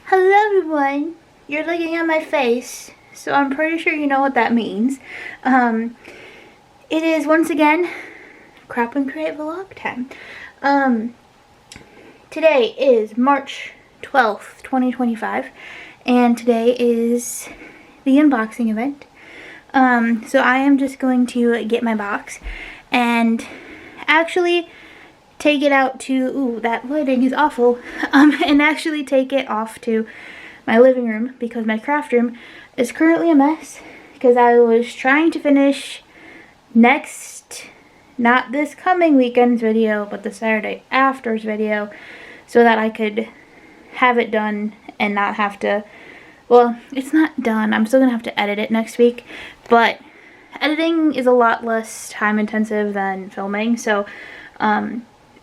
Hello everyone! You're looking at my face, so I'm pretty sure you know what that means. It is once again Crap and Create vlog time. Today is March 12th, 2025, and today is the unboxing event. So I am just going to get my box and actually take it out to, ooh, that lighting is awful, and actually take it off to my living room because my craft room is currently a mess because I was trying to finish not this coming weekend's video, but the Saturday after's video so that I could have it done and not have to, well, it's not done. I'm still going to have to edit it next week, but editing is a lot less time intensive than filming, so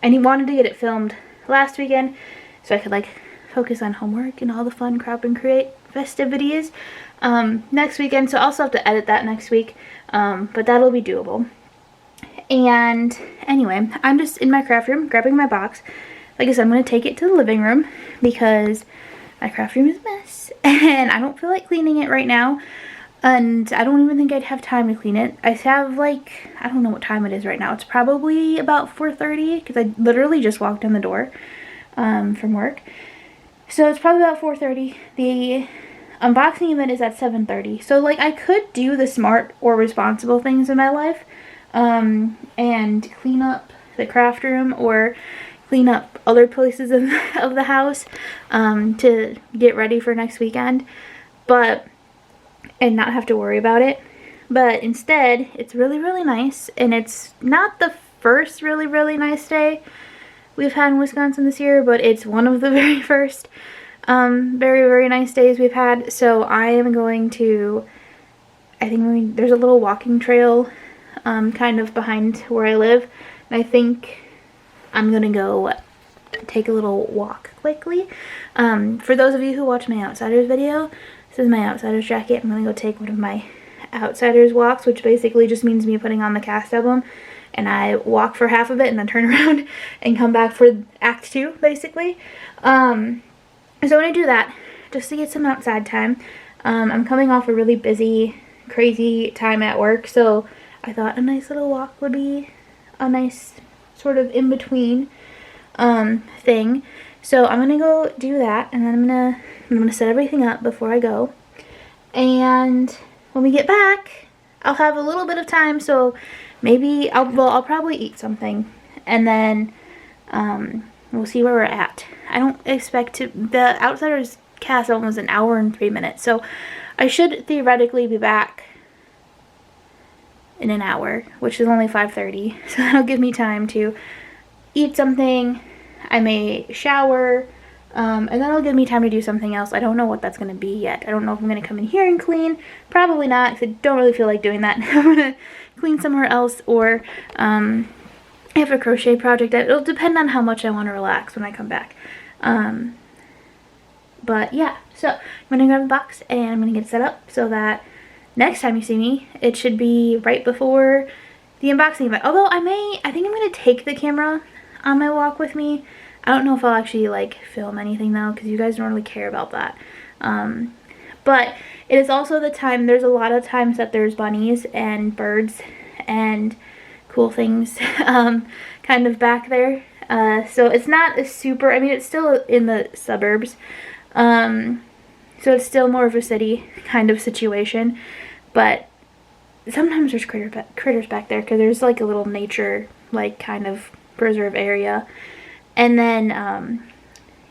I wanted to get it filmed last weekend so I could like focus on homework and all the fun Crap and Create festivities next weekend. So I'll also have to edit that next week, but that'll be doable. And anyway, I'm just in my craft room grabbing my box. Like I said, I'm going to take it to the living room because my craft room is a mess and I don't feel like cleaning it right now. And I don't even think I'd have time to clean it. I have like, I don't know what time it is right now. It's probably about 4:30 because I literally just walked in the door from work. So it's probably about 4:30. The unboxing event is at 7:30. So like I could do the smart or responsible things in my life and clean up the craft room or clean up other places of the house to get ready for next weekend. And not have to worry about it. But instead, it's really, really nice. And it's not the first really, really nice day we've had in Wisconsin this year, but it's one of the very first very, very nice days we've had. So I am going to, I think there's a little walking trail kind of behind where I live. And I think I'm going to go take a little walk quickly. For those of you who watch my Outsiders video, this is my Outsiders jacket. I'm going to go take one of my Outsiders walks, which basically just means me putting on the cast album. And I walk for half of it and then turn around and come back for Act 2, basically. So I'm going to do that just to get some outside time. I'm coming off a really busy, crazy time at work. So I thought a nice little walk would be a nice sort of in-between thing. So I'm gonna go do that, and then I'm gonna set everything up before I go. And when we get back, I'll have a little bit of time. So maybe I'll probably eat something, and then we'll see where we're at. I don't expect to. The Outsiders cast album was an hour and 3 minutes, so I should theoretically be back in an hour, which is only 5:30. So that'll give me time to eat something. I may shower, and then it'll give me time to do something else. I don't know what that's going to be yet. I don't know if I'm going to come in here and clean. Probably not, because I don't really feel like doing that. I'm going to clean somewhere else, or I have a crochet project. It'll depend on how much I want to relax when I come back. But yeah, so I'm going to grab the box, and I'm going to get it set up so that next time you see me, it should be right before the unboxing event. Although I think I'm going to take the camera on my walk with me. I don't know if I'll actually like film anything though, because you guys don't really care about that. But it is also the time, there's a lot of times that there's bunnies and birds and cool things kind of back there. So it's not a super, I mean it's still in the suburbs. So it's still more of a city kind of situation. But sometimes there's critters back there because there's like a little nature like kind of preserve area. And then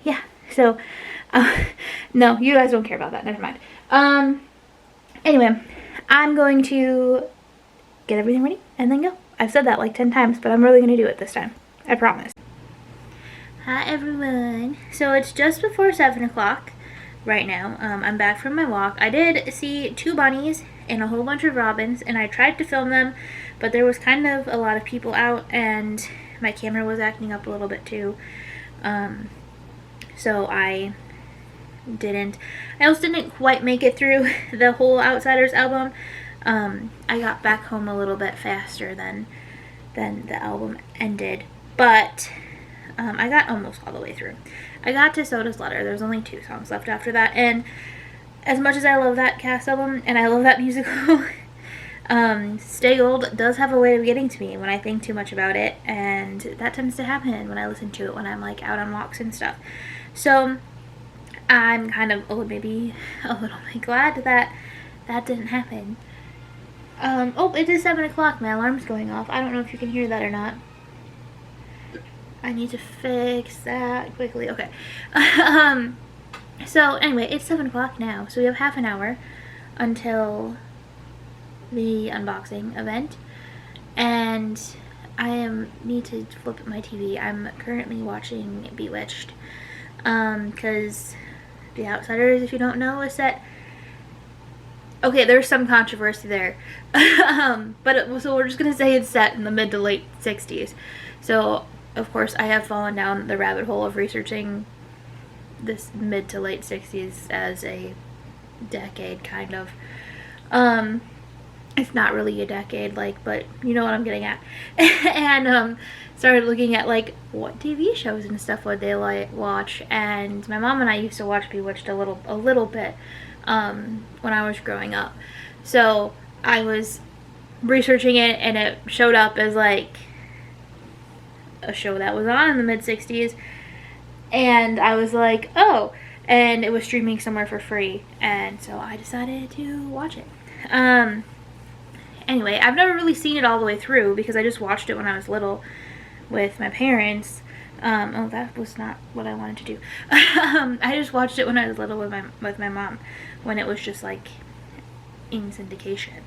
yeah, so no, you guys don't care about that, never mind. Anyway, I'm going to get everything ready and then go. I've said that like 10 times, but I'm really gonna do it this time, I promise. Hi everyone, so it's just before 7 o'clock right now. I'm back from my walk. I did see 2 bunnies and a whole bunch of robins, and I tried to film them, but there was kind of a lot of people out and my camera was acting up a little bit too. So I also didn't quite make it through the whole Outsiders album. I got back home a little bit faster than the album ended, but I got almost all the way through. I got to Soda's Letter. There's only 2 songs left after that, and as much as I love that cast album and I love that musical, Stay Gold does have a way of getting to me when I think too much about it, and that tends to happen when I listen to it when I'm like out on walks and stuff. So I'm kind of maybe a little bit glad that that didn't happen. Oh, it is 7 o'clock. My alarm's going off. I don't know if you can hear that or not. I need to fix that quickly. Okay. So anyway, it's 7 o'clock now, so we have half an hour until the unboxing event, and I need to flip my TV. I'm currently watching Bewitched, because The Outsiders, if you don't know, is set. Okay, there's some controversy there, so we're just gonna say it's set in the mid to late 60s. So of course I have fallen down the rabbit hole of researching this mid to late 60s as a decade, kind of. It's not really a decade, like, but you know what I'm getting at. And started looking at like what TV shows and stuff would they like watch, and my mom and I used to watch Bewitched a little bit when I was growing up. So I was researching it, and it showed up as like a show that was on in the mid 60s, and I was like, oh, and it was streaming somewhere for free, and so I decided to watch it. Anyway, I've never really seen it all the way through because I just watched it when I was little with my parents. Oh, that was not what I wanted to do. I just watched it when I was little with my mom, when it was just like in syndication.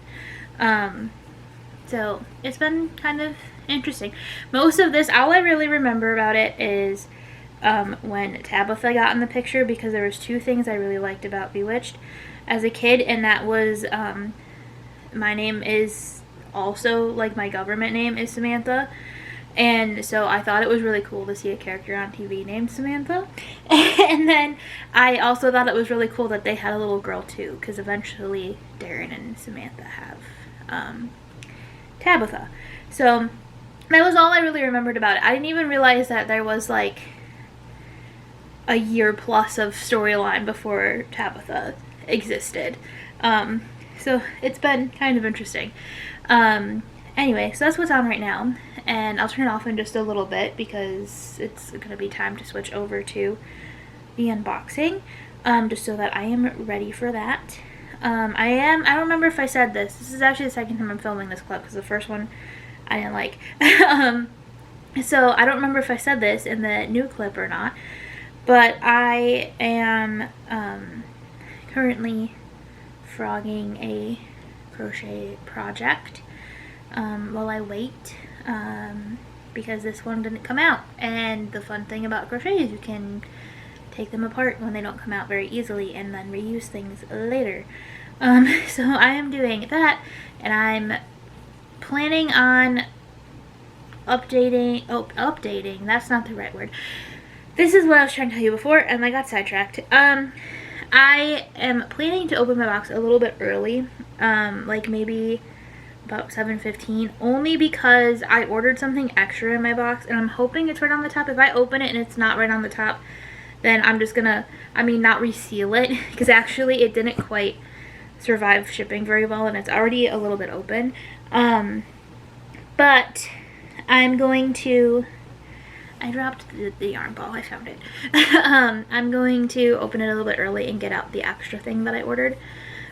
So it's been kind of interesting. Most of this, all I really remember about it is when Tabitha got in the picture, because there was 2 things I really liked about Bewitched as a kid, and that was my name is also, like, my government name is Samantha, and so I thought it was really cool to see a character on TV named Samantha. And then I also thought it was really cool that they had a little girl too, because eventually Darren and Samantha have Tabitha. So that was all I really remembered about it. I didn't even realize that there was like a year plus of storyline before Tabitha existed. So it's been kind of interesting. Anyway, so that's what's on right now, and I'll turn it off in just a little bit because it's going to be time to switch over to the unboxing, just so that I am ready for that. I don't remember if I said this. This is actually the second time I'm filming this clip because the first one I didn't like. So I don't remember if I said this in the new clip or not, but I am currently frogging a crochet project while I wait, because this one didn't come out, and the fun thing about crochet is you can take them apart when they don't come out very easily and then reuse things later. So I am doing that, and I'm planning on updating, that's not the right word. This is what I was trying to tell you before, and I got sidetracked. I am planning to open my box a little bit early, like maybe about 7:15, only because I ordered something extra in my box, and I'm hoping it's right on the top. If I open it and it's not right on the top, then I'm just gonna, not reseal it, because actually it didn't quite survive shipping very well, and it's already a little bit open. But I'm going to, I dropped the yarn ball, I found it. I'm going to open it a little bit early and get out the extra thing that I ordered,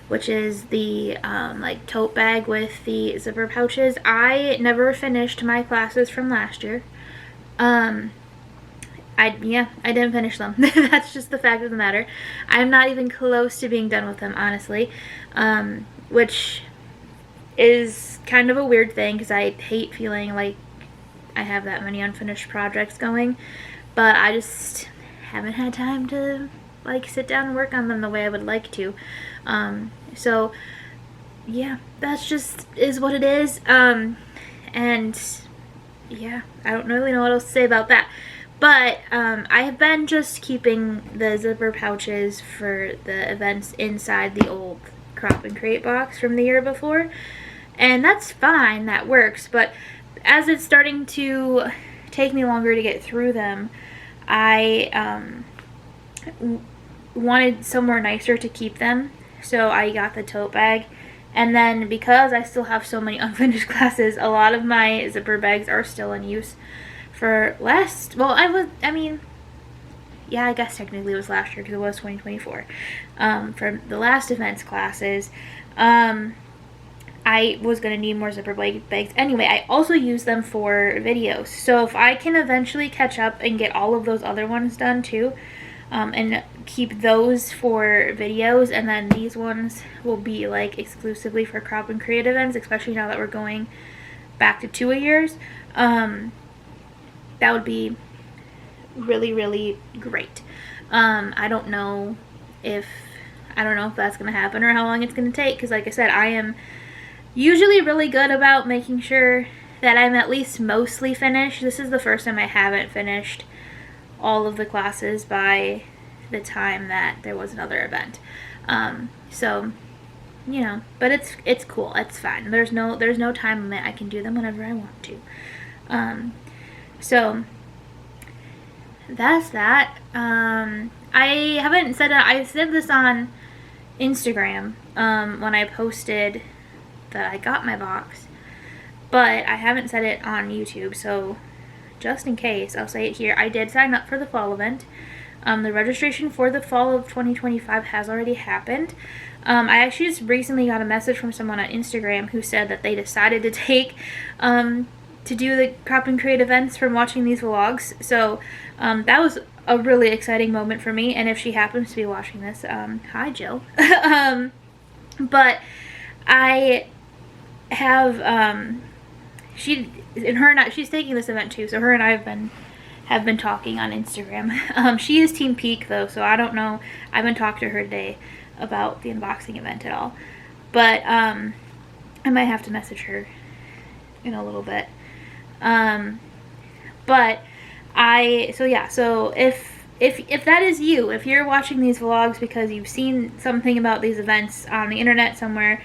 which is the like tote bag with the zipper pouches. I never finished my classes from last year. I didn't finish them. That's just the fact of the matter. I'm not even close to being done with them, honestly, which is kind of a weird thing because I hate feeling like I have that many unfinished projects going, but I just haven't had time to like sit down and work on them the way I would like to. So yeah, that's just is what it is. And yeah, I don't really know what else to say about that. But I have been just keeping the zipper pouches for the events inside the old Crop and Crate box from the year before, and that's fine, that works. But as it's starting to take me longer to get through them, I wanted somewhere nicer to keep them, so I got the tote bag. And then because I still have so many unfinished classes, a lot of my zipper bags are still in use for last, well, I mean, yeah, I guess technically it was last year because it was 2024. For the last events classes, I was going to need more zipper bags. Anyway, I also use them for videos. So if I can eventually catch up and get all of those other ones done too, and keep those for videos, and then these ones will be like exclusively for crop and create events, especially now that we're going back to 2 years. That would be really, really great. I don't know if that's gonna happen or how long it's gonna take, because like I said, I am usually really good about making sure that I'm at least mostly finished. This is the first time I haven't finished all of the classes by the time that there was another event. So, you know, but it's cool. It's fine. There's no time limit. I can do them whenever I want to. So that's that. I haven't said it. I said this on Instagram when I posted that I got my box, but I haven't said it on YouTube, so just in case, I'll say it here. I did sign up for the fall event. The registration for the fall of 2025 has already happened. I actually just recently got a message from someone on Instagram who said that they decided to take to do the crop and create events from watching these vlogs. So that was a really exciting moment for me, and if she happens to be watching this, hi Jill. But I have she's taking this event too, so her and I have been talking on Instagram. She is Team Peak though, so I don't know. I haven't talked to her today about the unboxing event at all, but I might have to message her in a little bit. But so if that is you, if you're watching these vlogs because you've seen something about these events on the internet somewhere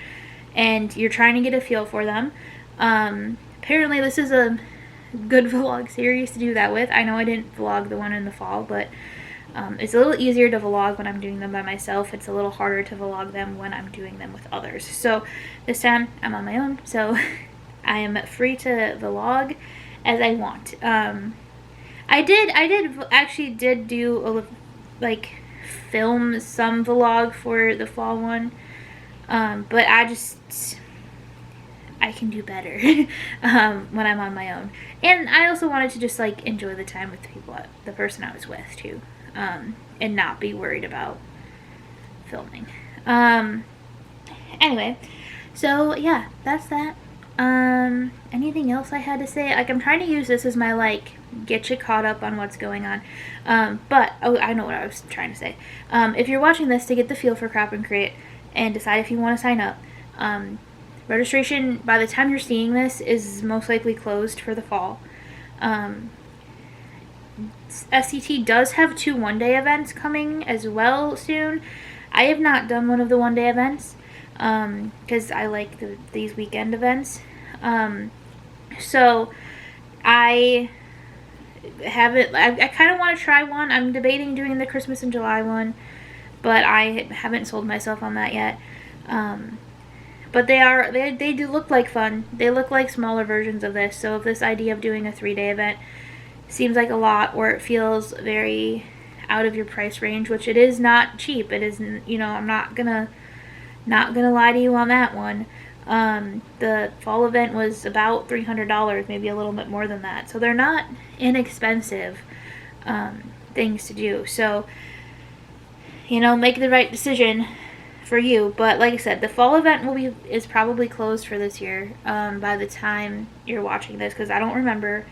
and you're trying to get a feel for them, apparently this is a good vlog series to do that with. I know I didn't vlog the one in the fall, but it's a little easier to vlog when I'm doing them by myself. It's a little harder to vlog them when I'm doing them with others. So this time I'm on my own, so I am free to vlog as I want. I did actually do film some vlog for the fall one, but I can do better when I'm on my own. And I also wanted to just like enjoy the time with the person I was with too, and not be worried about filming. Anyway, so yeah, that's that. Anything else I had to say? Like, I'm trying to use this as my like get you caught up on what's going on. But I know what I was trying to say. If you're watching this to get the feel for crop and create and decide if you want to sign up, registration by the time you're seeing this is most likely closed for the fall. SCT does have 2 one-day events coming as well soon. I have not done one of the one-day events because I like these weekend events. So I kind of want to try one. I'm debating doing the Christmas in July one, but I haven't sold myself on that yet. But they do look like fun. They look like smaller versions of this. So if this idea of doing a 3-day event seems like a lot, or it feels very out of your price range, which it is not cheap. It isn't, you know, I'm not gonna lie to you on that one. The fall event was about $300, maybe a little bit more than that. So they're not inexpensive things to do. So, you know, make the right decision for you. But like I said, the fall event is probably closed for this year by the time you're watching this, because I don't remember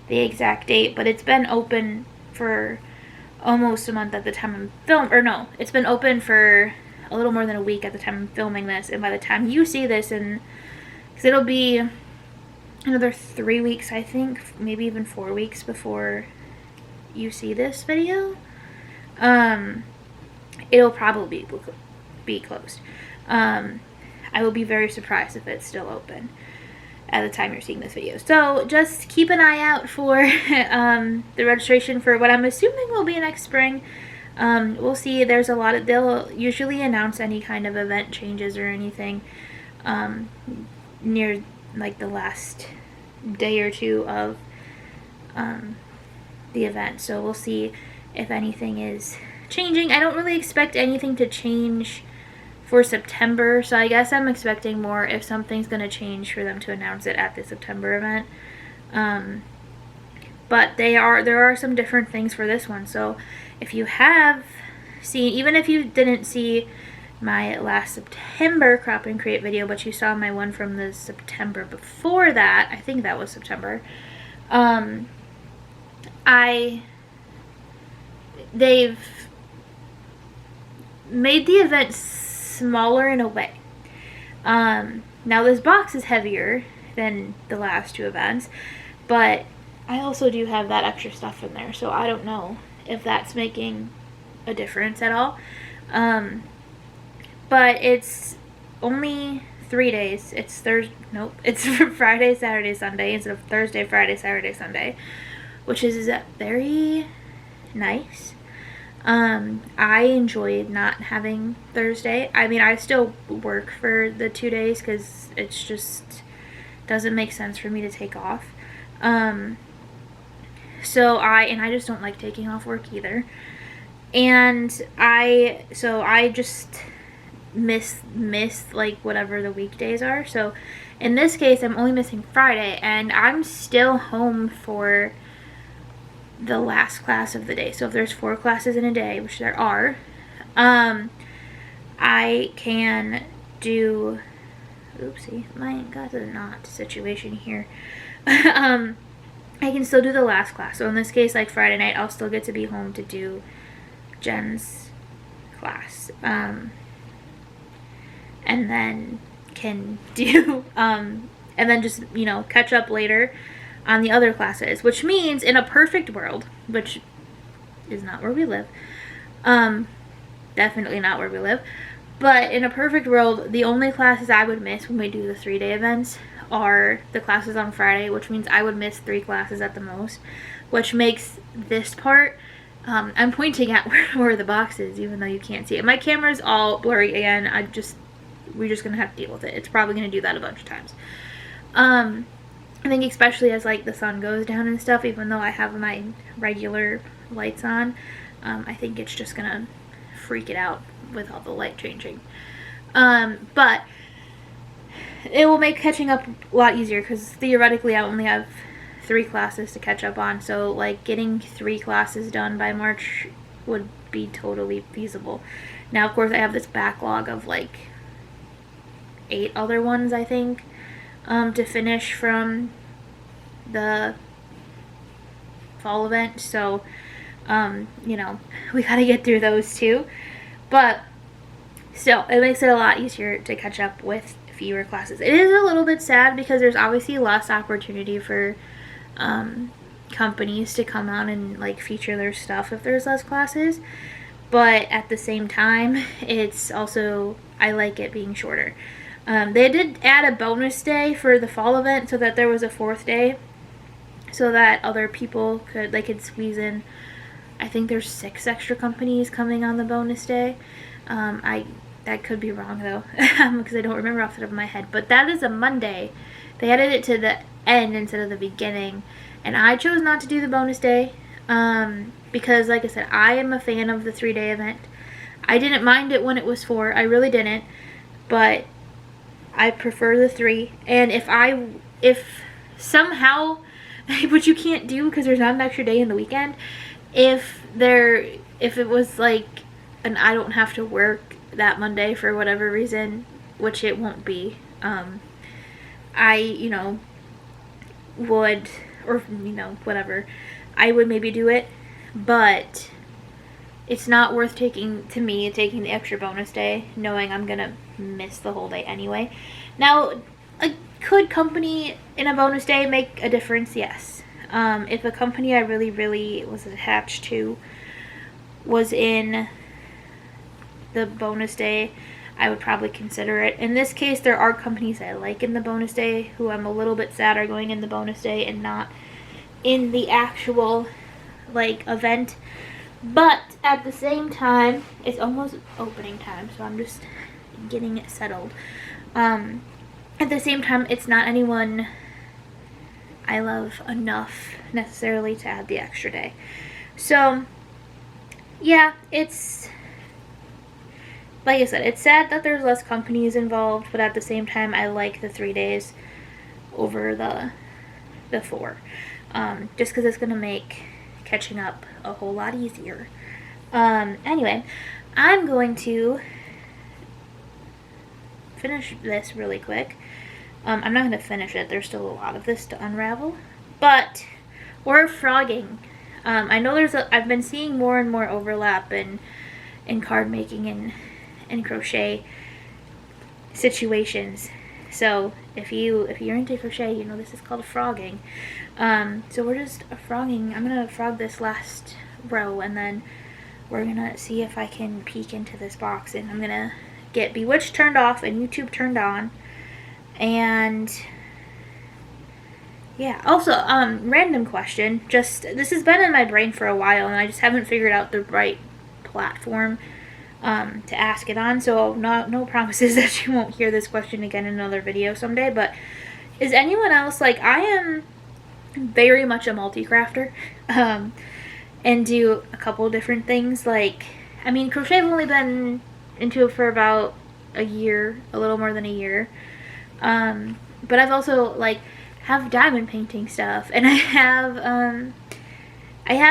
the exact date, but it's been open for almost a month at the time it's been open for a little more than a week at the time I'm filming this, and by the time you see this, because it'll be another 3 weeks, I think, maybe even 4 weeks before you see this video, it'll probably be closed. I will be very surprised if it's still open at the time you're seeing this video. So just keep an eye out for the registration for what I'm assuming will be next spring. We'll see. There's a lot of, they'll usually announce any kind of event changes or anything near like the last day or two of the event. So we'll see if anything is changing. I don't really expect anything to change for September, so I guess I'm expecting more if something's going to change for them to announce it at the September event. But there are some different things for this one. So if you have seen, even if you didn't see my last September crop and create video, but you saw my one from the September before that, I think that was September, they've made the event smaller in a way. Now this box is heavier than the last two events, but I also do have that extra stuff in there, so I don't know if that's making a difference at all. But it's only 3 days. It's Friday, Saturday, Sunday instead of Thursday, Friday, Saturday, Sunday, which is very nice. I enjoyed not having Thursday. I mean, I still work for the 2 days because it's just doesn't make sense for me to take off. So I just don't like taking off work either. And I just miss like whatever the weekdays are. So in this case, I'm only missing Friday, and I'm still home for the last class of the day. So if there's 4 classes in a day, which there are, I can do, oopsie, my got a knot situation here. I can still do the last class. So in this case, like Friday night, I'll still get to be home to do Jen's class. And then can do, and then just, catch up later on the other classes, which means in a perfect world, which is not where we live, definitely not where we live, but in a perfect world, the only classes I would miss when we do the 3-day events are the classes on Friday, which means I would miss 3 classes at the most, which makes this part, I'm pointing at where the box is, even though you can't see it. My camera's all blurry again. We're just gonna have to deal with it. It's probably gonna do that a bunch of times. I think especially as like the sun goes down and stuff, even though I have my regular lights on, I think it's just gonna freak it out with all the light changing. But it will make catching up a lot easier because theoretically I only have 3 classes to catch up on, so like getting 3 classes done by March would be totally feasible. Now of course I have this backlog of like 8 other ones, I think, to finish from the fall event, so we gotta get through those too, but still it makes it a lot easier to catch up with fewer classes. It is a little bit sad because there's obviously less opportunity for companies to come out and like feature their stuff if there's less classes, but at the same time it's also, I like it being shorter. They did add a bonus day for the fall event so that there was a 4th day so that other people could squeeze in. I think there's 6 extra companies coming on the bonus day. That could be wrong though, because I don't remember off the top of my head, but that is a Monday. They added it to the end instead of the beginning, and I chose not to do the bonus day because like I said, I am a fan of the 3-day event. I didn't mind it when it was 4, I really didn't, but I prefer the 3. And if somehow, which you can't do because there's not an extra day in the weekend, if it was like, and I don't have to work that Monday for whatever reason, which it won't be, I would, or whatever, I would maybe do it, but it's not worth taking the extra bonus day knowing I'm gonna miss the whole day anyway. Now, could company in a bonus day make a difference? Yes. If a company I really was attached to was in the bonus day, I would probably consider it. In this case, there are companies I like in the bonus day who I'm a little bit sad are going in the bonus day and not in the actual like event. But at the same time, it's almost opening time, so I'm just getting it settled. At the same time, it's not anyone I love enough necessarily to add the extra day. So, yeah, it's, like I said, it's sad that there's less companies involved, but at the same time, I like the 3 days over the 4. Just because it's going to make catching up a whole lot easier. Anyway, I'm going to finish this really quick. I'm not going to finish it. There's still a lot of this to unravel. But we're frogging. I know I've been seeing more and more overlap in card making and crochet situations. So if you're into crochet, you know this is called frogging. So we're just frogging. I'm gonna frog this last row, and then we're gonna see if I can peek into this box, and I'm gonna get Bewitched turned off and YouTube turned on. And yeah, also random question, just this has been in my brain for a while and I just haven't figured out the right platform to ask it on, so no promises that you won't hear this question again in another video someday. But is anyone else, like, I am very much a multi-crafter and do a couple different things. Like, I mean, crochet I've only been into it for about a year, a little more than a year, but I've also, like, have diamond painting stuff, and I have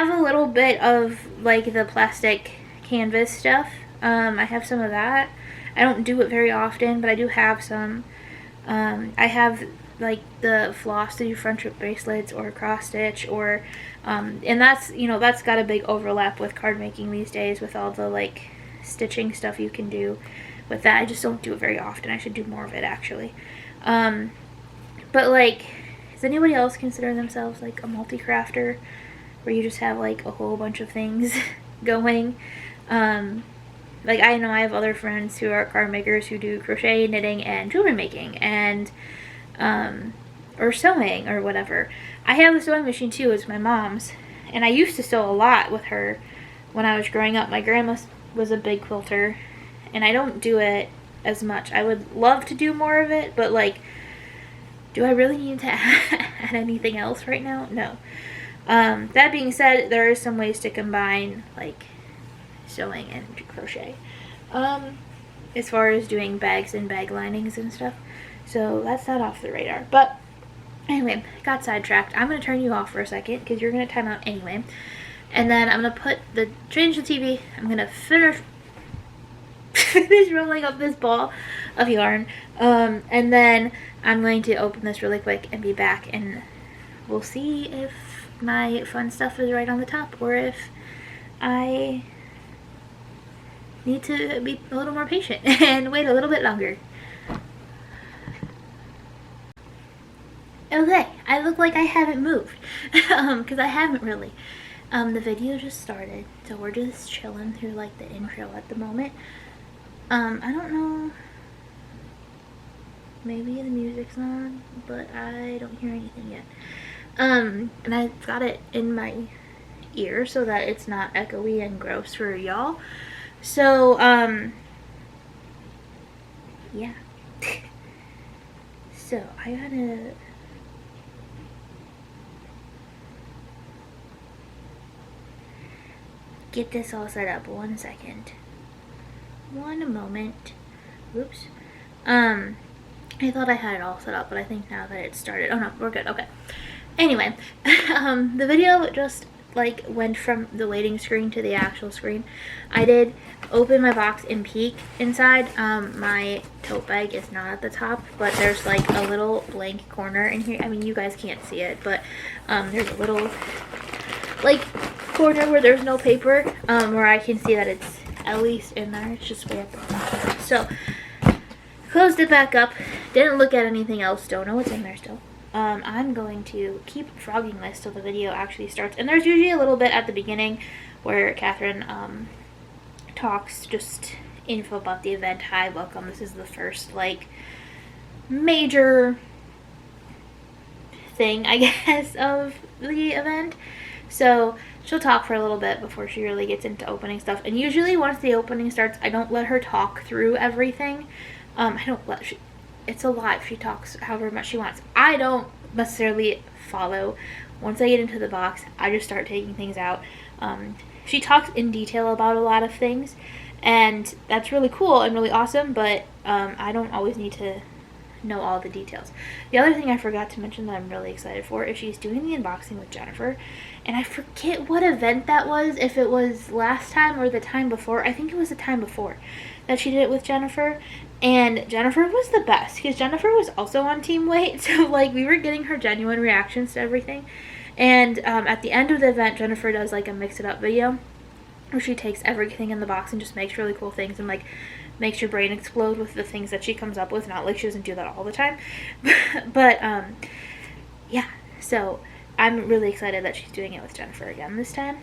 a little bit of, like, the plastic canvas stuff. I have some of that. I don't do it very often, but I do have some. I have, like, the floss to do friendship bracelets or cross stitch, or and that's, you know, that's got a big overlap with card making these days with all the, like, stitching stuff you can do with that. I just don't do it very often. I should do more of it, actually. But, like, does anybody else consider themselves, like, a multi-crafter, where you just have, like, a whole bunch of things going? Like, I know I have other friends who are card makers who do crochet, knitting, and jewelry making, and or sewing or whatever. I have a sewing machine too. It's my mom's, and I used to sew a lot with her when I was growing up. My grandma was a big quilter, and I don't do it as much. I would love to do more of it, but, like, do I really need to add anything else right now? No. That being said, there are some ways to combine, like, sewing and crochet, as far as doing bags and bag linings and stuff. So that's not off the radar. But anyway, got sidetracked. I'm going to turn you off for a second because you're going to time out anyway. And then I'm going to change the TV. I'm going to finish rolling up this ball of yarn. And then I'm going to open this really quick and be back, and we'll see if my fun stuff is right on the top, or if I need to be a little more patient and wait a little bit longer. Okay, I look like I haven't moved, because I haven't really. The video just started, so we're just chilling through, like, the intro at the moment. I don't know, maybe the music's on, but I don't hear anything yet. And I've got it in my ear so that it's not echoey and gross for y'all. So, yeah. So, I gotta get this all set up. 1 second. One moment. Oops. I thought I had it all set up, but I think now that it's started. Oh no, we're good. Okay. Anyway, the video just, like, went from the waiting screen to the actual screen. I did open my box and peek inside. My tote bag is not at the top, but there's, like, a little blank corner in here. I mean, you guys can't see it, but there's a little, like, corner where there's no paper, where I can see that it's at least in there. It's just way at the top. So, closed it back up. Didn't look at anything else. Don't know what's in there still. I'm going to keep frogging this till the video actually starts. And there's usually a little bit at the beginning where Catherine talks just info about the event. Hi, welcome. This is the first, like, major thing, I guess, of the event. So she'll talk for a little bit before she really gets into opening stuff. And usually once the opening starts, I don't let her talk through everything. I don't let it's a lot if she talks however much she wants. I don't necessarily follow. Once I get into the box, I just start taking things out. She talks in detail about a lot of things, and that's really cool and really awesome, but I don't always need to know all the details. The other thing I forgot to mention that I'm really excited for is she's doing the unboxing with Jennifer, and I forget what event that was, if it was last time or the time before. I think it was the time before that she did it with Jennifer, and Jennifer was the best because Jennifer was also on Team Weight, so like we were getting her genuine reactions to everything. And at the end of the event, Jennifer does like a mix it up video where she takes everything in the box and just makes really cool things and like makes your brain explode with the things that she comes up with. Not like she doesn't do that all the time, but yeah, so I'm really excited that she's doing it with Jennifer again this time,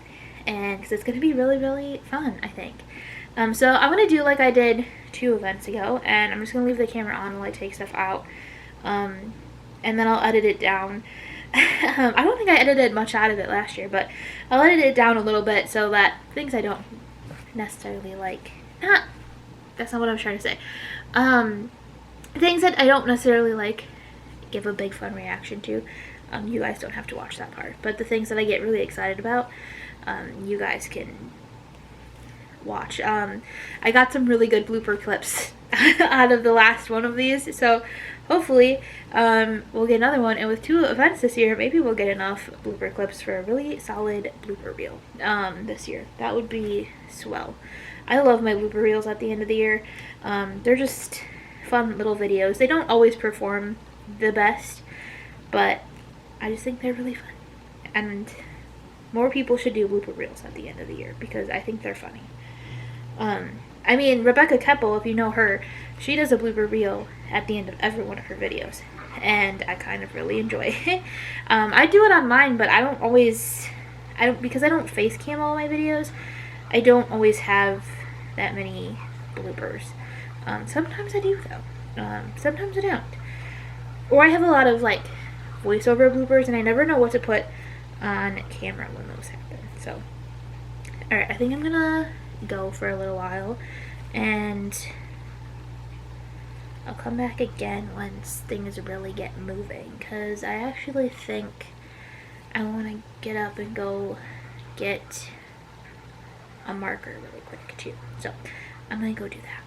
and because it's going to be really, really fun, I think. So I'm going to do like I did 2 events ago, and I'm just going to leave the camera on while I take stuff out, and then I'll edit it down. I don't think I edited much out of it last year, but I'll edit it down a little bit so that things I don't necessarily like, that's not what I was trying to say, things that I don't necessarily like, give a big fun reaction to. You guys don't have to watch that part, but the things that I get really excited about, you guys can watch. I got some really good blooper clips out of the last one of these, so hopefully we'll get another one, and with 2 events this year, maybe we'll get enough blooper clips for a really solid blooper reel this year. That would be swell. I love my blooper reels at the end of the year. They're just fun little videos. They don't always perform the best, but I just think they're really fun, and more people should do blooper reels at the end of the year because I think they're funny. I mean, Rebecca Keppel, if you know her, she does a blooper reel at the end of every one of her videos, and I kind of really enjoy it. I do it on mine, but I don't always, because I don't face cam all my videos, I don't always have that many bloopers. Sometimes I do though, sometimes I don't. Or I have a lot of like voiceover bloopers, and I never know what to put on camera when those happen. So, alright, I think I'm gonna go for a little while, and I'll come back again once things really get moving, because I actually think I want to get up and go get a marker really quick too. So I'm gonna go do that.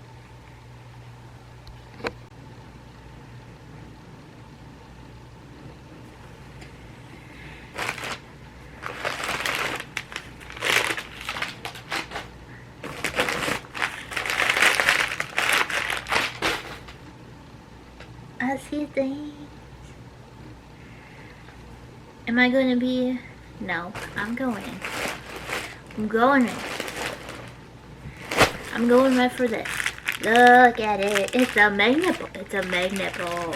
I see things. Am I going to be? No, I'm going. I'm going in. I'm going right for this. Look at it. It's a magnet ball. It's a magnet ball.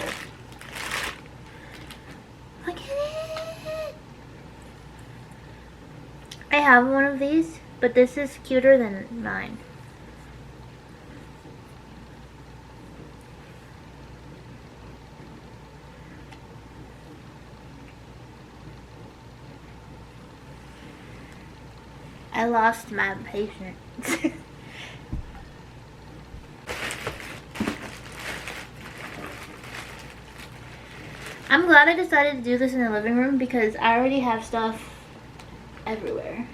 Look at it. I have one of these, but this is cuter than mine. I lost my patience. I'm glad I decided to do this in the living room because I already have stuff everywhere.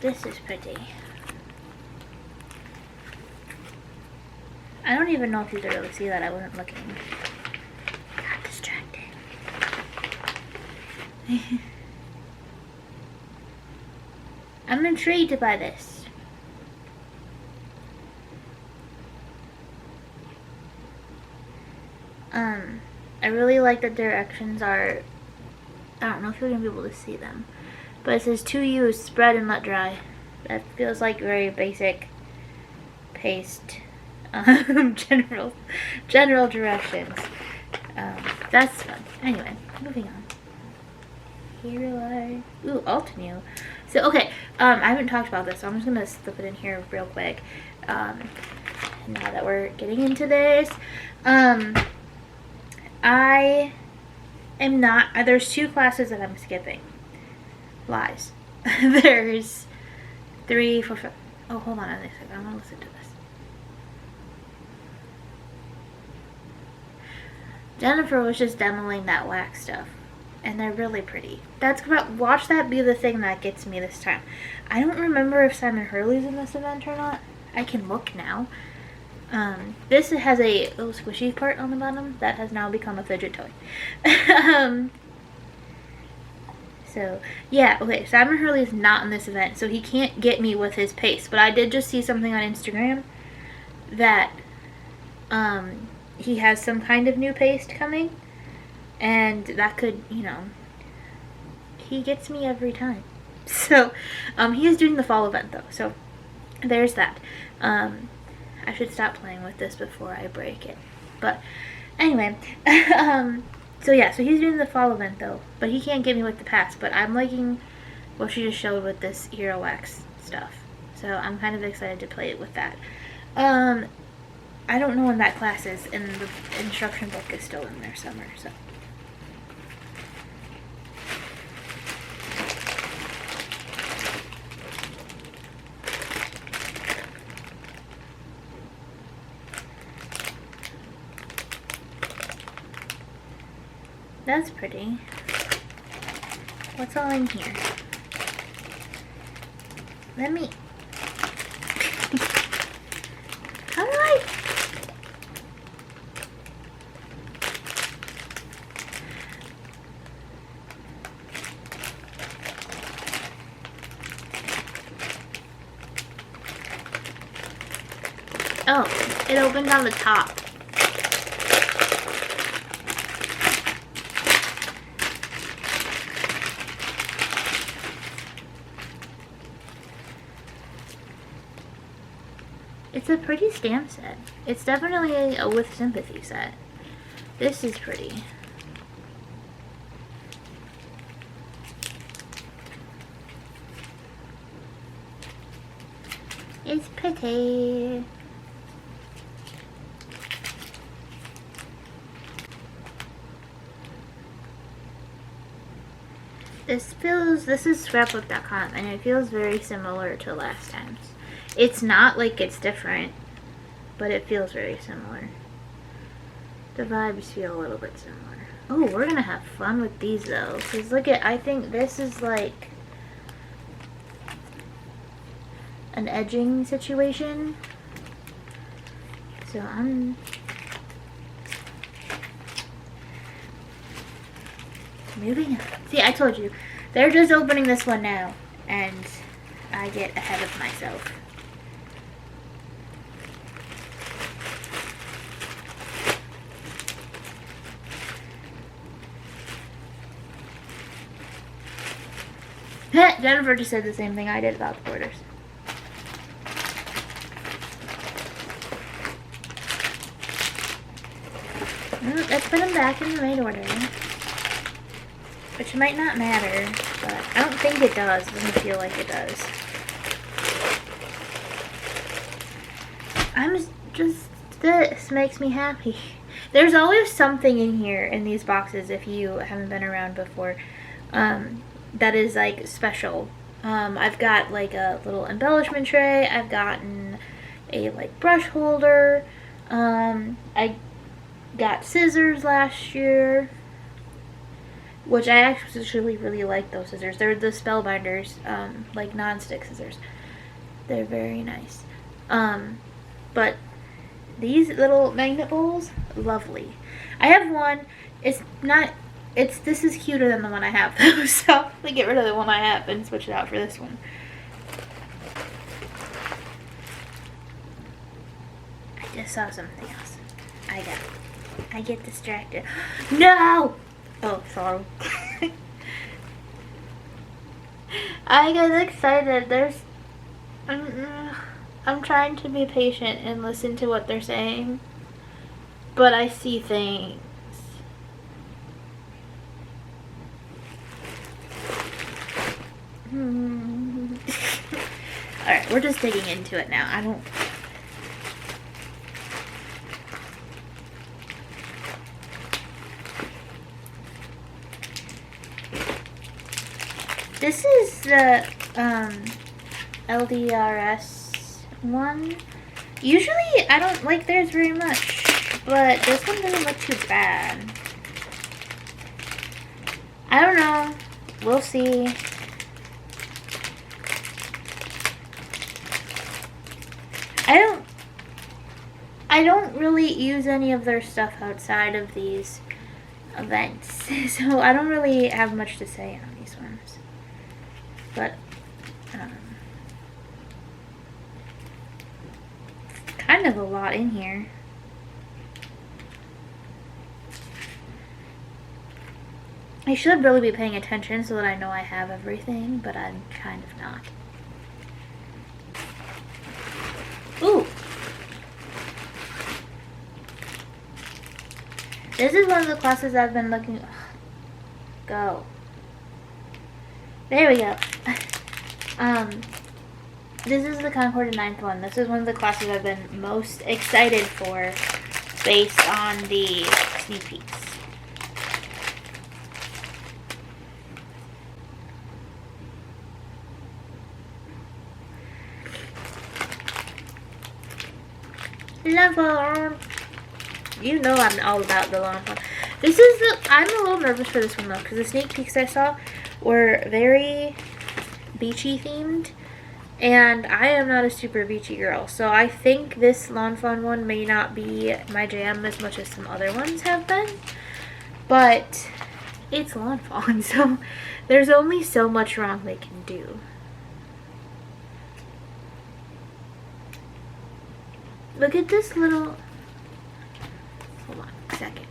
This is pretty. I don't even know if you could really see that. I wasn't looking. Got distracted. I'm intrigued by this. I really like the directions are, I don't know if you're going to be able to see them, but it says to use, spread and let dry. That feels like very basic paste general directions. That's fun. Anyway, moving on. Here I, ooh, alt new. So okay, I haven't talked about this, so I'm just gonna slip it in here real quick. Now that we're getting into this, I am not, there's 2 classes that I'm skipping. Lies. There's 3, 4, 5. Oh, hold on a second. I want to listen to this. Jennifer was just demoing that wax stuff. And they're really pretty. Watch that be the thing that gets me this time. I don't remember if Simon Hurley's in this event or not. I can look now. This has a little squishy part on the bottom that has now become a fidget toy. So, yeah, okay, Simon Hurley is not in this event, so he can't get me with his pace. But I did just see something on Instagram that he has some kind of new paste coming. And that could, you know, he gets me every time. So, he is doing the fall event, though. So, there's that. I should stop playing with this before I break it. But, anyway. So, yeah. So, he's doing the fall event, though. But he can't get me with the pass. But I'm liking what she just showed with this hero wax stuff. So, I'm kind of excited to play it with that. I don't know when that class is. And the instruction book is still in there somewhere, so. That's pretty. What's all in here? Let me... How do I... Oh, it opened on the top. It's a pretty stamp set. It's definitely a with sympathy set. This is pretty. It's pretty. This is Scrapbook.com, and it feels very similar to last time's. It's not like it's different, but it feels very similar. The vibes feel a little bit similar. Oh, we're gonna have fun with these though, because look at, I think this is like an edging situation. So I'm moving on. See, I told you. They're just opening this one now, and I get ahead of myself. Jennifer just said the same thing I did about the borders. Let's put them back in the right order. Which might not matter, but I don't think it does. It doesn't feel like it does. This makes me happy. There's always something in here in these boxes, if you haven't been around before, that is like special. I've got like a little embellishment tray. I've gotten a like brush holder. I got scissors last year, which I actually really like those scissors. They're the Spellbinders, like non-stick scissors. They're very nice. But these little magnet bowls, lovely. I have one. This is cuter than the one I have though, so I'm gonna get rid of the one I have and switch it out for this one. I just saw something else. I get distracted. No! Oh, sorry. I get excited. I'm trying to be patient and listen to what they're saying, but I see things. Alright, we're just digging into it now. This is the LDRS one. Usually I don't like theirs very much, but this one doesn't look too bad. I don't know. We'll see. I don't really use any of their stuff outside of these events, so I don't really have much to say on these ones. But kind of a lot in here. I should really be paying attention so that I know I have everything, but I'm kind of not. Ooh! This is one of the classes I've been looking... Ugh. Go. There we go. This is the Concord 9th one. This is one of the classes I've been most excited for based on the sneak peeks. Level. You know I'm all about the long one. This is the... I'm a little nervous for this one though, because the sneak peeks I saw were very beachy themed, and I am not a super beachy girl, so I think this Lawn Fawn one may not be my jam as much as some other ones have been, but it's Lawn Fawn, so there's only so much wrong they can do. Look at this little... Hold on a second.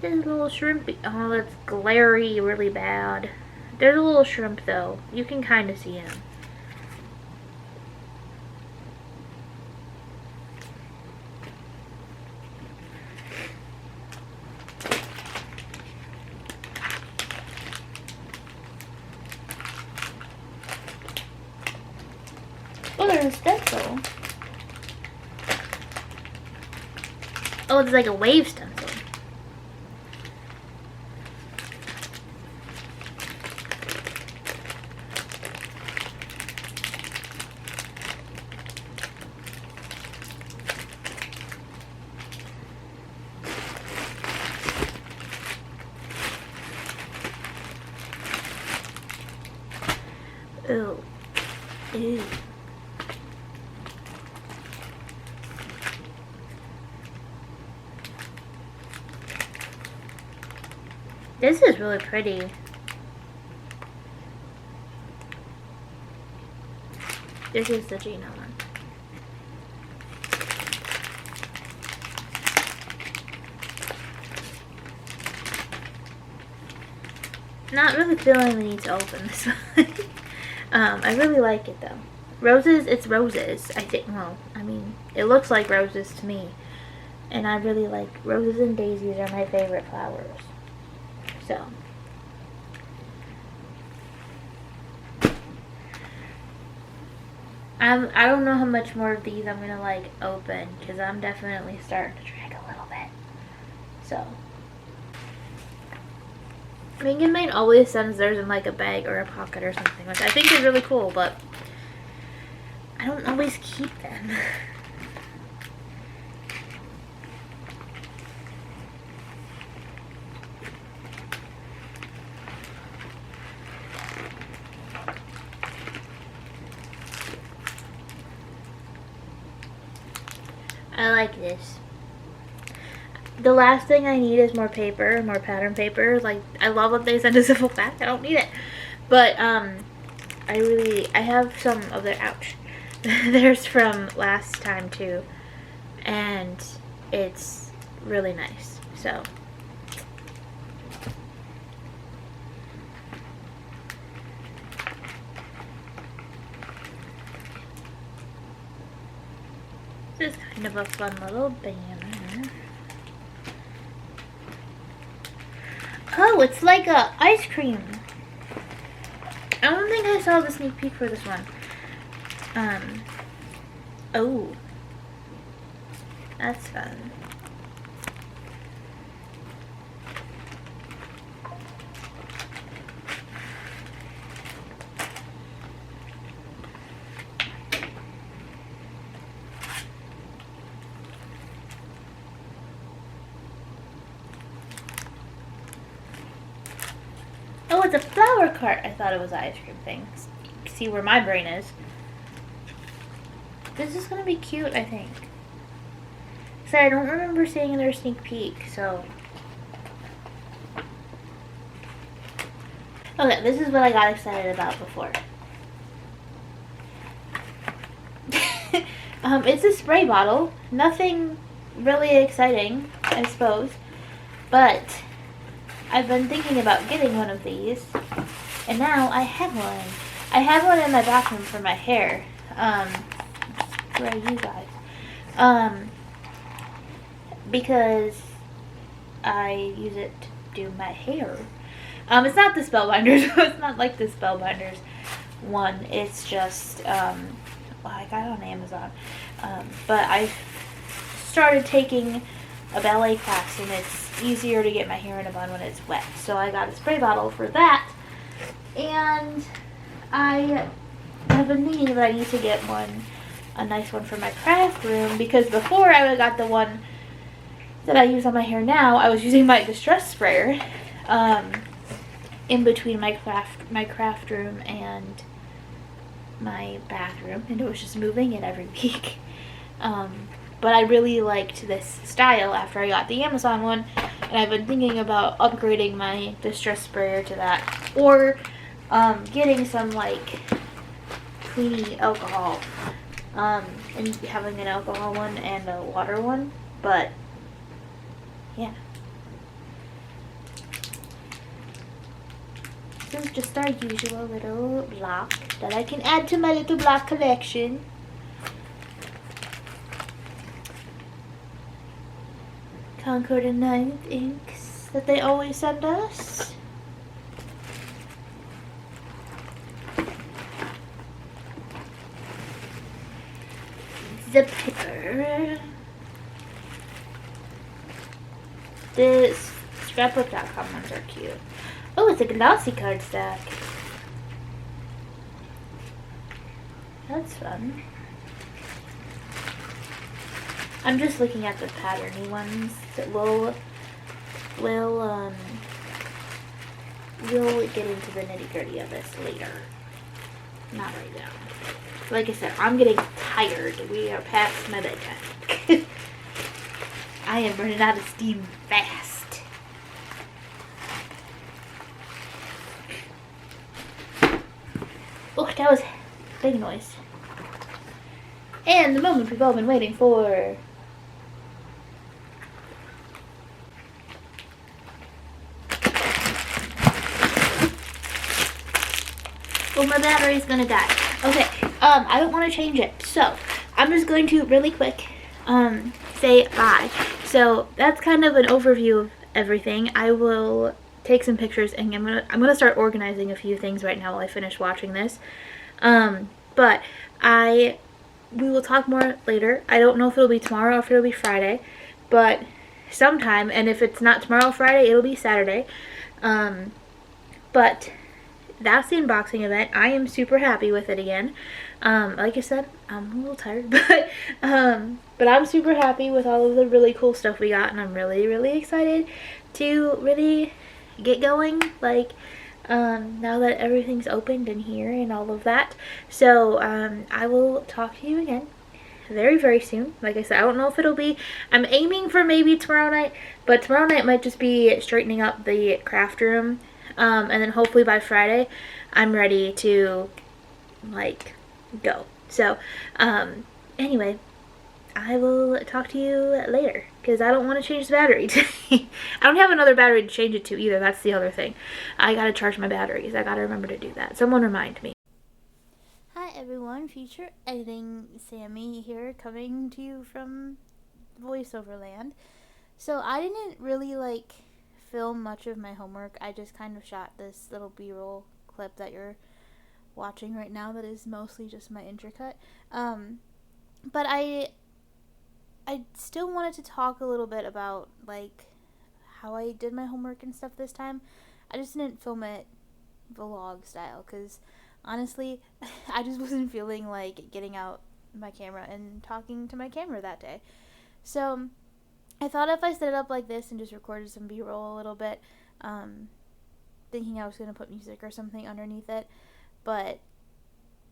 This little shrimpy... Oh, that's glary really bad. There's a little shrimp though. You can kind of see him. Oh, there's a stencil. Oh, it's like a wave stencil. Ooh. Ew. This is really pretty. This is the Gina one. Not really feeling the need to open this one. I really like it though. Roses, it's roses. I think, well, I mean, it looks like roses to me. And I really like roses and daisies are my favorite flowers. So. I don't know how much more of these I'm gonna like open because I'm definitely starting to drag a little bit. So. Megan Main always sends theirs in like a bag or a pocket or something, which I think is really cool, but I don't always keep them. I like this. The last thing I need is more paper, more pattern paper. Like, I love what they send as a full pack. I don't need it. But, I have some of their, ouch. There's from last time too. And it's really nice. So. This is kind of a fun little banner. Oh, it's like a ice cream. I don't think I saw the sneak peek for this one. Oh. That's fun. it's a flower cart. I thought it was an ice cream thing. See where my brain is. This is gonna be cute, I think. So I don't remember seeing their sneak peek, so. Okay, this is what I got excited about before. It's a spray bottle. Nothing really exciting, I suppose. But I've been thinking about getting one of these, and now I have one. I have one in my bathroom for my hair. For you guys. Because I use it to do my hair. It's not the Spellbinders. It's not like the Spellbinders one. It's just, well, I got it on Amazon. But I started taking a ballet class, and it's easier to get my hair in a bun when it's wet. So I got a spray bottle for that. And I have been thinking that I need to get a nice one for my craft room, because before I got the one that I use on my hair now, I was using my distress sprayer in between my craft room and my bathroom, and it was just moving it every week. But I really liked this style after I got the Amazon one, and I've been thinking about upgrading my distress sprayer to that, or getting some like cleaning alcohol, and having an alcohol one and a water one. But yeah, this is just our usual little block that I can add to my little block collection. Concord and Ninth inks that they always send us. The paper. The Scrapbook.com ones are cute. Oh, it's a glossy card stack. That's fun. I'm just looking at the patterny ones. We'll get into the nitty-gritty of this later. Not right now. Like I said, I'm getting tired. We are past my bedtime. I am running out of steam fast. Oh, that was a big noise. And the moment we've all been waiting for. Well, my battery's gonna die. Okay, I don't want to change it, so I'm just going to really quick say bye. So that's kind of an overview of everything. I will take some pictures, and I'm gonna start organizing a few things right now while I finish watching this. But we will talk more later. I don't know if it'll be tomorrow or if it'll be Friday, but sometime. And if it's not tomorrow or Friday, it'll be Saturday. But that's the unboxing event. I am super happy with it again. Like I said, I'm a little tired, but I'm super happy with all of the really cool stuff we got, and I'm really, really excited to really get going, like, now that everything's opened in here and all of that. So, I will talk to you again very, very soon. Like I said, I don't know if it'll be, I'm aiming for maybe tomorrow night, but tomorrow night might just be straightening up the craft room. And then hopefully by Friday, I'm ready to, like, go. So, anyway, I will talk to you later, because I don't want to change the battery today. I don't have another battery to change it to either. That's the other thing. I gotta charge my batteries. I gotta remember to do that. Someone remind me. Hi everyone, future editing Sammy here, coming to you from voiceover land. So I didn't really, like, film much of my homework. I just kind of shot this little b-roll clip that you're watching right now that is mostly just my intercut. But I still wanted to talk a little bit about, like, how I did my homework and stuff this time. I just didn't film it vlog style, because honestly, I just wasn't feeling like getting out my camera and talking to my camera that day. So I thought if I set it up like this and just recorded some b-roll a little bit, thinking I was going to put music or something underneath it, but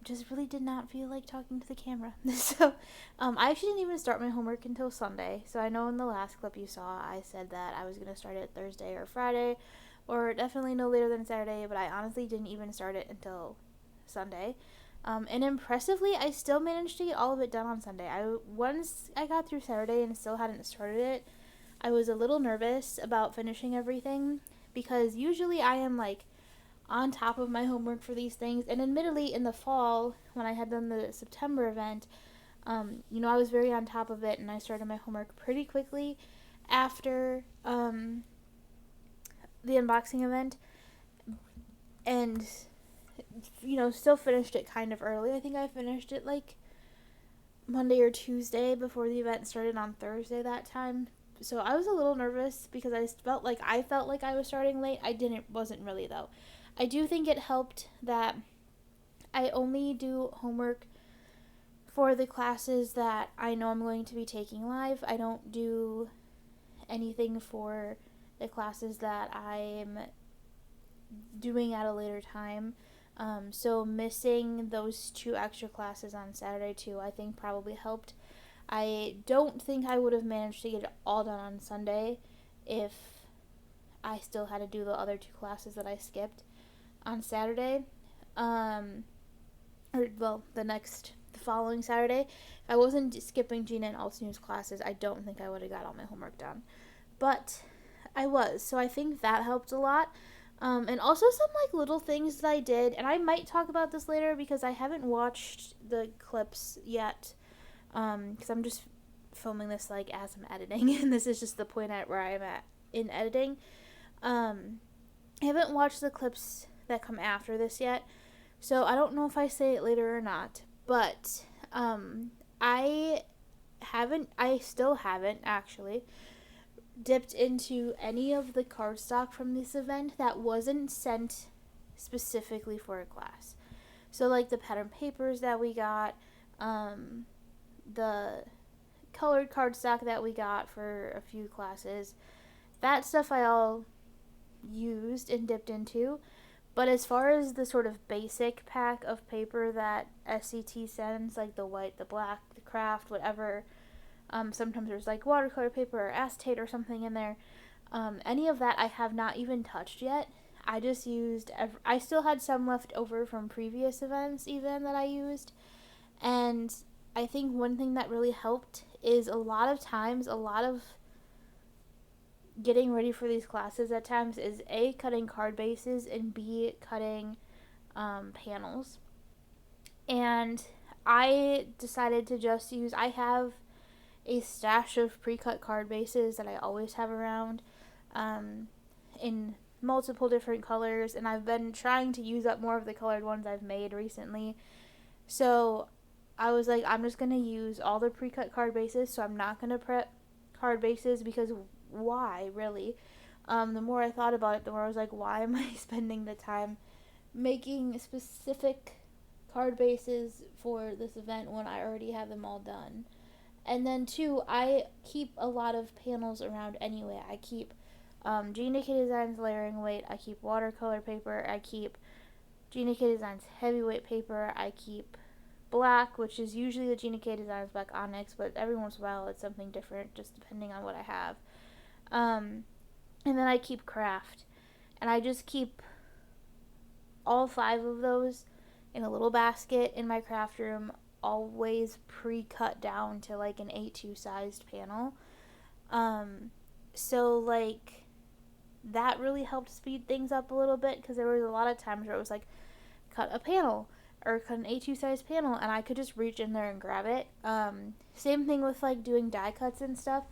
just really did not feel like talking to the camera. So I actually didn't even start my homework until Sunday. So I know in the last clip you saw I said that I was going to start it Thursday or Friday, or definitely no later than Saturday, but I honestly didn't even start it until Sunday. And impressively, I still managed to get all of it done on Sunday. Once I got through Saturday and still hadn't started it, I was a little nervous about finishing everything, because usually I am like on top of my homework for these things. And admittedly, in the fall, when I had done the September event, I was very on top of it, and I started my homework pretty quickly after the unboxing event, and still finished it kind of early. I think I finished it like Monday or Tuesday before the event started on Thursday that time. So I was a little nervous because I felt like I was starting late. Wasn't really though. I do think it helped that I only do homework for the classes that I know I'm going to be taking live. I don't do anything for the classes that I'm doing at a later time. So missing those 2 extra classes on Saturday too, I think probably helped. I don't think I would have managed to get it all done on Sunday if I still had to do the other 2 classes that I skipped on Saturday. The following Saturday. If I wasn't skipping Gina and Altsnew's classes, I don't think I would have got all my homework done. But I was, so I think that helped a lot. And also some like little things that I did, and I might talk about this later because I haven't watched the clips yet, because I'm just filming this like as I'm editing, and this is just the point at where I'm at in editing. I haven't watched the clips that come after this yet, so I don't know if I say it later or not, but I still haven't actually dipped into any of the cardstock from this event that wasn't sent specifically for a class. So like the pattern papers that we got, the colored cardstock that we got for a few classes, that stuff I all used and dipped into. But as far as the sort of basic pack of paper that SCT sends, like the white, the black, the craft, whatever, sometimes there's like watercolor paper or acetate or something in there, any of that I have not even touched yet. I just used, I still had some left over from previous events even that I used, and I think one thing that really helped is a lot of getting ready for these classes at times is A, cutting card bases, and B, cutting panels. And I decided to just use, I have a stash of pre-cut card bases that I always have around, in multiple different colors, and I've been trying to use up more of the colored ones I've made recently. So I was like, I'm just going to use all the pre-cut card bases, so I'm not going to prep card bases, because why, really? The more I thought about it, the more I was like, why am I spending the time making specific card bases for this event when I already have them all done? And then 2, I keep a lot of panels around anyway. I keep Gina K Designs layering weight, I keep watercolor paper, I keep Gina K Designs heavyweight paper, I keep black, which is usually the Gina K Designs Black Onyx, but every once in a while it's something different, just depending on what I have. And then I keep craft, and I just keep all 5 of those in a little basket in my craft room, always pre-cut down to like an A2 sized panel. So like that really helped speed things up a little bit, because there was a lot of times where it was like, cut a panel or cut an A2 size panel, and I could just reach in there and grab it. Same thing with like doing die cuts and stuff.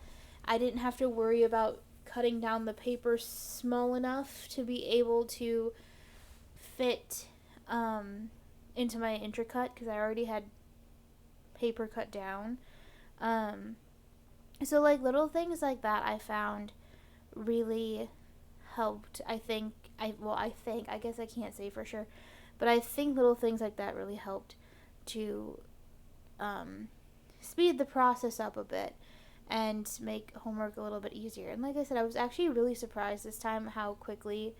I didn't have to worry about cutting down the paper small enough to be able to fit into my intercut, because I already had paper cut down. So like little things like that I found really helped. I guess I can't say for sure, but I think little things like that really helped to speed the process up a bit and make homework a little bit easier. And like I said, I was actually really surprised this time how quickly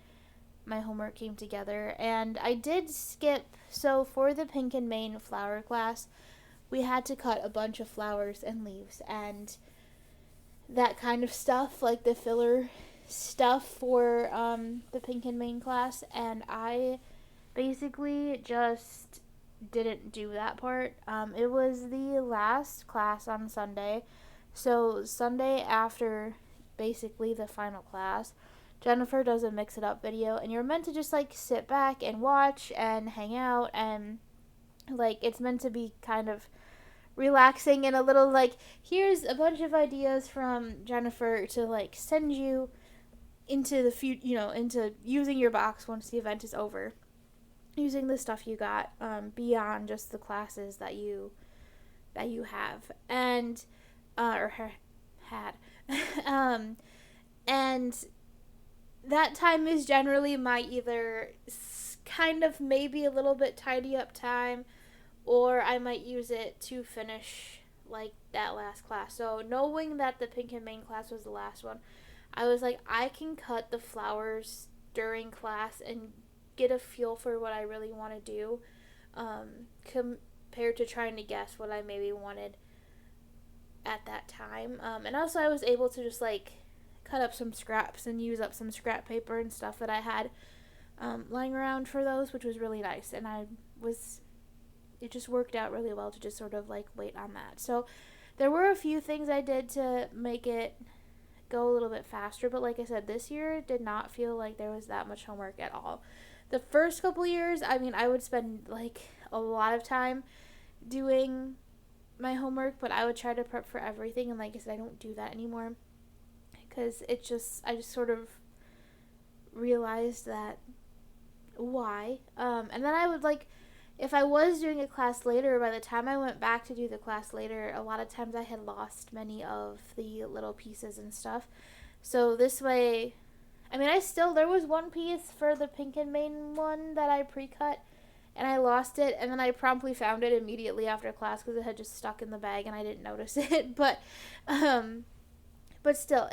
my homework came together, and I did skip. So for the Pink and Main flower class, we had to cut a bunch of flowers and leaves and that kind of stuff, like the filler stuff for the Pink and Main class, and I basically just didn't do that part. It was the last class on Sunday, so Sunday after basically the final class, Jennifer does a mix it up video, and you're meant to just like sit back and watch and hang out, and like it's meant to be kind of relaxing and a little like, here's a bunch of ideas from Jennifer to like send you into the future, you know, into using your box once the event is over, using the stuff you got beyond just the classes that you have and or had and that time is generally my either kind of maybe a little bit tidy up time, or I might use it to finish like that last class. So knowing that the Pink and Main class was the last one, I was like, I can cut the flowers during class and get a feel for what I really want to do, compared to trying to guess what I maybe wanted at that time. And also I was able to just like cut up some scraps and use up some scrap paper and stuff that I had lying around for those, which was really nice. And it just worked out really well to just sort of like wait on that. So there were a few things I did to make it go a little bit faster, but like I said, this year did not feel like there was that much homework at all. The first couple years, I mean, I would spend like a lot of time doing my homework, but I would try to prep for everything, and like I said, I don't do that anymore because I just sort of realized that why. And then I would like, if I was doing a class later, by the time I went back to do the class later, a lot of times I had lost many of the little pieces and stuff. So this way, I mean, there was one piece for the Pink and Main one that I pre-cut, and I lost it, and then I promptly found it immediately after class because it had just stuck in the bag and I didn't notice it. But still,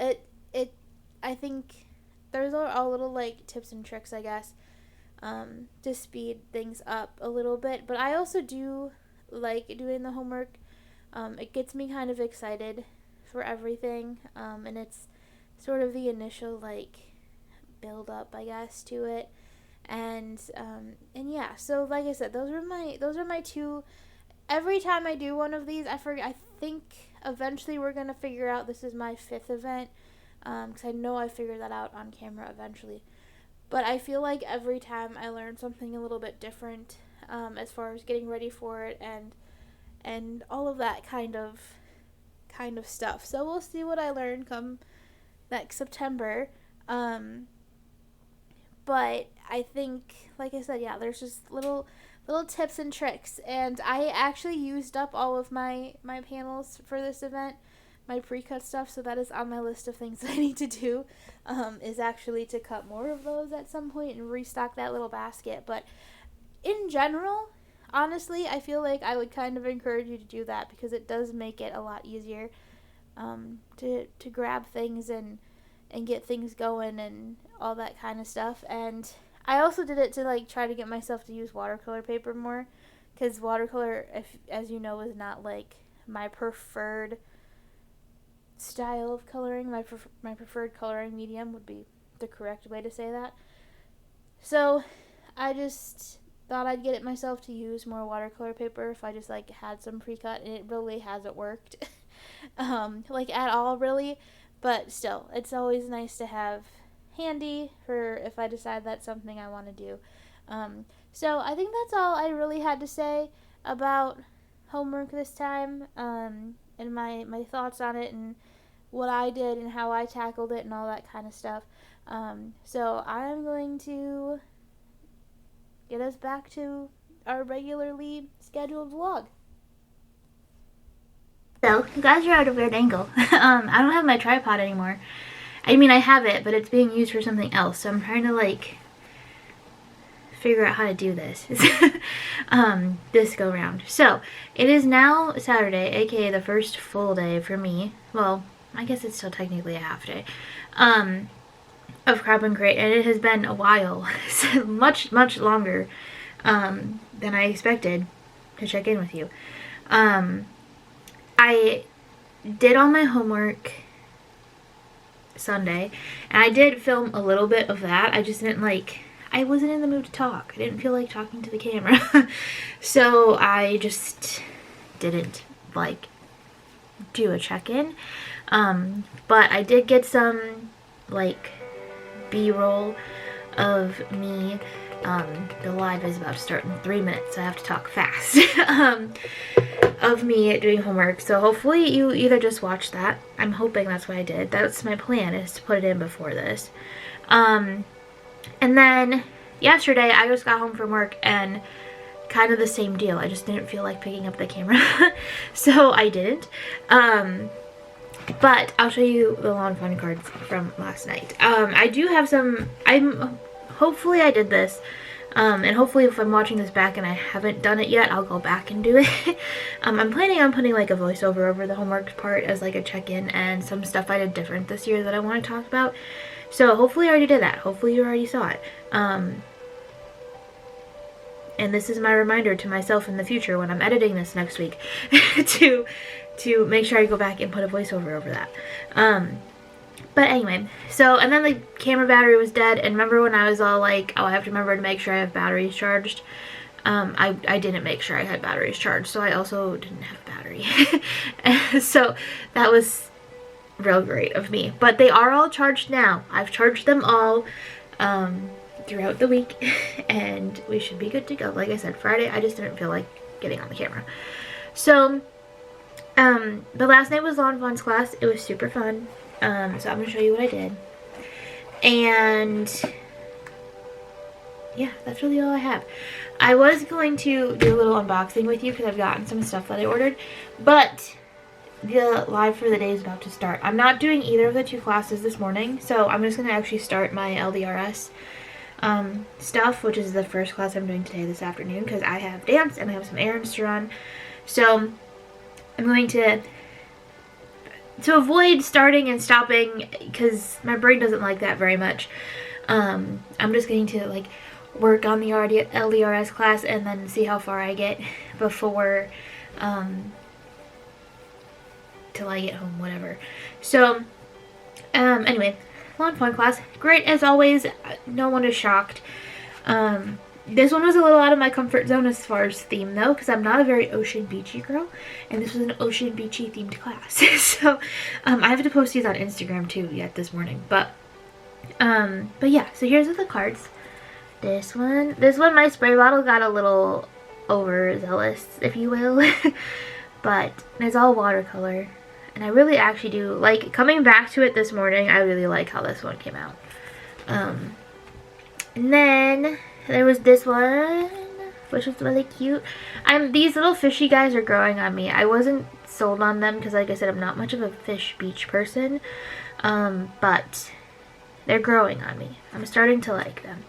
I think there's a little like tips and tricks, I guess, to speed things up a little bit. But I also do like doing the homework. It gets me kind of excited for everything, and it's sort of the initial like build up, I guess, to it. And yeah, so like I said, those are my two. Every time I do one of these, I think eventually we're gonna figure out this is my 5th event, because I know I figured that out on camera eventually. But I feel like every time I learn something a little bit different, as far as getting ready for it and all of that kind of stuff. So we'll see what I learn come next September. But I think, like I said, yeah, there's just little tips and tricks. And I actually used up all of my panels for this event, my pre-cut stuff, so that is on my list of things that I need to do, is actually to cut more of those at some point and restock that little basket. But in general, honestly, I feel like I would kind of encourage you to do that because it does make it a lot easier to grab things and get things going and all that kind of stuff. And I also did it to like try to get myself to use watercolor paper more, because watercolor, as you know, is not like my preferred style of coloring. My preferred coloring medium would be the correct way to say that. So I just thought I'd get it myself to use more watercolor paper if I just like had some pre-cut, and it really hasn't worked like at all, really. But still, it's always nice to have handy for if I decide that's something I want to do. So I think that's all I really had to say about homework this time, and my thoughts on it and what I did and how I tackled it and all that kind of stuff. So I'm going to get us back to our regularly scheduled vlog. So, you guys are at a weird angle. I don't have my tripod anymore. I mean, I have it, but it's being used for something else, so I'm trying to, like, figure out how to do this. This go round. So, it is now Saturday, aka the first full day for me. Well, I guess it's still technically a half day. of Crab and Crate, and it has been a while, much longer than I expected to check in with you. I did all my homework Sunday, and I did film a little bit of that. I just didn't I wasn't in the mood to talk. I didn't feel like talking to the camera. So I just didn't do a check-in. But I did get some B-roll of me. The live is about to start in 3 minutes, so I have to talk fast. Of me doing homework, so hopefully you either just watch that. I'm hoping that's what I did. That's my plan, is to put it in before this. And then yesterday I just got home from work, and kind of the same deal. I just didn't feel like picking up the camera. So I didn't. But I'll show you the lawn fun cards from last night. I do have some, hopefully I did this. And hopefully if I'm watching this back and I haven't done it yet, I'll go back and do it. I'm planning on putting a voiceover over the homework part as a check-in, and some stuff I did different this year that I want to talk about. So hopefully I already did that. Hopefully you already saw it. And this is my reminder to myself in the future when I'm editing this next week to make sure I go back and put a voiceover over that. But anyway, so, and then the camera battery was dead, and remember when I was all oh, I have to remember to make sure I have batteries charged? I didn't make sure I had batteries charged, so I also didn't have a battery. So that was real great of me. But they are all charged now. I've charged them all throughout the week, and we should be good to go. Like I said, Friday, I just didn't feel like getting on the camera. So, the last night was Lawn Fun's class. It was super fun. So I'm going to show you what I did. And yeah, that's really all I have. I was going to do a little unboxing with you because I've gotten some stuff that I ordered. But the live for the day is about to start. I'm not doing either of the two classes this morning. So I'm just going to actually start my LDRS stuff, which is the first class I'm doing today this afternoon, because I have dance and I have some errands to run. So I'm going to avoid starting and stopping, because my brain doesn't like that very much. I'm just going to work on the LDRS class and then see how far I get before till I get home, whatever. So anyway, Lawn Fun class, great as always. No one is shocked. This one was a little out of my comfort zone as far as theme, though, because I'm not a very ocean beachy girl, and this was an ocean beachy themed class. So I have to post these on Instagram too yet this morning. But yeah, so here's the cards. This one, my spray bottle got a little overzealous, if you will. But it's all watercolor, and I really actually do like coming back to it this morning. I really like how this one came out. And then there was this one, which was really cute. These little fishy guys are growing on me. I wasn't sold on them because, like I said, I'm not much of a fish beach person. But they're growing on me. I'm starting to like them.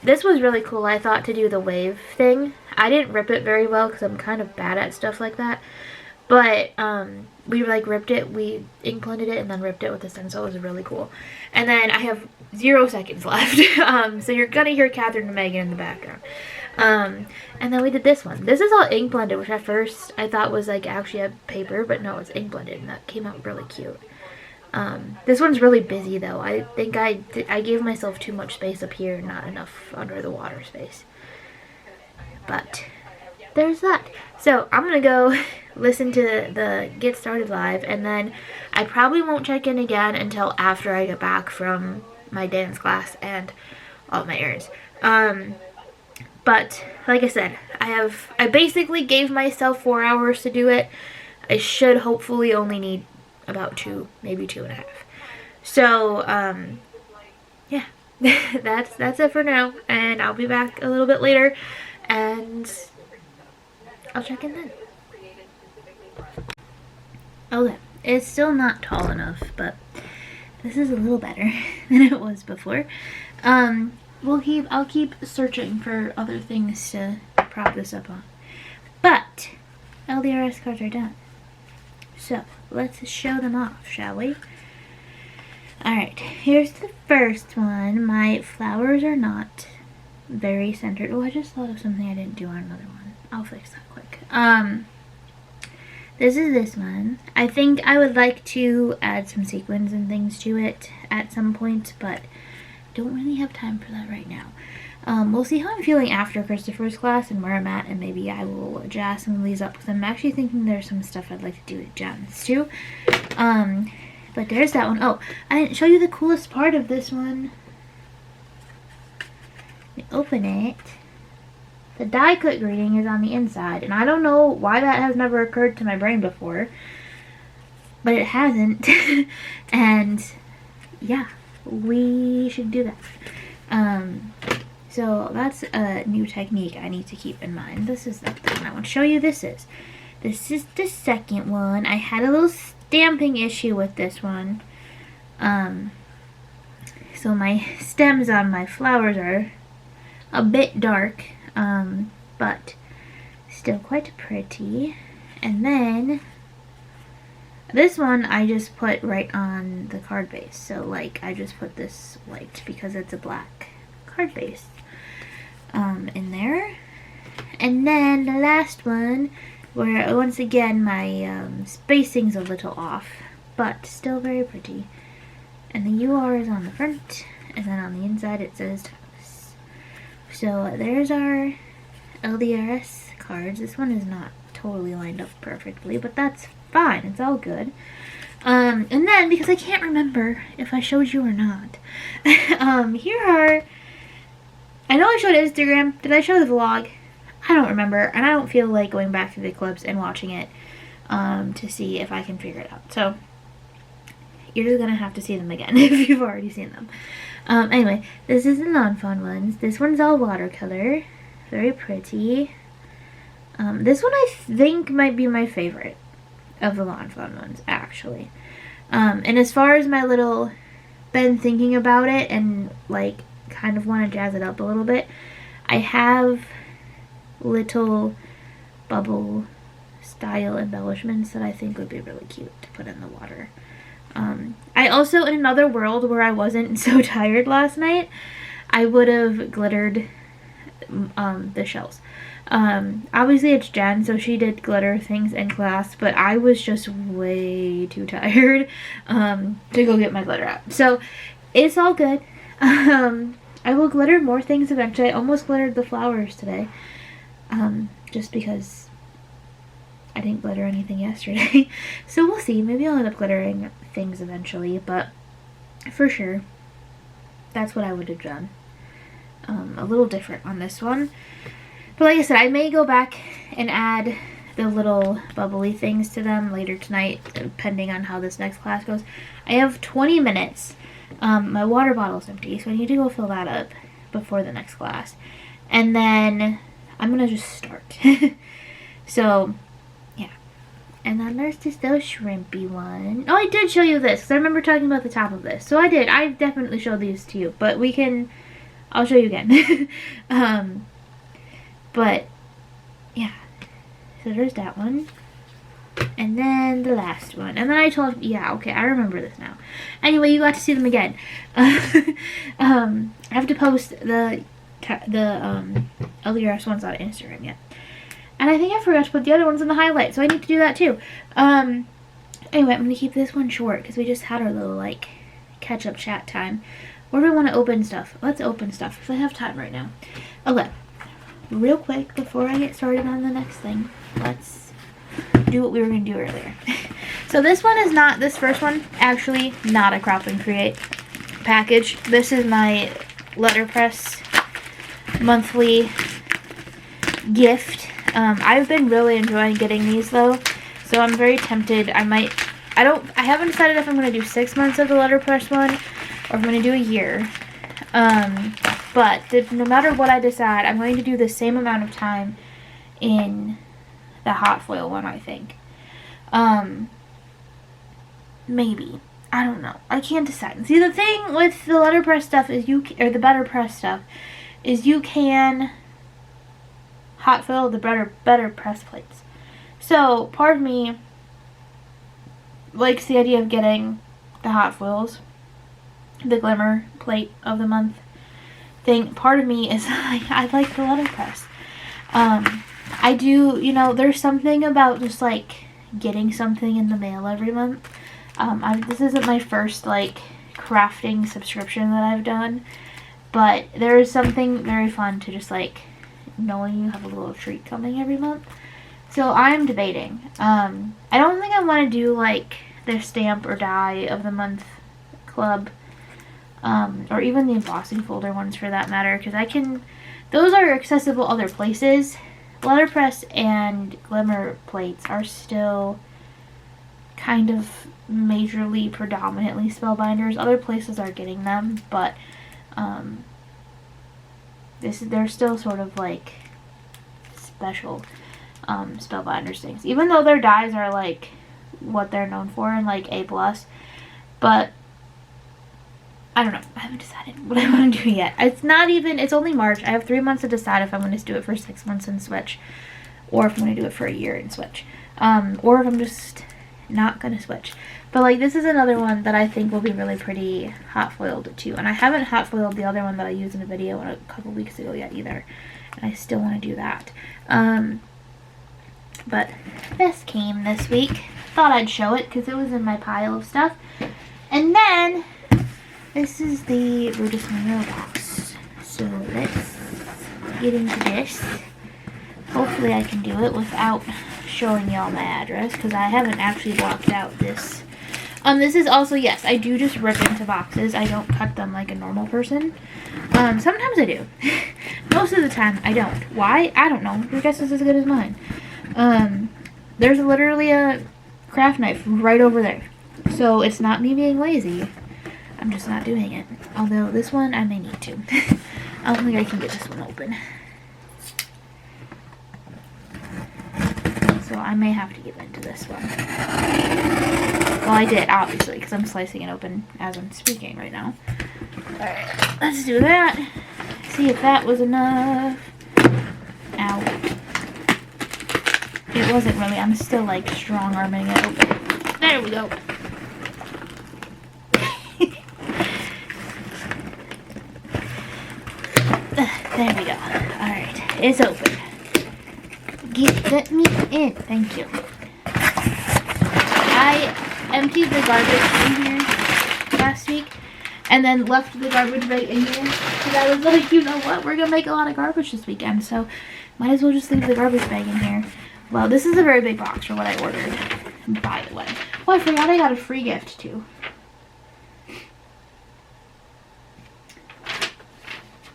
This was really cool, I thought, to do the wave thing. I didn't rip it very well because I'm kind of bad at stuff like that. But we ripped it, we ink blended it, and then ripped it with a stencil. It was really cool. And then I have 0 seconds left. So you're gonna hear Catherine and Megan in the background. And then we did this one. This is all ink blended, which at first I thought was actually a paper, but no, it's ink blended, and that came out really cute. This one's really busy though. I think I gave myself too much space up here, not enough under the water space. But there's that. So I'm gonna go listen to the Get Started live, and then I probably won't check in again until after I get back from my dance class and all my errands. But like I said, I basically gave myself 4 hours to do it. I should hopefully only need about 2, maybe 2.5. So yeah, that's it for now, and I'll be back a little bit later and I'll check in then. Okay, it's still not tall enough, but this is a little better than it was before. I'll keep searching for other things to prop this up on. But LDRS cards are done. So let's show them off, shall we? Alright, here's the first one. My flowers are not very centered. Oh, I just thought of something I didn't do on another one. I'll fix that quick. This is this one. I think I would like to add some sequins and things to it at some point, but don't really have time for that right now. We'll see how I'm feeling after Christopher's class and where I'm at, and maybe I will jazz some of these up, because I'm actually thinking there's some stuff I'd like to do with Jan's too. But there's that one. Oh, I didn't show you the coolest part of this one. You open it. The die cut greeting is on the inside, and I don't know why that has never occurred to my brain before, but it hasn't. And yeah, we should do that. So that's a new technique I need to keep in mind. This is the thing I want to show you. This is the second one. I had a little stamping issue with this one. So my stems on my flowers are a bit dark, but still quite pretty. And then this one I just put right on the card base. So like I just put this white because it's a black card base in there. And then the last one, where once again my spacing's a little off, but still very pretty. And the UR is on the front, and then on the inside it says Thomas. So there's our LDRS cards. This one is not totally lined up perfectly, but that's fine. It's all good. And then, because I can't remember if I showed you or not, here are, I know I showed Instagram. Did I show the vlog? I don't remember, and I don't feel like going back through the clips and watching it to see if I can figure it out. So you're just gonna have to see them again if you've already seen them. Anyway, this is the non-fun ones. This one's all watercolor, very pretty. This one I think might be my favorite of the non-fun ones, actually. And as far as my little, been thinking about it and like kind of want to jazz it up a little bit, I have little bubble style embellishments that I think would be really cute to put in the water. I also, in another world where I wasn't so tired last night, I would have glittered the shells. Obviously it's Jen, so she did glitter things in class, but I was just way too tired to go get my glitter out. So it's all good. I will glitter more things eventually. I almost glittered the flowers today, just because I didn't glitter anything yesterday. So we'll see. Maybe I'll end up glittering things eventually, but for sure, that's what I would have done. A little different on this one. But like I said, I may go back and add the little bubbly things to them later tonight, depending on how this next class goes. I have 20 minutes. My water bottle's empty, so I need to go fill that up before the next class. And then I'm going to just start. So, yeah. And then there's this little shrimpy one. Oh, I did show you this, because I remember talking about the top of this. So I did. I definitely showed these to you, but we can, I'll show you again. But, yeah. So there's that one. And then the last one. And then I told, yeah, okay, I remember this now. Anyway, you got to see them again. I have to post the LDRS ones on Instagram yet. And I think I forgot to put the other ones in the highlight, so I need to do that too. Anyway, I'm going to keep this one short, because we just had our little, like, catch-up chat time. Where do we want to open stuff? Let's open stuff, because I have time right now. Okay. Real quick, before I get started on the next thing, let's do what we were going to do earlier. So this one is not, this first one, actually not a Crop and Create package. This is my letterpress monthly gift. I've been really enjoying getting these though, so I'm very tempted. I haven't decided if I'm going to do 6 months of the letterpress one, or if I'm going to do a year. But no matter what I decide, I'm going to do the same amount of time in the hot foil one, I think. Maybe. I don't know. I can't decide. See, the thing with the letterpress stuff is or the better press stuff, is you can hot foil the better press plates. So, part of me likes the idea of getting the hot foils the glimmer plate of the month thing. Part of me is like, I like the letterpress. I do, you know, there's something about just like getting something in the mail every month. This isn't my first like crafting subscription that I've done, but there is something very fun to just like knowing you have a little treat coming every month. So I'm debating. I don't think I want to do like the stamp or die of the month club, or even the embossing folder ones for that matter, because those are accessible other places. Letterpress and glimmer plates are still kind of majorly, predominantly spellbinders. Other places are getting them, but they're still sort of like special spellbinders things, even though their dies are like what they're known for and like A+. But I don't know. I haven't decided what I want to do yet. It's only March. I have 3 months to decide if I'm going to do it for 6 months and switch, or if I'm going to do it for a year and switch, or if I'm just not going to switch. But like, this is another one that I think will be really pretty hot foiled too. And I haven't hot foiled the other one that I used in a video a couple weeks ago yet either. And I still want to do that. But this came this week. Thought I'd show it because it was in my pile of stuff. And then this is the Buddhist Monroe box. So let's get into this. Hopefully I can do it without showing y'all my address, because I haven't actually blocked out this. This is also, yes, I do just rip into boxes. I don't cut them like a normal person. Sometimes I do. Most of the time I don't. Why? I don't know. Your guess is as good as mine. There's literally a craft knife right over there. So it's not me being lazy. I'm just not doing it. Although this one I may need to. I don't think I can get this one open. So I may have to get into this one. Well, I did, obviously, because I'm slicing it open as I'm speaking right now. Alright, let's do that. See if that was enough. Ow. It wasn't really. I'm still, like, strong-arming it open. There we go. There we go. Alright, it's open. Let me in. Thank you. I emptied the garbage in here last week and then left the garbage bag in here because I was like, you know what? We're going to make a lot of garbage this weekend, so might as well just leave the garbage bag in here. Well, this is a very big box for what I ordered, by the way. Oh, I forgot I got a free gift, too.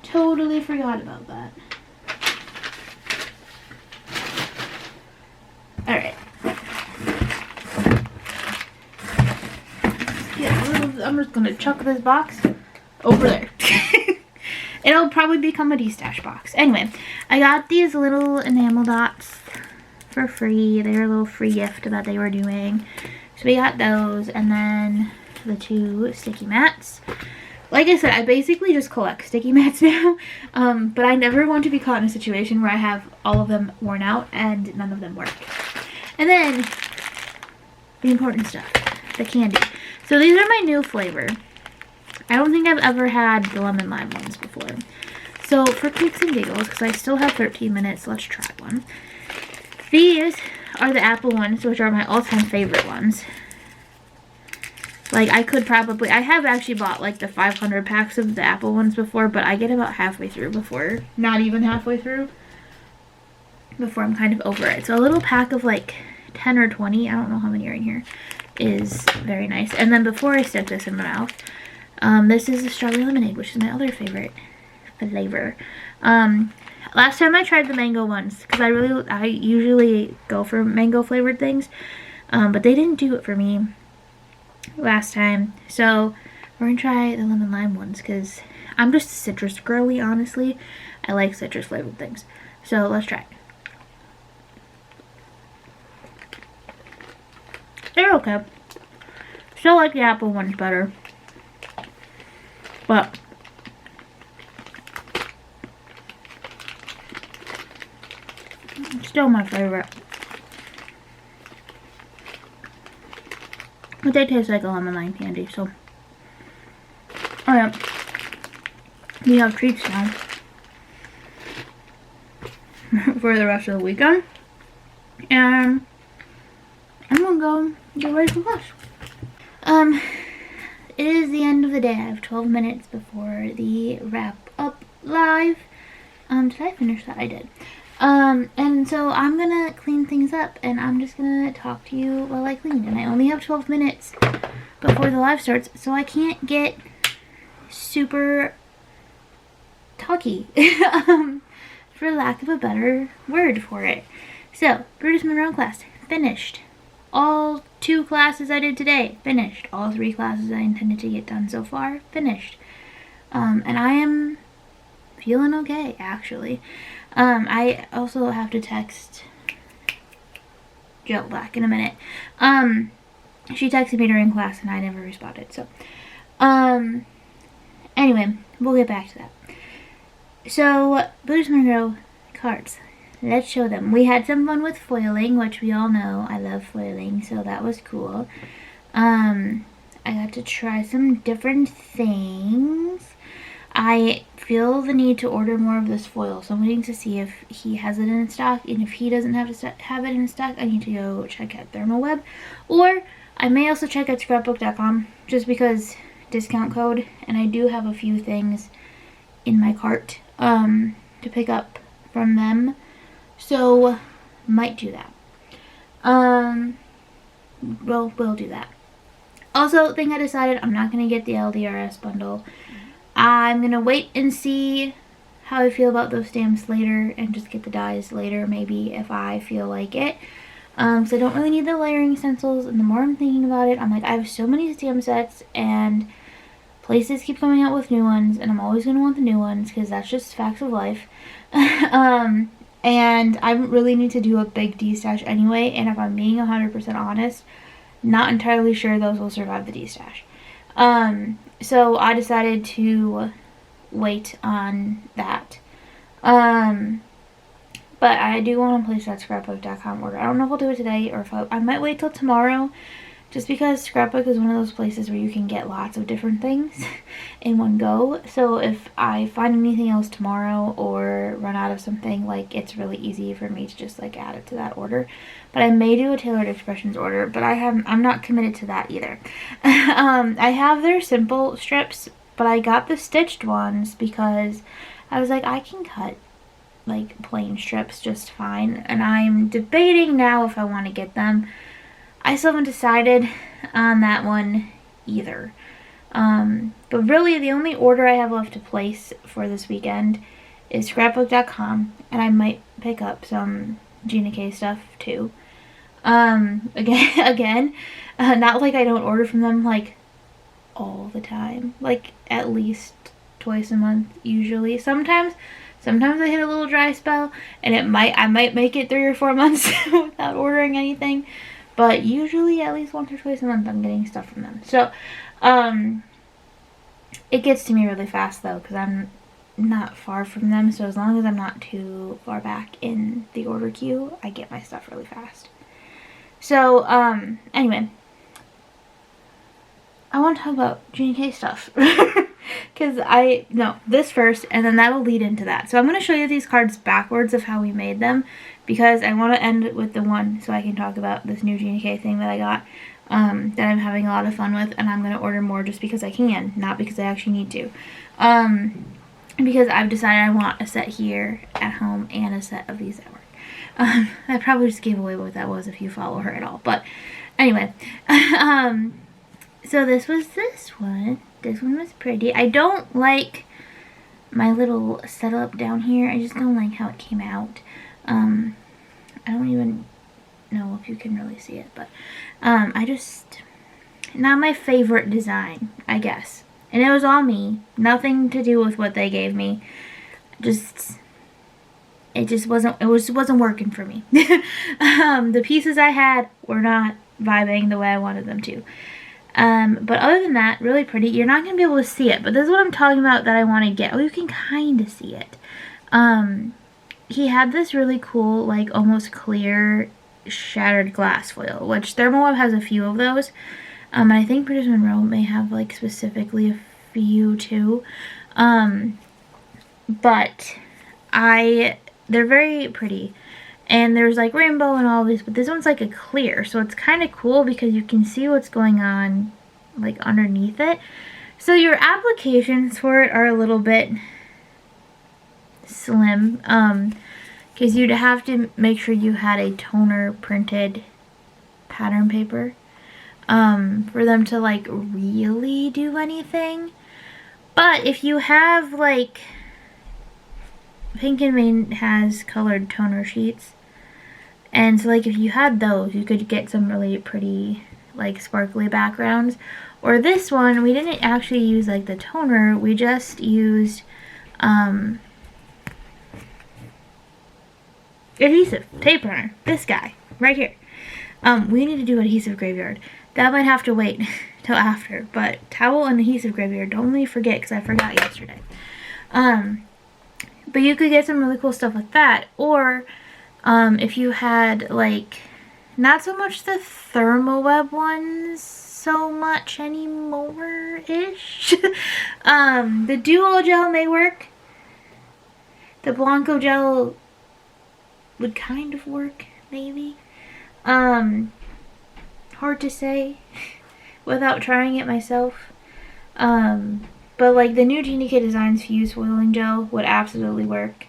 Totally forgot about that. Alright. I'm just gonna chuck this box over there. It'll probably become a D-stash box. Anyway, I got these little enamel dots for free. They were a little free gift that they were doing. So we got those, and then the 2 sticky mats. Like I said, I basically just collect sticky mats now, but I never want to be caught in a situation where I have all of them worn out and none of them work. And then, the important stuff, the candy. So these are my new flavor. I don't think I've ever had the lemon lime ones before. So for kicks and giggles, because I still have 13 minutes, let's try one. These are the apple ones, which are my all-time favorite ones. Like, I have actually bought like the 500 packs of the apple ones before, but I get about halfway through before, not even halfway through, before I'm kind of over it. So a little pack of like 10 or 20, I don't know how many are in here, is very nice. And then before I stick this in my mouth, this is the strawberry lemonade, which is my other favorite flavor. Last time I tried the mango ones, because I usually go for mango flavored things, but they didn't do it for me last time. So we're gonna try the lemon lime ones, because I'm just citrus girly, honestly. I like citrus flavored things. So let's try it. They're okay. Still like the apple ones better. But still my favorite. But they taste like a lemon lime candy, so Alright. We have treats now. For the rest of the weekend. And I'm gonna go get ready for class. It is the end of the day. I have 12 minutes before the wrap up live. Did I finish that? I did. And so I'm gonna clean things up and I'm just gonna talk to you while I clean. And I only have 12 minutes before the live starts, so I can't get super talky. For lack of a better word for it. So, Brutus Monroe class, finished. All 2 classes I did today, finished. All 3 classes I intended to get done so far, finished. And I am feeling okay, actually. I also have to text Jill back in a minute. She texted me during class and I never responded, so. Anyway, we'll get back to that. So, Brutus Monroe cards. Let's show them. We had some fun with foiling, which we all know I love foiling, so that was cool. I got to try some different things. I feel the need to order more of this foil, so I'm waiting to see if he has it in stock, and if he doesn't have it in stock, I need to go check out ThermoWeb, or I may also check out Scrapbook.com, just because discount code, and I do have a few things in my cart to pick up from them, so might do that. We'll do that. Also, thing I decided, I'm not going to get the LDRS bundle. I'm going to wait and see how I feel about those stamps later and just get the dies later, maybe, if I feel like it. So I don't really need the layering stencils, and the more I'm thinking about it, I'm like, I have so many stamp sets, and places keep coming out with new ones, and I'm always going to want the new ones, because that's just facts of life. And I really need to do a big D-stash anyway, and if I'm being 100% honest, not entirely sure those will survive the D-stash. So I decided to wait on that. But I do want to place that Scrapbook.com order. I don't know if I'll do it today, or if I might wait till tomorrow, just because Scrapbook is one of those places where you can get lots of different things in one go. So if I find anything else tomorrow or run out of something, like, it's really easy for me to just like add it to that order. But I may do a Tailored Expressions order, but I'm not committed to that either. I have their simple strips, but I got the stitched ones because I was like, I can cut like plain strips just fine, and I'm debating now if I want to get them. I still haven't decided on that one either. But really the only order I have left to place for this weekend is Scrapbook.com, and I might pick up some Gina K stuff too. Again, not like I don't order from them like all the time, like at least twice a month usually. Sometimes I hit a little dry spell, and I might make it 3 or 4 months without ordering anything. But usually at least once or twice a month I'm getting stuff from them. So, it gets to me really fast though, because I'm not far from them. So as long as I'm not too far back in the order queue, I get my stuff really fast. So, anyway. I want to talk about Gina K stuff. Because this first, and then that'll lead into that. So I'm going to show you these cards backwards of how we made them, because I want to end with the one so I can talk about this new Gina K thing that I got, that I'm having a lot of fun with, and I'm going to order more just because I can, not because I actually need to. Because I've decided I want a set here at home and a set of these at work. I probably just gave away what that was if you follow her at all, but anyway. So this was this one. This one was pretty. I don't like my little setup down here. I just don't like how it came out. I don't even know if you can really see it, but not my favorite design, I guess. And it was all me. Nothing to do with what they gave me. It wasn't working for me. The pieces I had were not vibing the way I wanted them to. But other than that, really pretty. You're not going to be able to see it, but this is what I'm talking about that I want to get. Oh, you can kind of see it. He had this really cool, like, almost clear shattered glass foil, which ThermoWeb has a few of those. And I think Brutus Monroe may have, like, specifically a for you too. But they're very pretty. And there's like rainbow and all this, but this one's like a clear, so it's kind of cool because you can see what's going on like underneath it. So your applications for it are a little bit slim, because you'd have to make sure you had a toner printed pattern paper for them to like really do anything. But if you have like, Pink and Vein has colored toner sheets, and so like if you had those, you could get some really pretty like sparkly backgrounds. Or this one, we didn't actually use like the toner, we just used adhesive tape runner, this guy right here. We need to do adhesive graveyard. That might have to wait till after, but towel and adhesive graveyard, don't let me forget, because I forgot yesterday. But you could get some really cool stuff with that. Or if you had like, not so much the Thermoweb ones so much anymore-ish. The Duo Gel may work. The Blanco Gel would kind of work, maybe. Hard to say without trying it myself. But like the new Genie K Designs Fuse Foiling Gel would absolutely work.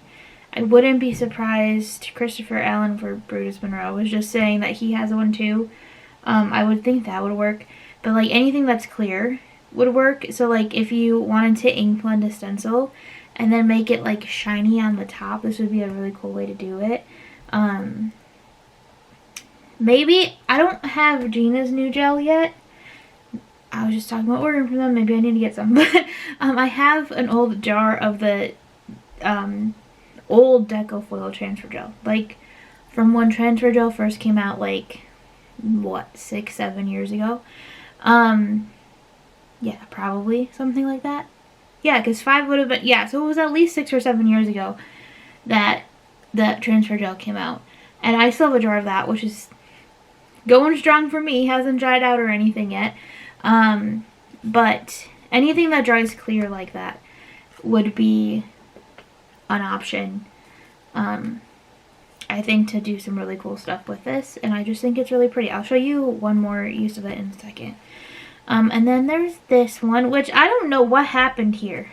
I wouldn't be surprised. Christopher Allen for Brutus Monroe was just saying that he has one too. I would think that would work. But like anything that's clear would work. So like if you wanted to ink blend a stencil and then make it like shiny on the top, this would be a really cool way to do it. Maybe, I don't have Gina's new gel yet. I was just talking about ordering from them. Maybe I need to get some. But I have an old jar of the old Deco Foil transfer gel. Like from when transfer gel first came out, like what, 6-7 years ago. Yeah, probably something like that. Yeah, because 5 would have been, yeah, so it was at least 6 or 7 years ago that that transfer gel came out. And I still have a jar of that, which is going strong for me. Hasn't dried out or anything yet. But anything that dries clear like that would be an option, I think, to do some really cool stuff with this. And I just think it's really pretty. I'll show you one more use of it in a second. And then there's this one, which I don't know what happened here.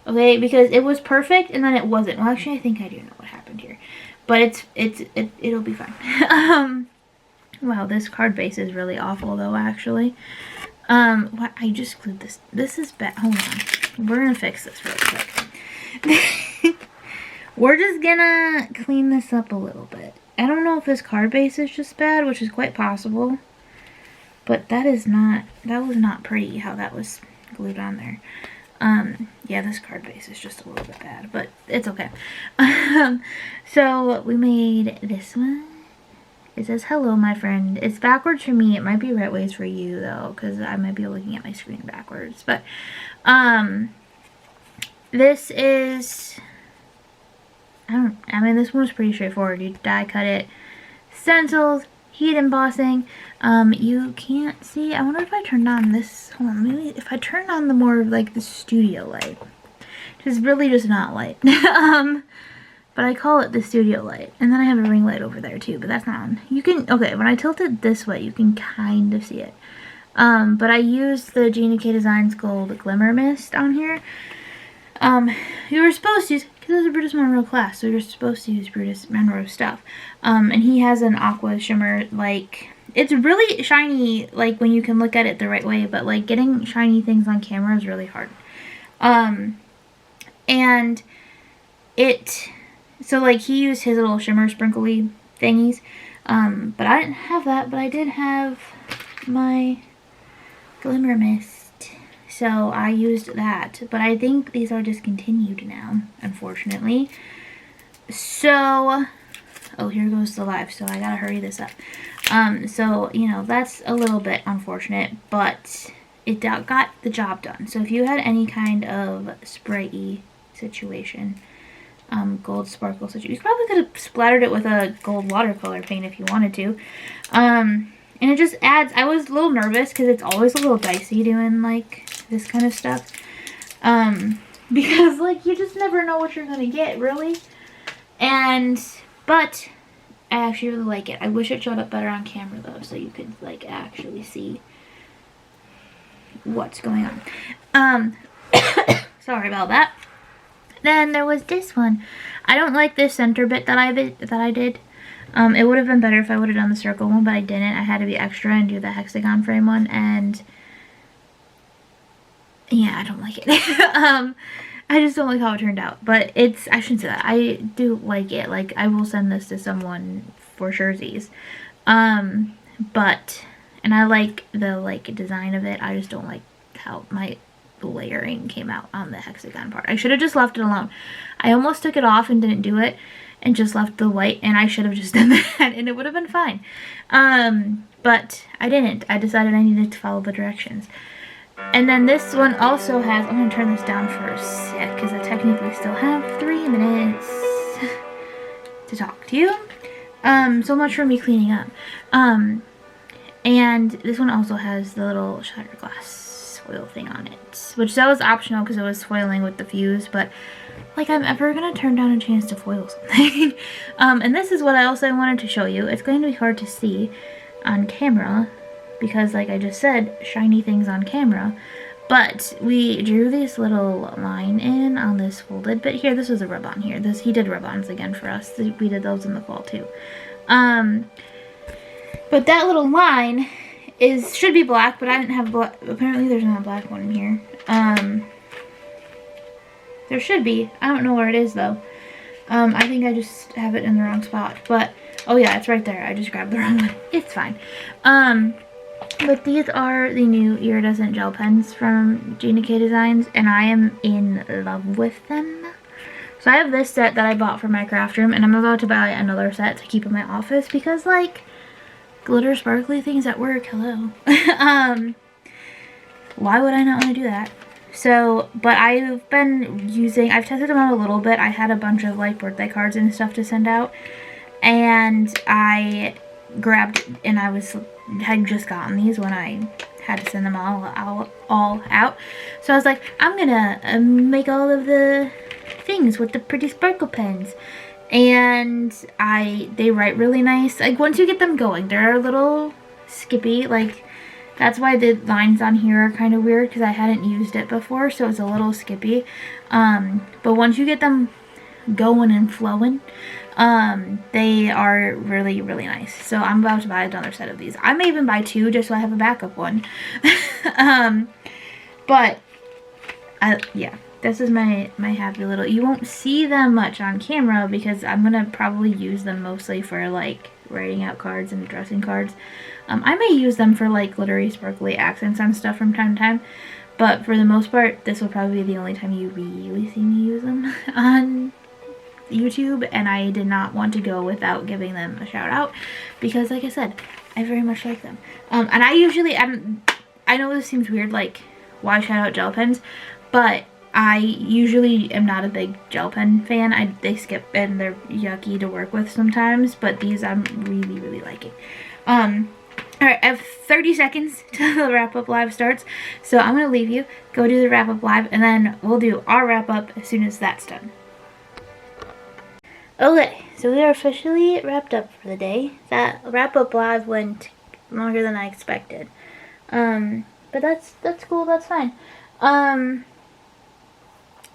Okay, because it was perfect and then it wasn't. Well, actually, I think I do know what happened here. But it'll be fine. Wow, this card base is really awful though, actually. What, I just glued this. This is bad. Hold on. We're gonna fix this real quick. We're just gonna clean this up a little bit. I don't know if this card base is just bad, which is quite possible. But that was not pretty how that was glued on there. Yeah, this card base is just a little bit bad, but it's okay. So we made this one. It says, hello, my friend. It's backwards for me. It might be right ways for you, though, because I might be looking at my screen backwards. But, this is, I mean, this one was pretty straightforward. You die cut it, stencils, heat embossing. You can't see. I wonder if I turned on this, hold on, maybe if I turn on the more, like, the studio light. Which is really just not light. But I call it the studio light. And then I have a ring light over there too, but that's not on. You can, okay, when I tilt it this way, you can kind of see it. But I used the Gina K Designs Gold Glimmer Mist on here. You were supposed to use, because it was a Brutus Monroe class, so you're supposed to use Brutus Monroe stuff. And he has an aqua shimmer, like, it's really shiny, like, when you can look at it the right way, but, like, getting shiny things on camera is really hard. And it... So, like, he used his little shimmer sprinkly thingies. But I didn't have that. But I did have my Glimmer Mist. So, I used that. But I think these are discontinued now, unfortunately. So, oh, here goes the live. So, I gotta hurry this up. So, you know, that's a little bit unfortunate. But it got the job done. So, if you had any kind of spray-y situation... gold sparkle situation. You probably could have splattered it with a gold watercolor paint if you wanted to. And it just adds, I was a little nervous because it's always a little dicey doing like this kind of stuff. Because like you just never know what you're gonna get, really. But I actually really like it. I wish it showed up better on camera though, so you could like actually see what's going on. Sorry about that. Then there was this one. I don't like this center bit that I did. It would have been better if I would have done the circle one, but I didn't. I had to be extra and do the hexagon frame one, and yeah, I don't like it. I just don't like how it turned out. But I shouldn't say that. I do like it. Like, I will send this to someone for surezies. And I like the, design of it. I just don't like how my layering came out on the hexagon part. I should have just left it alone. I almost took it off and didn't do it and just left the white, and I should have just done that and it would have been fine. But I didn't. I decided I needed to follow the directions. And then this one also has, I'm going to turn this down for a sec because I technically still have 3 minutes to talk to you. So much for me cleaning up. And this one also has the little shattered glass foil thing on it, which that was optional because it was foiling with the fuse, but like I'm ever going to turn down a chance to foil something. And this is what I also wanted to show you. It's going to be hard to see on camera because, like I just said, shiny things on camera. But we drew this little line in on this folded bit here. This was a rub-on here. He did rub-ons again for us. We did those in the fall too. But that little line should be black, but I didn't have black. Apparently there's not a black one in here. There should be. I don't know where it is though. I think I just have it in the wrong spot. But, oh yeah, it's right there. I just grabbed the wrong one. It's fine. But these are the new iridescent gel pens from Gina K Designs, and I am in love with them. So I have this set that I bought for my craft room, and I'm about to buy another set to keep in my office because, like, glitter sparkly things at work, hello. Why would I not want to do that? So, but I've tested them out a little bit. I had a bunch of, like, birthday cards and stuff to send out, and I grabbed, and had just gotten these when I had to send them all out. So I was like, I'm gonna make all of the things with the pretty sparkle pens. And they write really nice. Like, once you get them going, they're a little skippy. Like, that's why the lines on here are kind of weird, because I hadn't used it before, so it's a little skippy. But once you get them going and flowing, they are really, really nice. So I'm about to buy another set of these. I may even buy 2 just so I have a backup one. But yeah, this is my happy little, you won't see them much on camera because I'm gonna probably use them mostly for like writing out cards and addressing cards. I may use them for like glittery sparkly accents and stuff from time to time, but for the most part this will probably be the only time you really see me use them on YouTube, and I did not want to go without giving them a shout out because, like I said, I very much like them. And I know this seems weird, like, why shout out gel pens, but I usually am not a big gel pen fan. They skip and they're yucky to work with sometimes, but these I'm really, really liking. Alright, I have 30 seconds till the wrap-up live starts, so I'm going to leave you, go do the wrap-up live, and then we'll do our wrap-up as soon as that's done. Okay, so we are officially wrapped up for the day. That wrap-up live went longer than I expected. But that's cool, that's fine.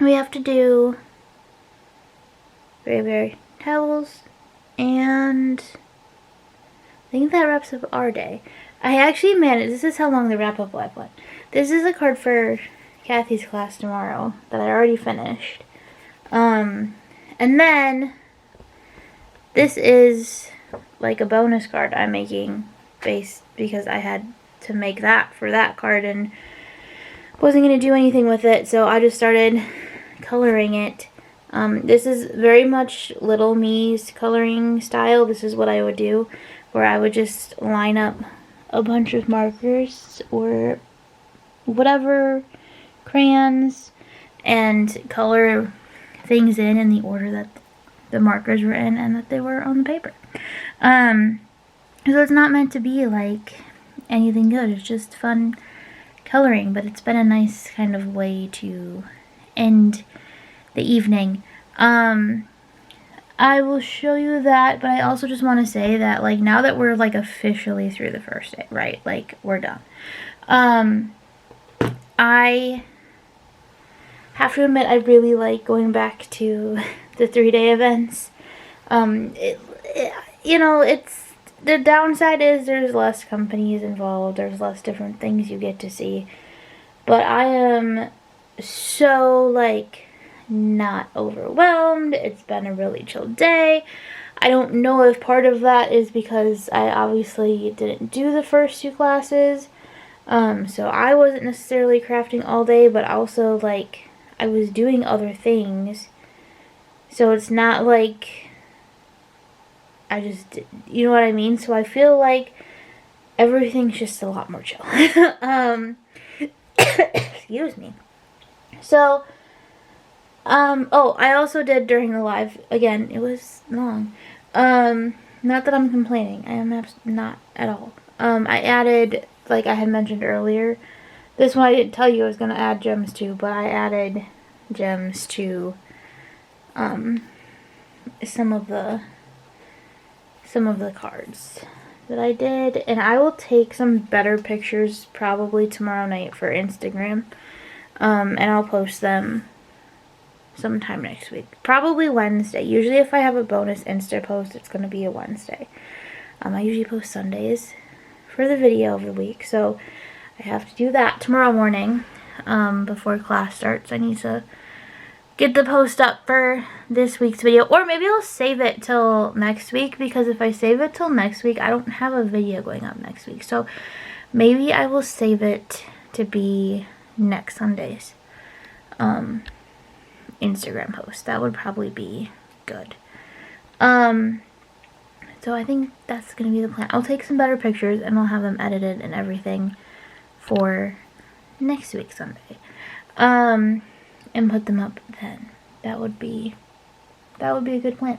We have to do very towels, and I think that wraps up our day. I actually managed, this is how long the wrap-up live went. This is a card for Kathy's class tomorrow that I already finished. And then this is like a bonus card I'm making because I had to make that for that card and wasn't going to do anything with it, so I just started coloring it. This is very much Little Me's coloring style. This is what I would do, where I would just line up a bunch of markers or whatever crayons and color things in the order that the markers were in and that they were on the paper. So it's not meant to be like anything good. It's just fun coloring, but it's been a nice kind of way to end the evening. I will show you that, but I also just want to say that, like, now that we're, like, officially through the first day, right, like, we're done. I have to admit I really like going back to the 3-day events. You know, it's, the downside is there's less companies involved, there's less different things you get to see, but I am so, like, not overwhelmed. It's been a really chill day. I don't know if part of that is because I obviously didn't do the first 2 classes, so I wasn't necessarily crafting all day, but also, like, I was doing other things, so it's not like I just, you know what I mean? So I feel like everything's just a lot more chill. Excuse me. So, oh, I also did during the live, again, it was long. Not that I'm complaining, I am not at all. I added, like I had mentioned earlier, this one I didn't tell you I was going to add gems to, but I added gems to, some of the cards that I did, and I will take some better pictures probably tomorrow night for Instagram, and I'll post them sometime next week. Probably Wednesday. Usually if I have a bonus Insta post, it's going to be a Wednesday. I usually post Sundays for the video of the week, so I have to do that tomorrow morning before class starts. I need to get the post up for this week's video, or maybe I'll save it till next week, because if I save it till next week, I don't have a video going up next week, so maybe I will save it to be next Sunday's Instagram post. That would probably be good. So I think that's gonna be the plan. I'll take some better pictures and I'll have them edited and everything for next week Sunday, and put them up then. That would be a good plan.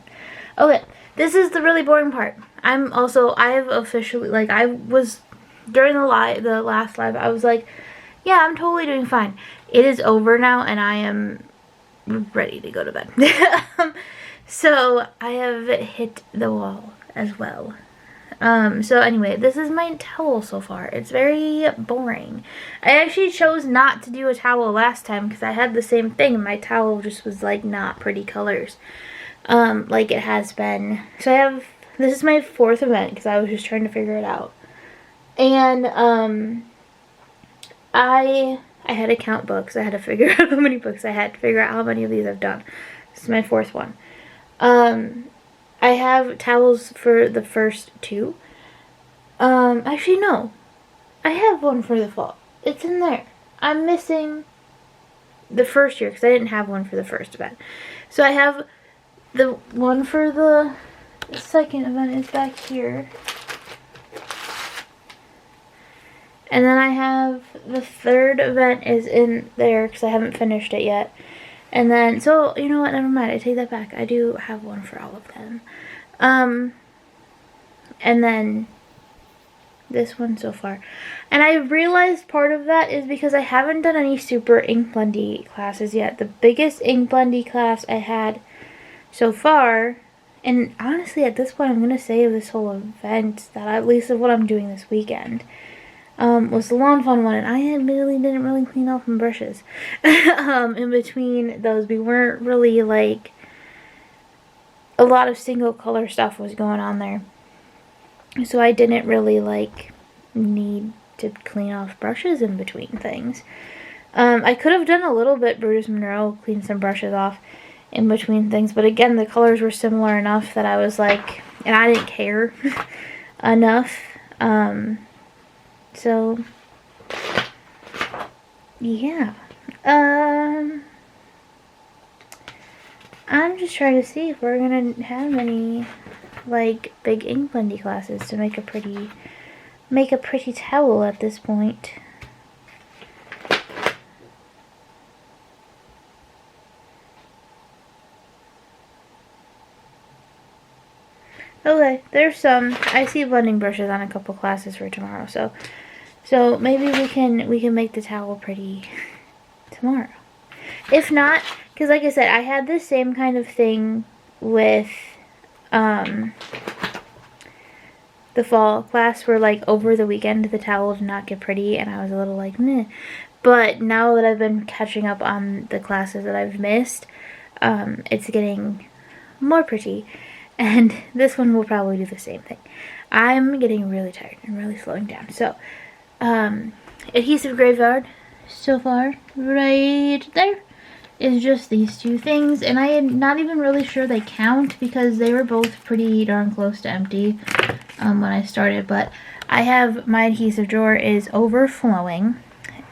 Okay, this is the really boring part. I've officially, like, I was during the last live, I was like, yeah, I'm totally doing fine. It is over now and I am ready to go to bed. So I have hit the wall as well. So anyway, this is my towel so far. It's very boring. I actually chose not to do a towel last time because I had the same thing. My towel just was, like, not pretty colors, like it has been. So this is my 4th event because I was just trying to figure it out. And I had to count books. I had to figure out how many books I had to figure out how many of these I've done. This is my 4th one. I have towels for the first 2. Actually, no. I have one for the fall. It's in there. I'm missing the first year because I didn't have one for the first event. So I have the one for the second event is back here. And then I have the 3rd event is in there because I haven't finished it yet. And then, so, you know what, never mind, I take that back. I do have one for all of them. And then this one so far. And I realized part of that is because I haven't done any super ink blendy classes yet. The biggest ink blendy class I had so far, and honestly at this point I'm going to say of this whole event, that at least of what I'm doing this weekend, was the Lawn Fun one, and I admittedly didn't really clean off my brushes. In between those, we weren't really, like, a lot of single color stuff was going on there. So I didn't really, like, need to clean off brushes in between things. I could have done a little bit Brutus Monroe, clean some brushes off in between things, but again, the colors were similar enough that I was like, and I didn't care enough. So, yeah. I'm just trying to see if we're gonna have any, like, big ink blendy classes to make a pretty towel at this point. Okay, there's some. I see blending brushes on a couple classes for tomorrow, so So maybe we can make the towel pretty tomorrow. If not, because like I said, I had the same kind of thing with the fall class where like over the weekend the towel did not get pretty and I was a little like meh. But now that I've been catching up on the classes that I've missed, it's getting more pretty, and this one will probably do the same thing. I'm getting really tired and really slowing down. So, adhesive graveyard so far right there is just these two things, and I am not even really sure they count because they were both pretty darn close to empty when I started, but I have my adhesive drawer is overflowing,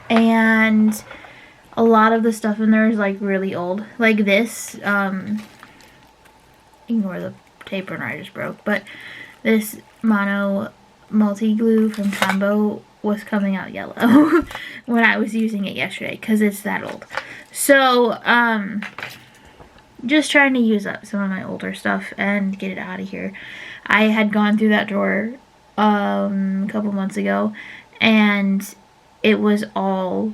and a lot of the stuff in there is like really old, like this, ignore the tape runner I just broke, but this mono multi-glue from Combo was coming out yellow when I was using it yesterday because it's that old. So, just trying to use up some of my older stuff and get it out of here. I had gone through that drawer a couple months ago, and it was all,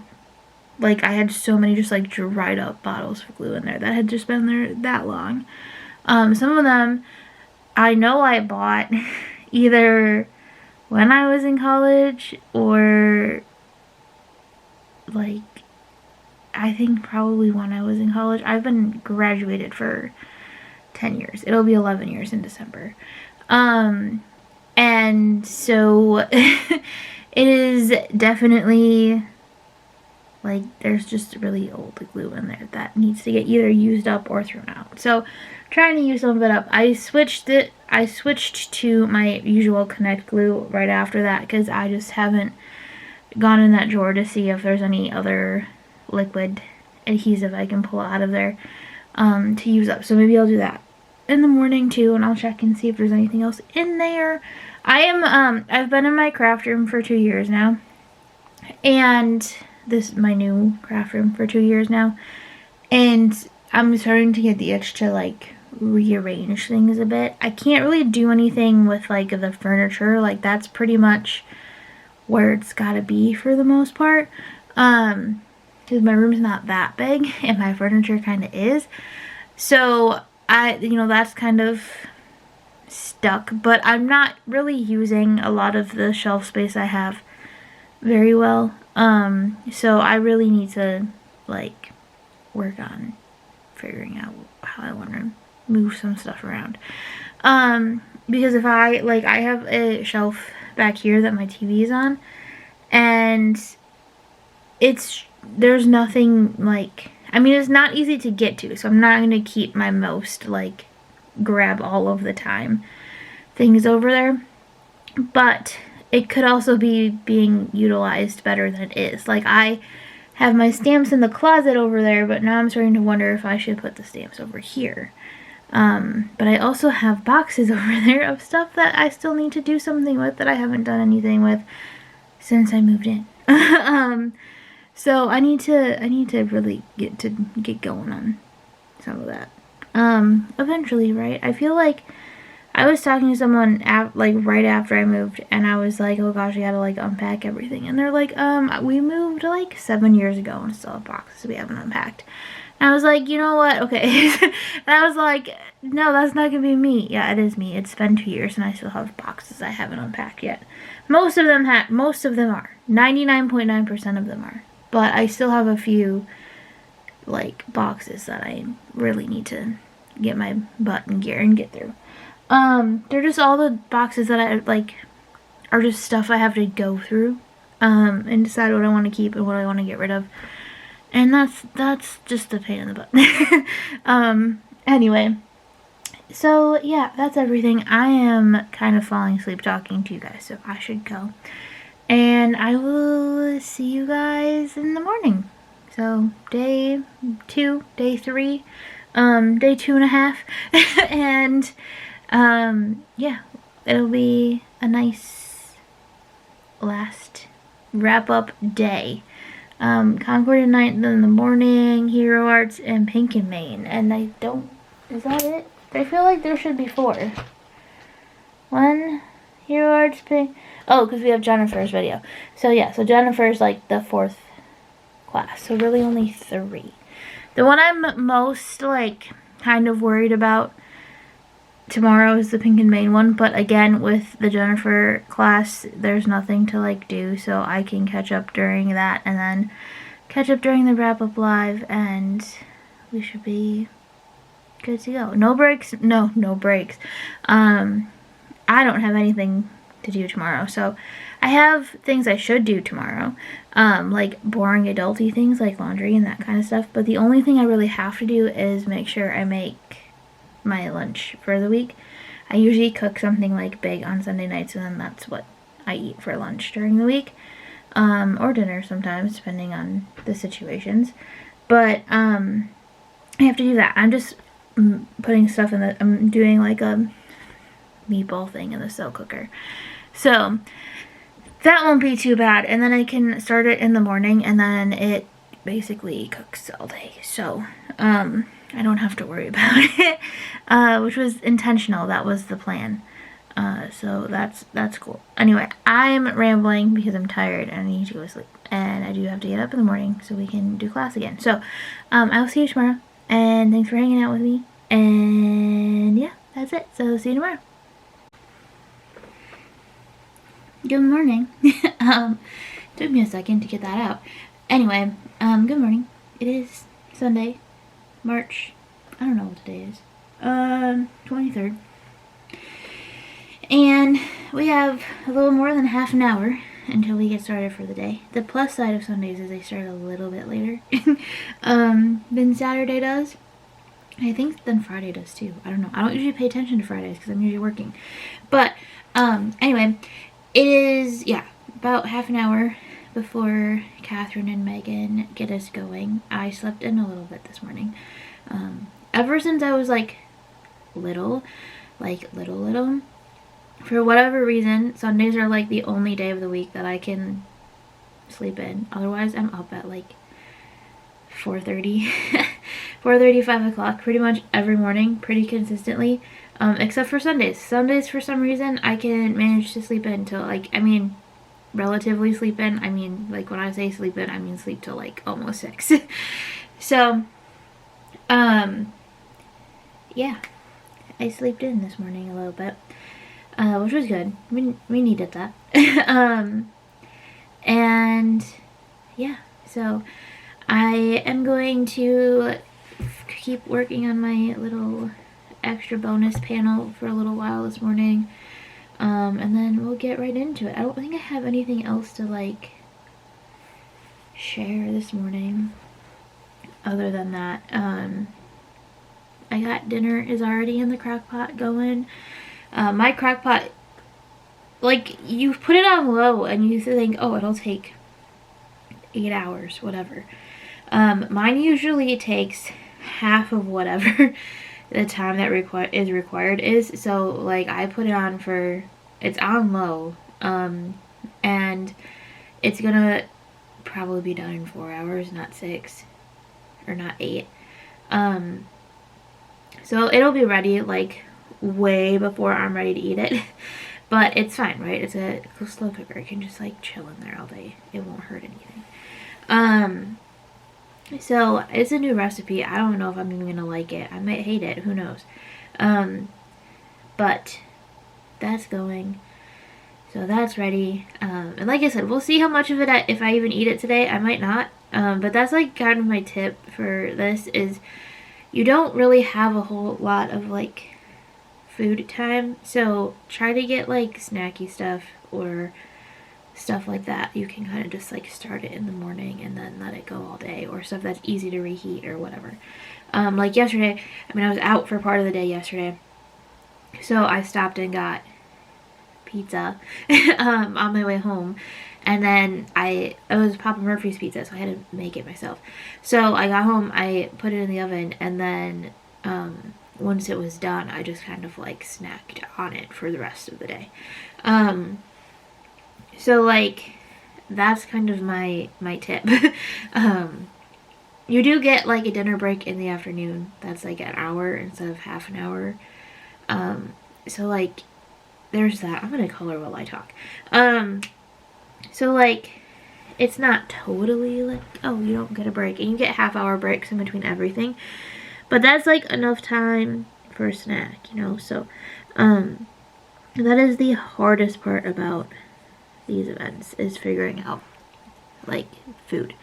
like, I had so many just, like, dried up bottles of glue in there that had just been there that long. Some of them I know I bought either when I was in college or, like, I think probably when I was in college. I've been graduated for 10 years. It'll be 11 years in December. And so it is definitely, like, there's just really old glue in there that needs to get either used up or thrown out. So trying to use some of it up. I switched to my usual Connect glue right after that because I just haven't gone in that drawer to see if there's any other liquid adhesive I can pull out of there to use up. So maybe I'll do that in the morning too, and I'll check and see if there's anything else in there. I've been in my craft room for 2 years now, and this is my new craft room for 2 years now, and I'm starting to get the itch to like rearrange things a bit. I can't really do anything with like the furniture, like that's pretty much where it's gotta be for the most part, because my room's not that big and my furniture kind of is, so that's kind of stuck. But I'm not really using a lot of the shelf space I have very well, so I really need to like work on figuring out how I want to move some stuff around, because if I have a shelf back here that my TV is on, and there's nothing, like, I mean, it's not easy to get to, so I'm not going to keep my most, like, grab all of the time things over there, but it could also be being utilized better than it is. Like, I have my stamps in the closet over there, but now I'm starting to wonder if I should put the stamps over here. But I also have boxes over there of stuff that I still need to do something with that I haven't done anything with since I moved in. So I need to really get going on some of that. Eventually, right? I feel like I was talking to someone right after I moved, and I was like, oh gosh, I gotta like unpack everything, and they're like, we moved like 7 years ago and still have boxes we haven't unpacked. And I was like, you know what? Okay. And I was like, no, that's not gonna be me. Yeah, it is me. It's been 2 years and I still have boxes I haven't unpacked yet. Most of them are. 99.9% of them are. But I still have a few like boxes that I really need to get my butt in gear and get through. They're just all the boxes that I like are just stuff I have to go through and decide what I want to keep and what I want to get rid of. And that's just a pain in the butt. Anyway, so yeah, that's everything. I am kind of falling asleep talking to you guys, so I should go. And I will see you guys in the morning. So day 2, day 3, day 2.5, and yeah, it'll be a nice last wrap up day. Concord and Ninth in the morning, Hero Arts, and Pink and Main. And is that it? I feel like there should be 4. 1, Hero Arts pay. Oh, because we have Jennifer's video. So yeah, so Jennifer's like the 4th class. So really only 3. The one I'm most like kind of worried about tomorrow is the Pink and Main one, but again with the Jennifer class there's nothing to like do, so I can catch up during that and then catch up during the wrap up live, and we should be good to go. No breaks. No breaks. I don't have anything to do tomorrow, so I have things I should do tomorrow, like boring adulty things like laundry and that kind of stuff, but the only thing I really have to do is make sure I make my lunch for the week. I usually cook something like big on Sunday nights, and then that's what I eat for lunch during the week, or dinner sometimes depending on the situations, but I have to do that. I'm just putting stuff in the, I'm doing like a meatball thing in the slow cooker, so that won't be too bad, and then I can start it in the morning and then it basically cooks all day, so I don't have to worry about it, which was intentional. That was the plan. So that's cool. Anyway, I'm rambling because I'm tired and I need to go to sleep, and I do have to get up in the morning so we can do class again. So I'll see you tomorrow, and thanks for hanging out with me, and yeah, that's it. So see you tomorrow. Good morning. Took me a second to get that out. Anyway, good morning. It is Sunday, March, I don't know what today is, 23rd. And we have a little more than half an hour until we get started for the day. The plus side of Sundays is they start a little bit later than Saturday does. I think then Friday does too. I don't know. I don't usually pay attention to Fridays because I'm usually working. But anyway, it is, yeah, about half an hour before Catherine and Megan get us going. I slept in a little bit this morning. Ever since I was like little, for whatever reason, Sundays are like the only day of the week that I can sleep in. Otherwise, I'm up at like 4:30, 4:30, 5 o'clock pretty much every morning, pretty consistently, except for Sundays. Sundays, for some reason, I can manage to sleep in till like, I mean, relatively sleep in. I mean, like when I say sleep in, I mean sleep till like almost 6. So, yeah, I slept in this morning a little bit, which was good. We needed that. And yeah, so I am going to keep working on my little extra bonus panel for a little while this morning, and then we'll get right into it. I don't think I have anything else to like share this morning other than that. I got dinner is already in the crock pot going. My crock pot, like, you put it on low and you think, oh, it'll take 8 hours, whatever. Mine usually takes half of whatever the time that is required is. So like I put it on for, it's on low, and it's gonna probably be done in 4 hours, not 6 or not 8. So it'll be ready like way before I'm ready to eat it. But it's fine, right? It's a slow cooker. It can just like chill in there all day. It won't hurt anything. So it's a new recipe. I don't know if I'm even gonna like it. I might hate it. Who knows? But that's going. So that's ready. And like I said, we'll see how much of it if I even eat it today. I might not. But that's like kind of my tip for this is you don't really have a whole lot of like food time, so try to get like snacky stuff or stuff like that. You can kind of just like start it in the morning and then let it go all day, or stuff that's easy to reheat or whatever. Like yesterday, I mean, I was out for part of the day yesterday, so I stopped and got pizza on my way home, and then it was Papa Murphy's pizza, so I had to make it myself. So I got home, I put it in the oven, and then once it was done, I just kind of like snacked on it for the rest of the day. So like that's kind of my tip. You do get like a dinner break in the afternoon. That's like an hour instead of half an hour. So like there's that. I'm gonna color while I talk. So like, it's not totally like, oh, you don't get a break, and you get half-hour breaks in between everything, but that's like enough time for a snack, you know. So that is the hardest part about these events, is figuring out like food.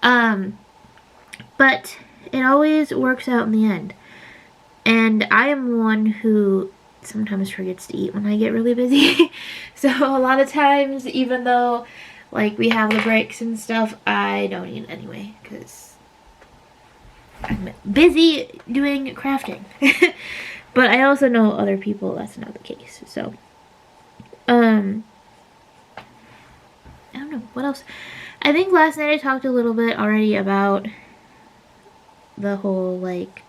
But it always works out in the end. And I am one who sometimes forgets to eat when I get really busy. So a lot of times, even though like we have the breaks and stuff, I don't eat anyway because I'm busy doing crafting. But I also know other people that's not the case. So I don't know what else. I think last night I talked a little bit already about the whole like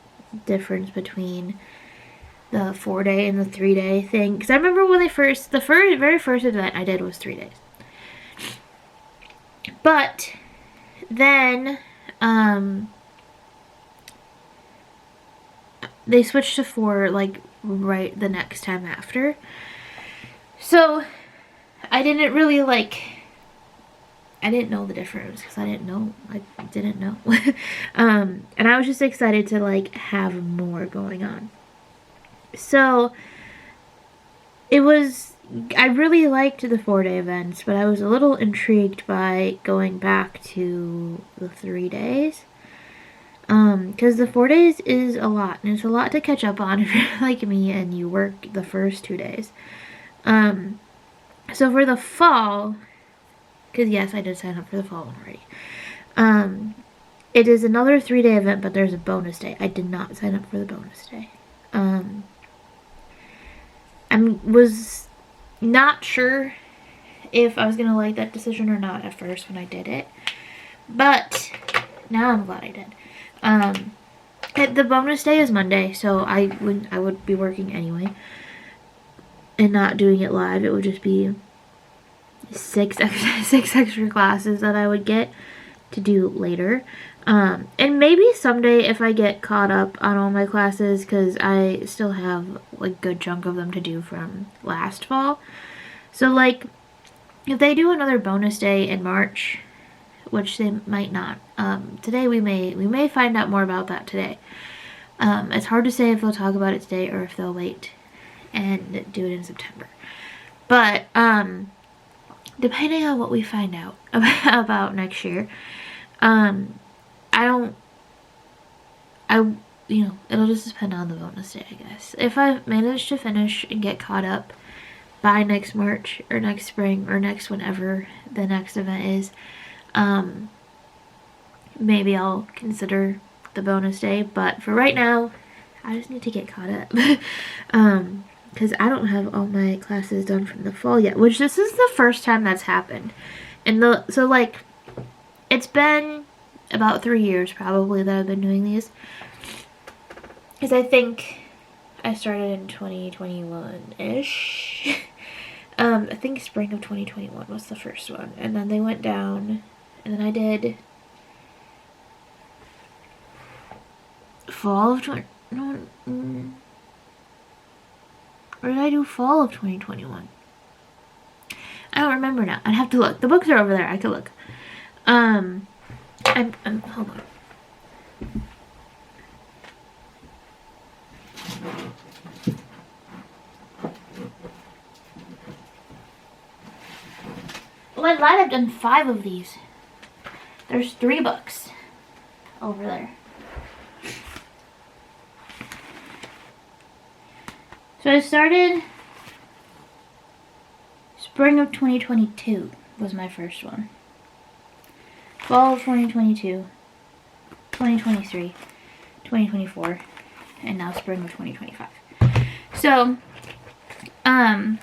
difference between the 4-day and the 3-day thing, because I remember when the very first event I did was 3 days, but then they switched to 4 like right the next time after, so I didn't really like, I didn't know the difference because I didn't know. And I was just excited to like have more going on. So it was, I really liked the 4-day events, but I was a little intrigued by going back to the 3 days. Because the 4 days is a lot, and it's a lot to catch up on if you're like me and you work the first 2 days. So for the fall, because yes, I did sign up for the fall one already. It is another 3-day event, but there's a bonus day. I did not sign up for the bonus day. I was not sure if I was going to like that decision or not at first when I did it. But now I'm glad I did. The bonus day is Monday, so I would be working anyway. And not doing it live. It would just be 6 extra classes that I would get to do later. And maybe someday if I get caught up on all my classes, because I still have like a good chunk of them to do from last fall. So like if they do another bonus day in March, which they might not, today we may find out more about that today. It's hard to say if they'll talk about it today or if they'll wait and do it in September. But depending on what we find out about next year, it'll just depend on the bonus day, I guess. If I manage to finish and get caught up by next March or next spring or next whenever the next event is, maybe I'll consider the bonus day. But for right now, I just need to get caught up. Because I don't have all my classes done from the fall yet, which this is the first time that's happened. And so like, it's been about 3 years probably that I've been doing these. Because I think I started in 2021-ish. I think spring of 2021 was the first one. And then they went down. And then I did fall of or did I do fall of 2021? I don't remember now. I'd have to look. The books are over there. I could look. I'm hold on. Well, I lied. I've done 5 of these. There's 3 books over there. So I started spring of 2022 was my first one. Fall of 2022, 2023, 2024, and now spring of 2025. So, well,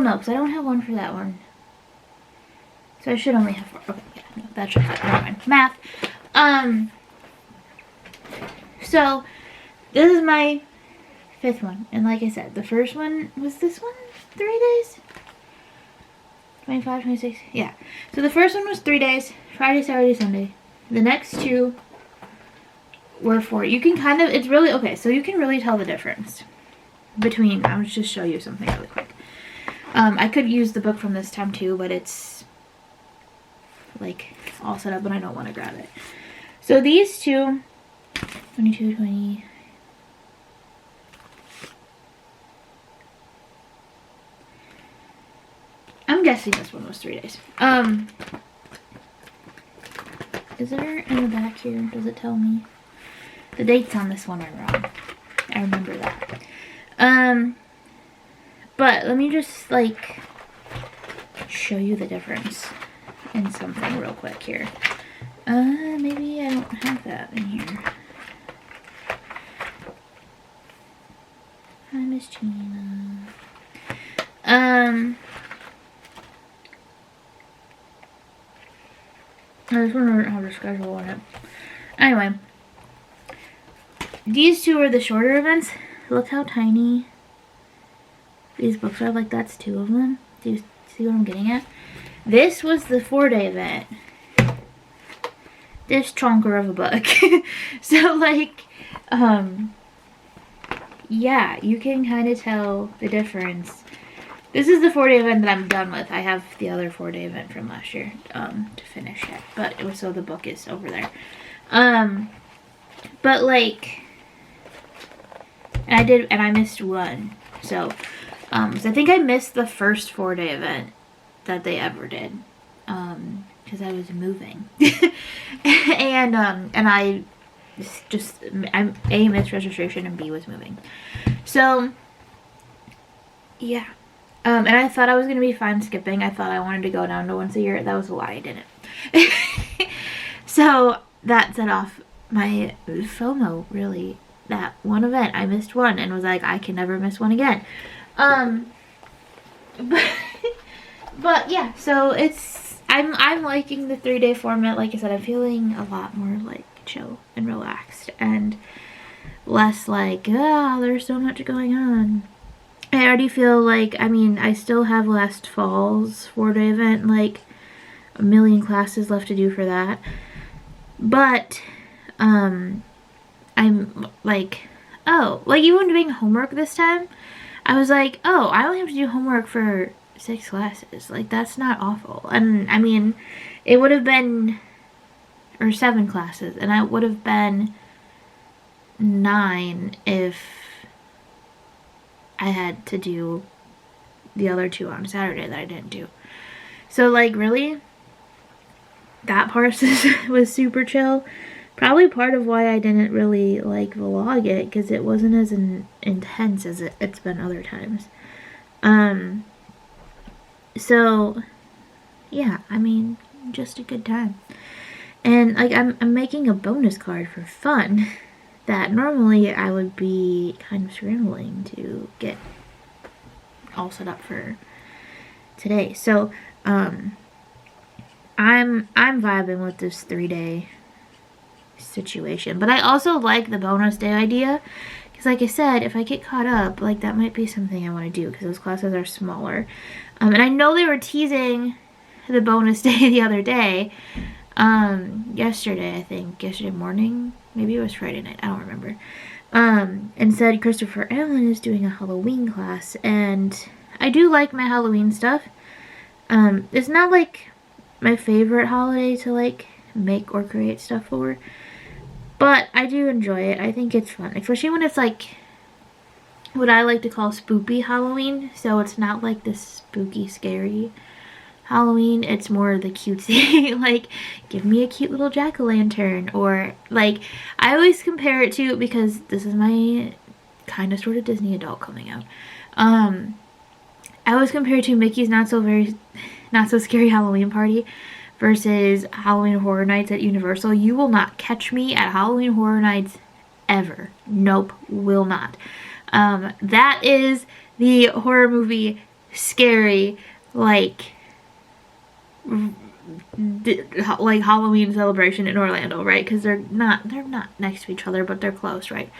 no, because I don't have one for that one. So I should only have 4. Okay, yeah, no, that should have, never mind. Math. So, this is my 5th one. And like I said, the first one, was this one 3 days? 25, 26, yeah. So the first one was 3 days, Friday, Saturday, Sunday. The next 2 were for, you can kind of, it's really, okay, so you can really tell the difference between, I'll just show you something really quick. I could use the book from this time too, but it's like all set up and I don't want to grab it. So these two, 22, 20, I'm guessing this one was 3 days. Is there in the back here, does it tell me? The dates on this one are wrong. I remember that. But let me just like show you the difference in something real quick here. Maybe I don't have that in here. Hi, Miss Gina. I just want to have a schedule on it. Anyway, these two are the shorter events. Look how tiny these books are. Like, that's 2 of them. Do you see what I'm getting at? This was the 4-day event. This chunker of a book. So, like, yeah, you can kind of tell the difference. This is the 4-day event that I'm done with. I have the other 4-day event from last year to finish yet. But it was, so the book is over there. But like, and I missed one. So I think I missed the first 4-day event that they ever did. Because I was moving. and I A, missed registration, and B, was moving. So, yeah. And I thought I was going to be fine skipping. I thought I wanted to go down to once a year. That was a lie. I didn't. So that set off my FOMO, really. That one event. I missed one and was like, I can never miss one again. But yeah, so I'm liking the 3-day format. Like I said, I'm feeling a lot more like chill and relaxed and less like, there's so much going on. I already feel like, I mean, I still have last fall's 4-day event, like, a million classes left to do for that. But, I'm, like, like, even doing homework this time, I was like, I only have to do homework for 6 classes. Like, that's not awful. And, I mean, it would have been, or 7 classes, and it would have been 9 if I had to do the other 2 on Saturday that I didn't do. So, like, really, that part was super chill. Probably part of why I didn't really, like, vlog it, because it wasn't as intense as it's been other times. So, yeah, I mean, just a good time. And, like, I'm making a bonus card for fun that normally I would be kind of scrambling to get all set up for today. So, I'm vibing with this 3-day situation. But I also like the bonus day idea. Because like I said, if I get caught up, like that might be something I want to do. Because those classes are smaller. And I know they were teasing the bonus day the other day. Yesterday, I think. Yesterday morning. Maybe it was Friday night. I don't remember. And said Christopher Allen is doing a Halloween class. And I do like my Halloween stuff. It's not like my favorite holiday to like make or create stuff for. But I do enjoy it. I think it's fun. Especially when it's like what I like to call spoopy Halloween. So it's not like this spooky, scary Halloween. It's more the cutesy, like, give me a cute little jack-o'-lantern. Or, like, I always compare it to, because this is my kind of sort of Disney adult coming out. I always compare it to Mickey's Not So Scary Halloween Party versus Halloween Horror Nights at Universal. You will not catch me at Halloween Horror Nights ever. Nope, will not. That is the horror movie scary, like Halloween celebration in Orlando, right? Because they're not next to each other, but they're close, right?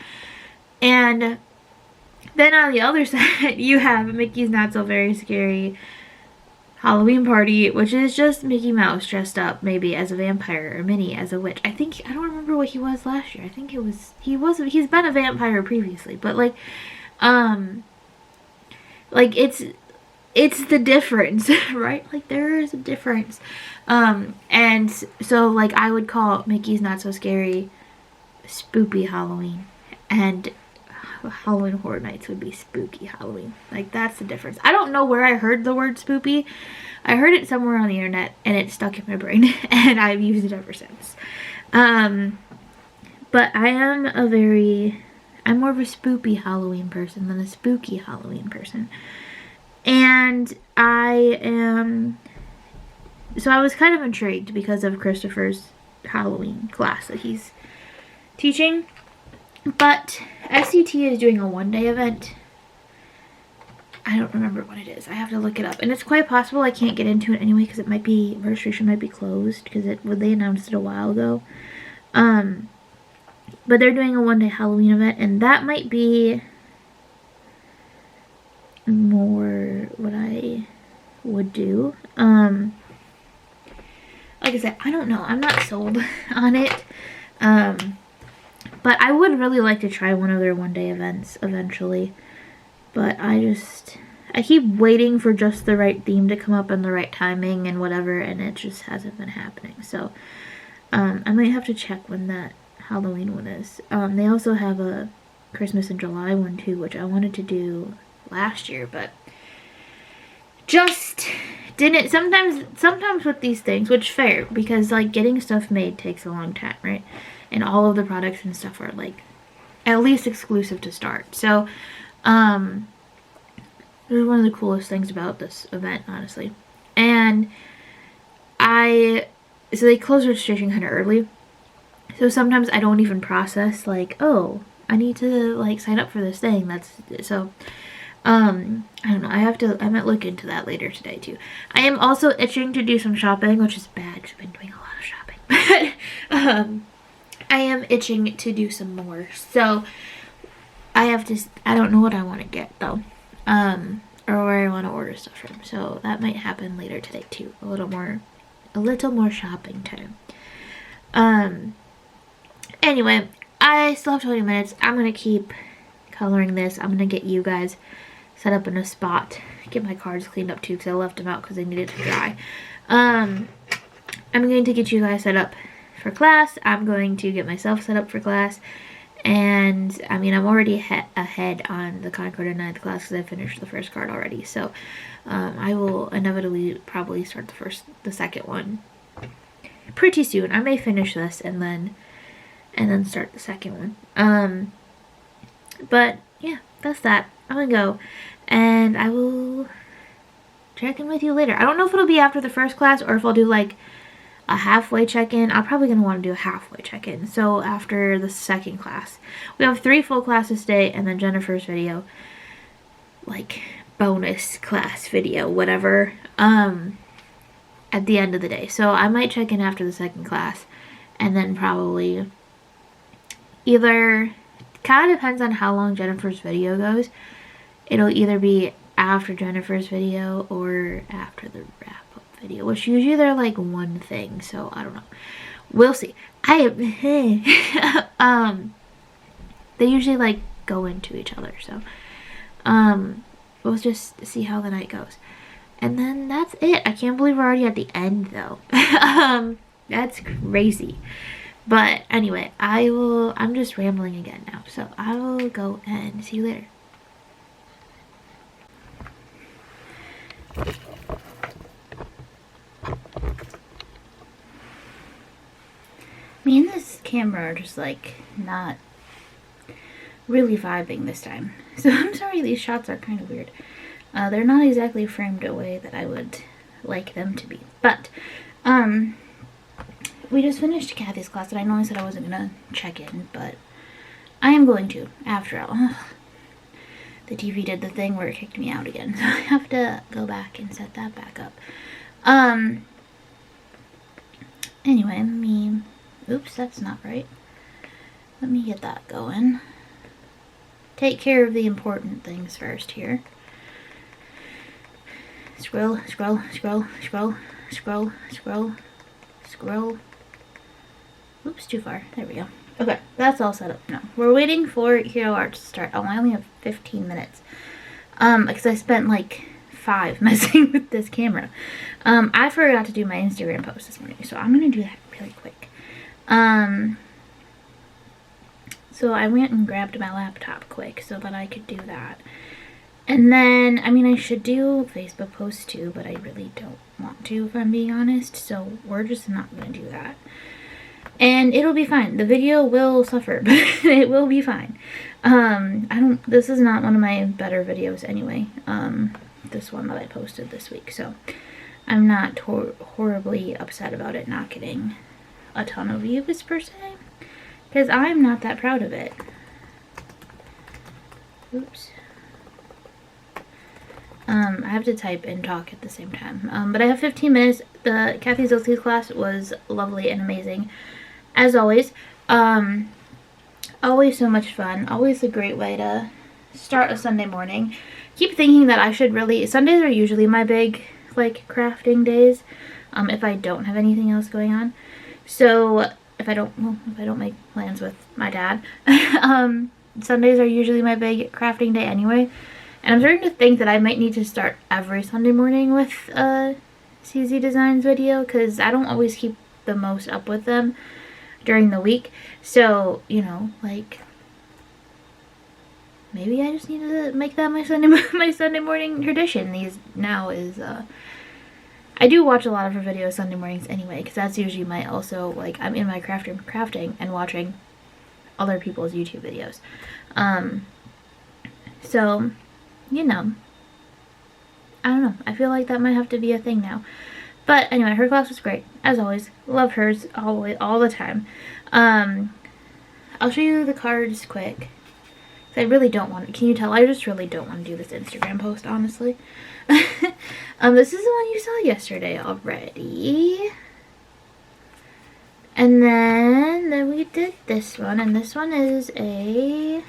And then on the other side, you have Mickey's Not So Very Scary Halloween party, which is just Mickey Mouse dressed up maybe as a vampire or Minnie as a witch. I don't remember what he was last year. I think he's been a vampire previously, but like it's the difference, right? Like there is a difference. And so like I would call Mickey's Not So Scary Spoopy Halloween, and Halloween Horror Nights would be Spooky Halloween. Like that's the difference. I don't know where I heard the word spoopy. I heard it somewhere on the internet and it stuck in my brain and I've used it ever since. But I'm more of a spoopy Halloween person than a spooky Halloween person. And so I was kind of intrigued because of Christopher's Halloween class that he's teaching. But SCT is doing a one-day event. I don't remember what it is. I have to look it up. And it's quite possible I can't get into it anyway because registration might be closed because they announced it a while ago. But they're doing a one-day Halloween event and that might be more what I would do. Like I said, I don't know. I'm not sold on it. But I would really like to try one of their one-day events eventually. But I keep waiting for just the right theme to come up and the right timing and whatever, and it just hasn't been happening. So, I might have to check when that Halloween one is. They also have a Christmas in July one too, which I wanted to do last year, but just didn't. Sometimes with these things, which fair, because like getting stuff made takes a long time, right? And all of the products and stuff are like at least exclusive to start. So it was one of the coolest things about this event, honestly. And so they close registration kind of early. So sometimes I don't even process like, oh, I need to like sign up for this thing. I don't know. I might look into that later today too. I am also itching to do some shopping, which is bad because I've been doing a lot of shopping. But I am itching to do some more. So I don't know what I want to get though. Or where I want to order stuff from. So that might happen later today too. A little more shopping time. Anyway, I still have 20 minutes. I'm going to keep coloring this. I'm going to get you guys set up in a spot. Get my cards cleaned up too because I left them out because they needed to dry. I'm going to get you guys set up for class. I'm going to get myself set up for class. And, I mean, I'm already ahead on the Concord and 9th class because I finished the first card already. So, I will inevitably probably start the second one pretty soon. I may finish this and then start the second one. But, yeah, that's that. I'm gonna go. And I will check in with you later. I don't know if it'll be after the first class or if I'll do, like, a halfway check-in. I'm probably going to want to do a halfway check-in. So after the second class. We have 3 full classes today and then Jennifer's video. Like bonus class video, whatever. At the end of the day. So I might check in after the second class. And then probably either, kind of depends on how long Jennifer's video goes. It'll either be after Jennifer's video or after the wrap video, which usually they're like one thing, so I don't know. We'll see. They usually like go into each other, so we'll just see how the night goes. And then that's it. I can't believe we're already at the end though. That's crazy. But anyway, I'm just rambling again now, so I will go and see you later. Me and this camera are just like not really vibing this time. So I'm sorry these shots are kind of weird. They're not exactly framed a way that I would like them to be. But we just finished Kathy's class and I know I said I wasn't going to check in, but I am going to after all. Ugh. The TV did the thing where it kicked me out again. So I have to go back and set that back up. Anyway, oops, that's not right. Let me get that going. Take care of the important things first here. Scroll, scroll, scroll, scroll, scroll, scroll, scroll. Oops, too far. There we go. Okay, that's all set up now. We're waiting for Hero Arts to start. Oh, I only have 15 minutes. Because I spent like 5 messing with this camera. I forgot to do my Instagram post this morning, so I'm gonna do that really quick. So I went and grabbed my laptop quick so that I could do that. And then, I mean, I should do Facebook posts too, but I really don't want to, if I'm being honest. So we're just not gonna do that. And it'll be fine. The video will suffer, but it will be fine. This is not one of my better videos anyway. This one that I posted this week. So I'm not horribly upset about it not getting a ton of views per se. Because I'm not that proud of it. Oops. I have to type and talk at the same time. But I have 15 minutes. The Kathy Zilsky's class was lovely and amazing. As always. Always so much fun. Always a great way to start a Sunday morning. Keep thinking that I should really... Sundays are usually my big, like, crafting days. If I don't have anything else going on. So, if I don't make plans with my dad. Sundays are usually my big crafting day anyway. And I'm starting to think that I might need to start every Sunday morning with a CZ Designs video. Because I don't always keep the most up with them during the week. So, you know, like, maybe I just need to make that my Sunday morning tradition. I do watch a lot of her videos Sunday mornings anyway, because that's usually my also, like, I'm in my craft room crafting and watching other people's YouTube videos. So, you know, I don't know. I feel like that might have to be a thing now. But anyway, her class was great, as always. Love hers all the time. I'll show you the cards quick. I really don't want to. Can you tell? I just really don't want to do this Instagram post, honestly. This is the one you saw yesterday already. And then we did this one, and this one is it's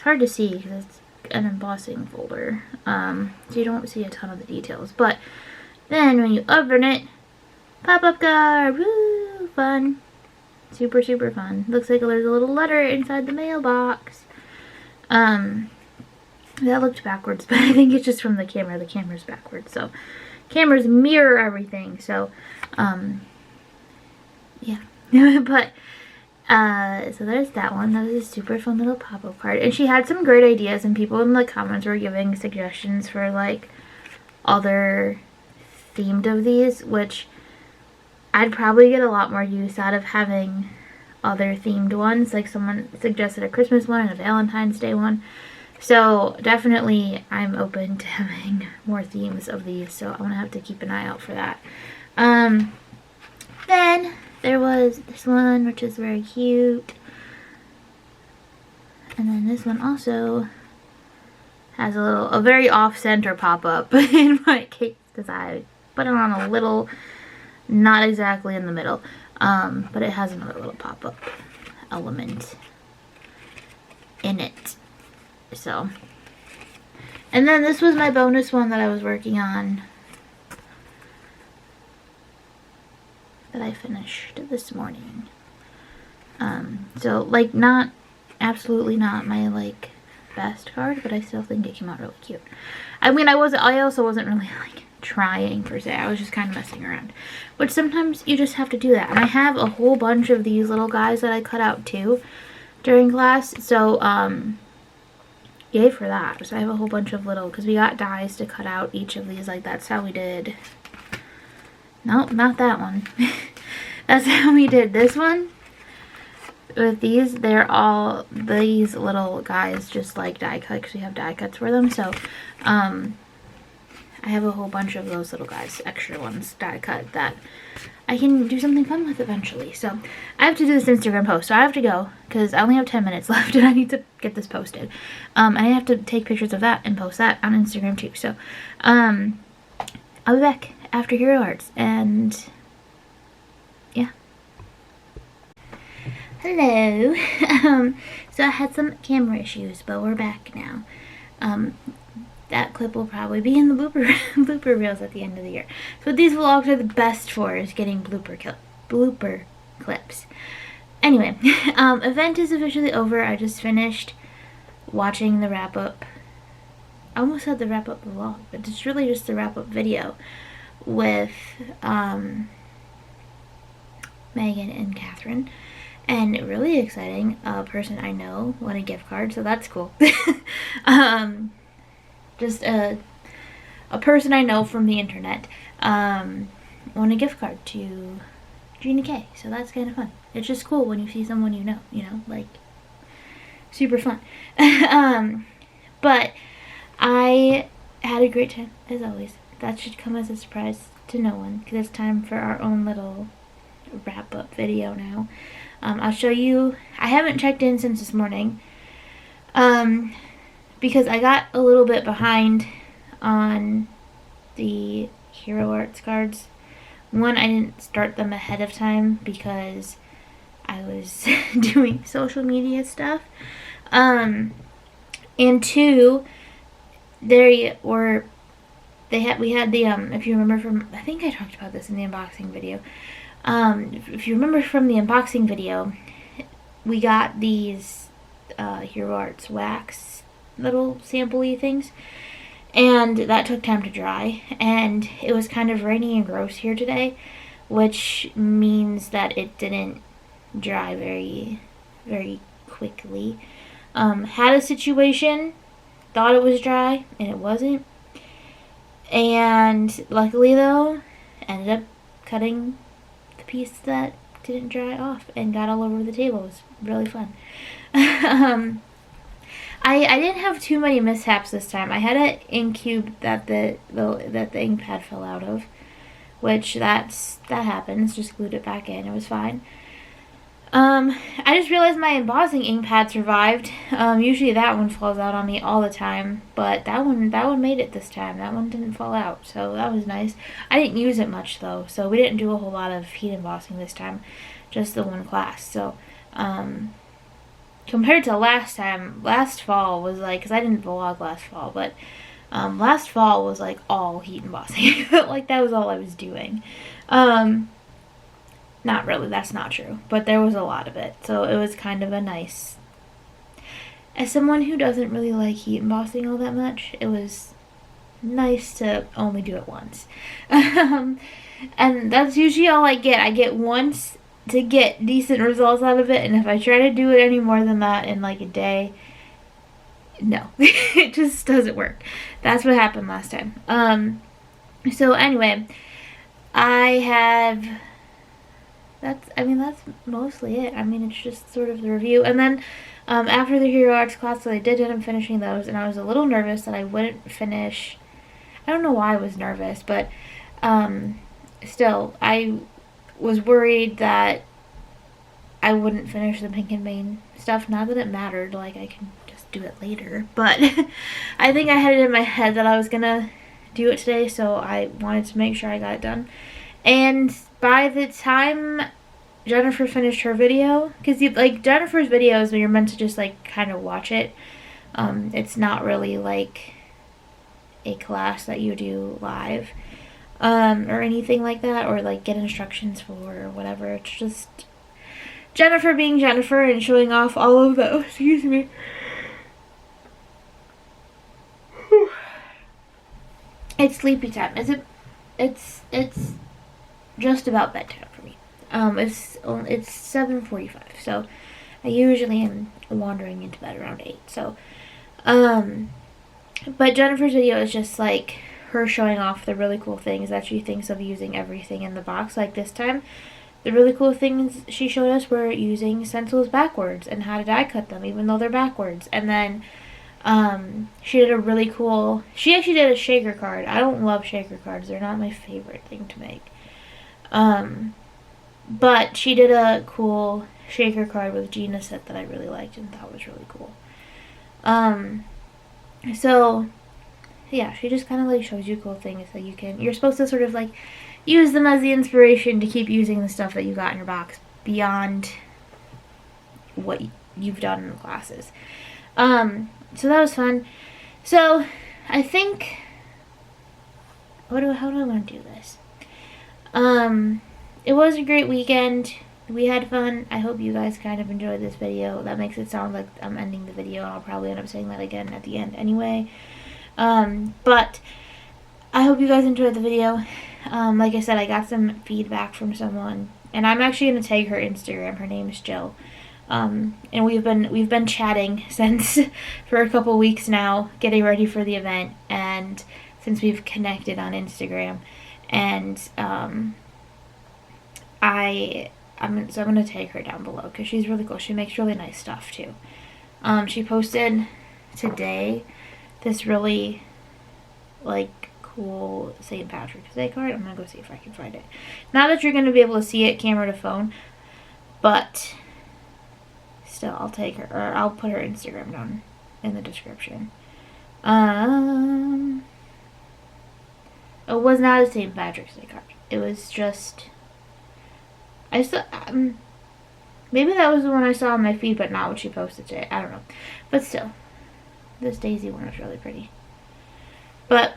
hard to see because it's an embossing folder. So you don't see a ton of the details, but then when you open it, pop-up card, woo, fun. Super, super fun. Looks like there's a little letter inside the mailbox. That looked backwards, but I think it's just from the camera. The camera's backwards, so cameras mirror everything, so, yeah. But, so there's that one. That was a super fun little pop-up card. And she had some great ideas, and people in the comments were giving suggestions for, like, other themed of these, which I'd probably get a lot more use out of having other themed ones. Like, someone suggested a Christmas one and a Valentine's Day one. So, definitely, I'm open to having more themes of these, so I'm going to have to keep an eye out for that. Then, there was this one, which is very cute. And then this one also has a very off-center pop-up in my case, because I put it on a little, not exactly in the middle, but it has another little pop-up element in it. So, and then this was my bonus one that I was working on that I finished this morning. So, like, absolutely not my, like, best card, but I still think it came out really cute. I mean, I also wasn't really, like, trying per se. I was just kind of messing around, which sometimes you just have to do that. And I have a whole bunch of these little guys that I cut out too during class, so yay for that. So I have a whole bunch of little, because we got dies to cut out each of these. Like, that's how we did, nope, not that one. That's how we did this one. With these, they're all these little guys, just like die cut, because we have die cuts for them. So I have a whole bunch of those little guys, extra ones, die cut, that I can do something fun with eventually. So I have to do this Instagram post, so I have to go, because I only have 10 minutes left, and I need to get this posted. And I have to take pictures of that and post that on Instagram too. So I'll be back after Hero Arts, and yeah. Hello. So I had some camera issues, but we're back now. that clip will probably be in the blooper reels at the end of the year. So what these vlogs are the best for is getting blooper clips. Anyway, event is officially over. I just finished watching the wrap up. I almost said the wrap up vlog, but it's really just the wrap up video with Megan and Catherine. And really exciting, a person I know won a gift card, so that's cool. Just a person I know from the internet won a gift card to Gina K, so that's kind of fun. It's just cool when you see someone you know, like, super fun. But I had a great time, as always. That should come as a surprise to no one, because it's time for our own little wrap-up video now. I'll show you. I haven't checked in since this morning because I got a little bit behind on the Hero Arts cards. One, I didn't start them ahead of time because I was doing social media stuff. And two, we had the if you remember from, I think I talked about this in the unboxing video. If you remember from the unboxing video, we got these Hero Arts wax little sample-y things, and that took time to dry, and it was kind of rainy and gross here today, which means that it didn't dry very, very quickly. Had a situation, thought it was dry, and it wasn't, and luckily though, ended up cutting piece that didn't dry off and got all over the table. It was really fun. I didn't have too many mishaps this time. I had an ink cube that the ink pad fell out of, which that happens. Just glued it back in. It was fine. I just realized my embossing ink pad survived. Usually that one falls out on me all the time, but that one made it this time. That one didn't fall out, so that was nice. I didn't use it much though, so we didn't do a whole lot of heat embossing this time, just the one class. So, compared to last fall was like, because I didn't vlog last fall, but last fall was like all heat embossing. Like that was all I was doing. Not really, that's not true, but there was a lot of it, so it was kind of a nice, as someone who doesn't really like heat embossing all that much, it was nice to only do it once. And that's usually all I get. I get once to get decent results out of it, and if I try to do it any more than that in like a day, no, it just doesn't work. That's what happened last time. So anyway, that's mostly it. I mean, it's just sort of the review. And then after the Hero Arts class, so I did end up finishing those, and I was a little nervous that I wouldn't finish. I don't know why I was nervous, but still, I was worried that I wouldn't finish the Pink and Vein stuff. Not that it mattered, like I can just do it later, but I think I had it in my head that I was gonna do it today, so I wanted to make sure I got it done. And by the time Jennifer finished her video, because like Jennifer's videos when you're meant to just like kind of watch it, it's not really like a class that you do live or anything like that, or like get instructions for or whatever. It's just Jennifer being Jennifer and showing off all of the, excuse me, it's sleepy time. It's just about bedtime for me. It's 7:45, so I usually am wandering into bed around 8. So, but Jennifer's video is just like her showing off the really cool things that she thinks of using everything in the box. Like this time, the really cool things she showed us were using stencils backwards and how to die cut them even though they're backwards. And then she did a really cool, she actually did a shaker card. I don't love shaker cards. They're not my favorite thing to make. But she did a cool shaker card with Gina set that I really liked and thought was really cool. So yeah, she just kind of like shows you cool things that you're supposed to sort of like use them as the inspiration to keep using the stuff that you got in your box beyond what you've done in the classes. So that was fun. So I think, how do I want to do this? It was a great weekend. We had fun. I hope you guys kind of enjoyed this video. That makes it sound like I'm ending the video, and I'll probably end up saying that again at the end anyway. But I hope you guys enjoyed the video. Like I said, I got some feedback from someone, and I'm actually going to tag her Instagram. Her name is Jill. And we've been chatting since for a couple weeks now, getting ready for the event, and since we've connected on Instagram, and I'm gonna tag her down below because she's really cool. She makes really nice stuff too. She posted today this really like cool St. Patrick's Day card. I'm gonna go see if I can find it. Not that you're gonna be able to see it camera to phone, but still, I'll take her, or I'll put her Instagram down in the description. It was not a St. Patrick's Day card. It was just, I saw, maybe that was the one I saw on my feed, but not what she posted today. I don't know. But still, this Daisy one was really pretty. But,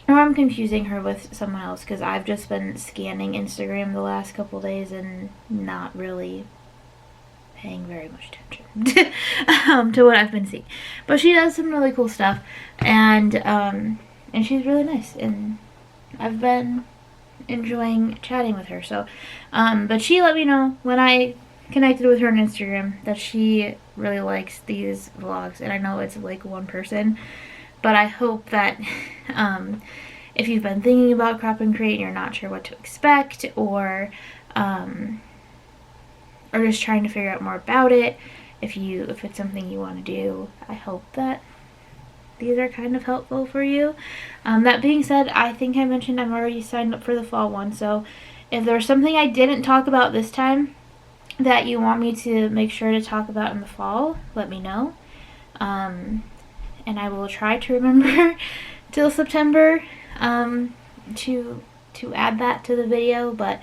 or I'm confusing her with someone else, because I've just been scanning Instagram the last couple days and not really paying very much attention to what I've been seeing. But she does some really cool stuff, and she's really nice, and I've been enjoying chatting with her. So, but she let me know when I connected with her on Instagram that she really likes these vlogs, and I know it's like one person, but I hope that if you've been thinking about crop and crate and you're not sure what to expect, or just trying to figure out more about it, if it's something you want to do, I hope that these are kind of helpful for you. That being said, I think I mentioned I'm already signed up for the fall one, so if there's something I didn't talk about this time that you want me to make sure to talk about in the fall, let me know. And I will try to remember till September to add that to the video, but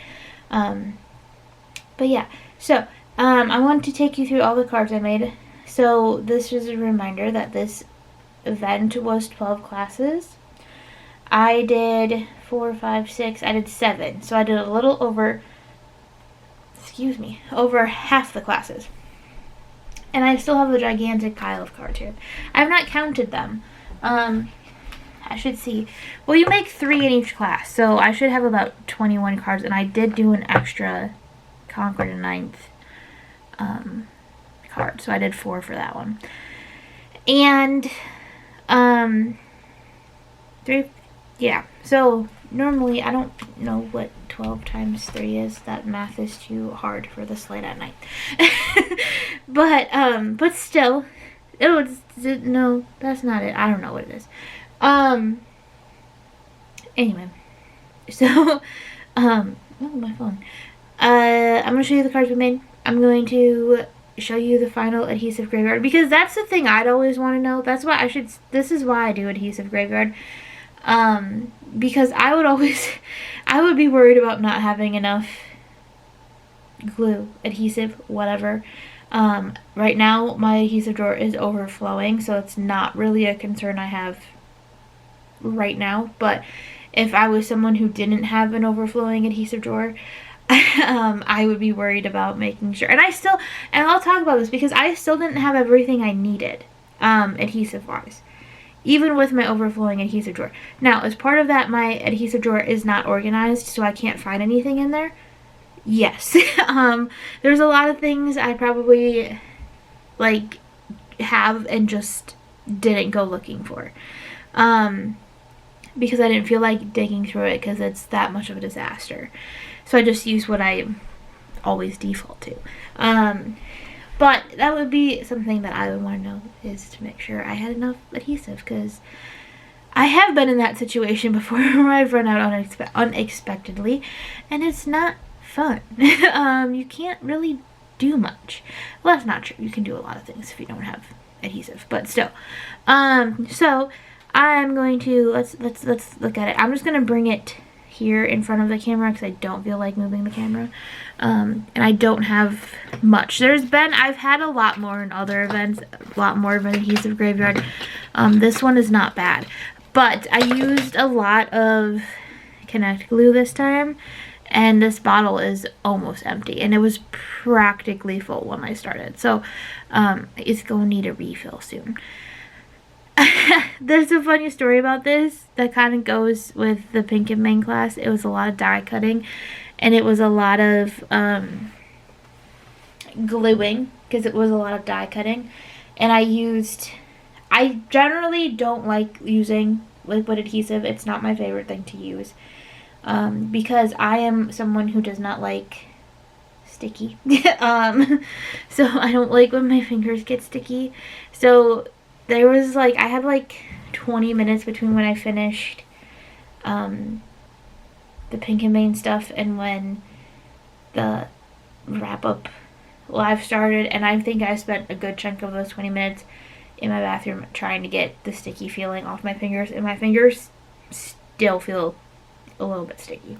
yeah. So, I want to take you through all the cards I made. So, this is a reminder that this event was 12 classes. I did 4, 5, 6, I did 7. So, I did a little over, over half the classes. And I still have a gigantic pile of cards here. I have not counted them. I should see. Well, you make 3 in each class, so I should have about 21 cards. And I did do an extra Conquer the Ninth card, so I did 4 for that one. And 3, yeah. So normally I don't know what 12 times 3 is. That math is too hard for this late at night. but still, no, that's not it. I don't know what it is. Anyway, so oh, my phone. I'm going to show you the cards we made. I'm going to show you the final adhesive graveyard, because that's the thing I'd always want to know. That's why this is why I do adhesive graveyard. Because I would be worried about not having enough glue, adhesive, whatever. Right now my adhesive drawer is overflowing, so it's not really a concern I have right now. But if I was someone who didn't have an overflowing adhesive drawer, I would be worried about making sure. And I'll talk about this because I still didn't have everything I needed, adhesive wise, even with my overflowing adhesive drawer. Now, as part of that, my adhesive drawer is not organized, so I can't find anything in there. Yes. There's a lot of things I probably like have and just didn't go looking for. Because I didn't feel like digging through it because it's that much of a disaster. So I just use what I always default to. But that would be something that I would want to know, is to make sure I had enough adhesive, because I have been in that situation before where I've run out unexpectedly, and it's not fun. You can't really do much. Well, that's not true. You can do a lot of things if you don't have adhesive, but still. So I'm going to let's look at it. I'm just going to bring it here in front of the camera because I don't feel like moving the camera. And I don't have much. I've had a lot more in other events, a lot more of an adhesive graveyard. This one is not bad. But I used a lot of Connect glue this time, and this bottle is almost empty, and it was practically full when I started. So it's going to need a refill soon. There's a funny story about this that kind of goes with the Pink and Main class. It was a lot of die cutting, and it was a lot of gluing, because it was a lot of die cutting. And I generally don't like using liquid adhesive. It's not my favorite thing to use, because I am someone who does not like sticky. So I don't like when my fingers get sticky. So there was like, I had like 20 minutes between when I finished the Pink and Main stuff and when the wrap-up live started, and I think I spent a good chunk of those 20 minutes in my bathroom trying to get the sticky feeling off my fingers, and my fingers still feel a little bit sticky.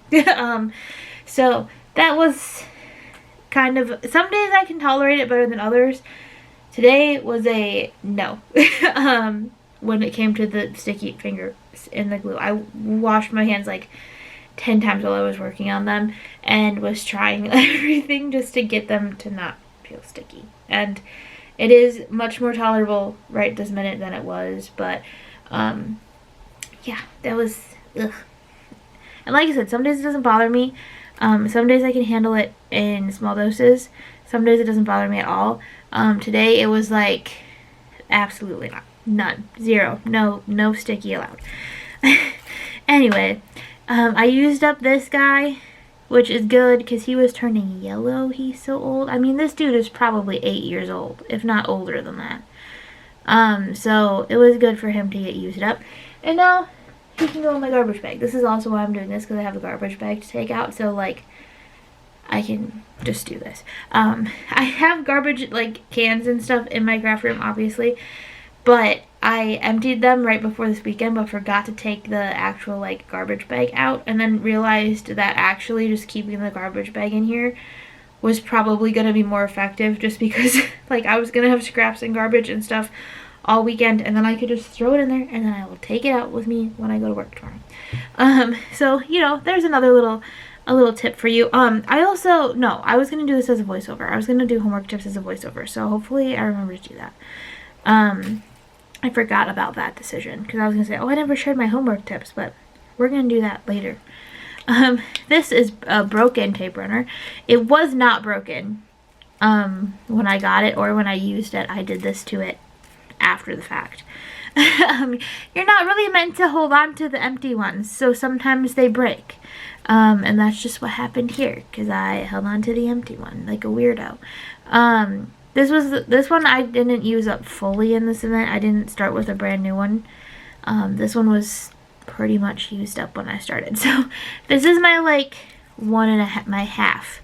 So that was kind of, some days I can tolerate it better than others. Today was a no. When it came to the sticky fingers in the glue. I washed my hands like 10 times while I was working on them and was trying everything just to get them to not feel sticky. And it is much more tolerable right this minute than it was, but yeah, that was ugh. And like I said, some days it doesn't bother me. Some days I can handle it in small doses. Some days it doesn't bother me at all. Today it was like absolutely not. None. Zero. No sticky allowed. Anyway, I used up this guy, which is good because he was turning yellow. He's so old. I mean, this dude is probably 8 years old, if not older than that. So it was good for him to get used up. And now he can go in my garbage bag. This is also why I'm doing this, because I have a garbage bag to take out. So like, I can just do this. I have garbage like cans and stuff in my craft room, obviously, but I emptied them right before this weekend, but forgot to take the actual like garbage bag out, and then realized that actually just keeping the garbage bag in here was probably going to be more effective, just because like I was going to have scraps and garbage and stuff all weekend, and then I could just throw it in there, and then I will take it out with me when I go to work tomorrow. So, you know, there's another little tip for you. I was going to do this as a voiceover. I was going to do homework tips as a voiceover, so hopefully I remember to do that. I forgot about that decision, because I was going to say, oh, I never shared my homework tips, but we're going to do that later. This is a broken tape runner. It was not broken when I got it or when I used it. I did this to it after the fact. You're not really meant to hold on to the empty ones, so sometimes they break. And that's just what happened here, because I held on to the empty one like a weirdo. This one I didn't use up fully in this event. I didn't start with a brand new one. This one was pretty much used up when I started. So this is my like my half.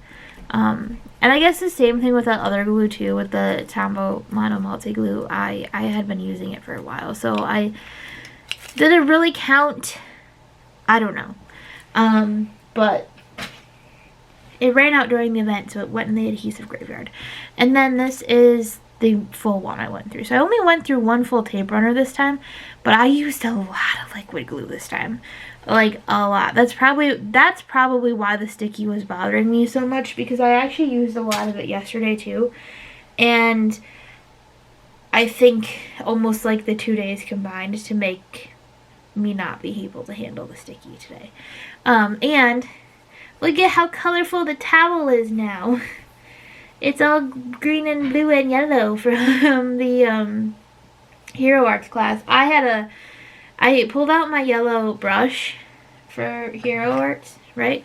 And I guess the same thing with that other glue too, with the Tombow Mono Multi Glue. I had been using it for a while, so did it really count? I don't know. But it ran out during the event, so it went in the adhesive graveyard. And then this is the full one I went through. So I only went through one full tape runner this time, but I used a lot of liquid glue this time. Like a lot. That's probably why the sticky was bothering me so much, because I actually used a lot of it yesterday too. And I think almost like the 2 days combined to make me not be able to handle the sticky today. And look at how colorful the towel is now. It's all green and blue and yellow from the Hero Arts class. I pulled out my yellow brush for Hero Arts, right?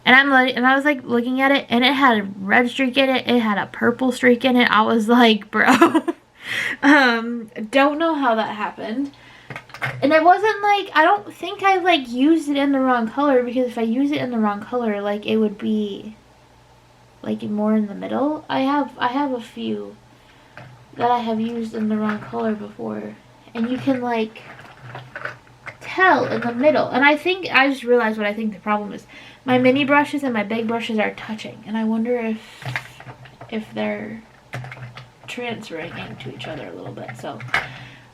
And I was like looking at it, and it had a red streak in it. It had a purple streak in it. I was like, bro, don't know how that happened. And it wasn't like, I don't think I like used it in the wrong color, because if I use it in the wrong color, like it would be like more in the middle. I have a few that I have used in the wrong color before, and you can like tell in the middle. And I just realized what I think the problem is. My mini brushes and my big brushes are touching. And I wonder if they're transferring into each other a little bit. So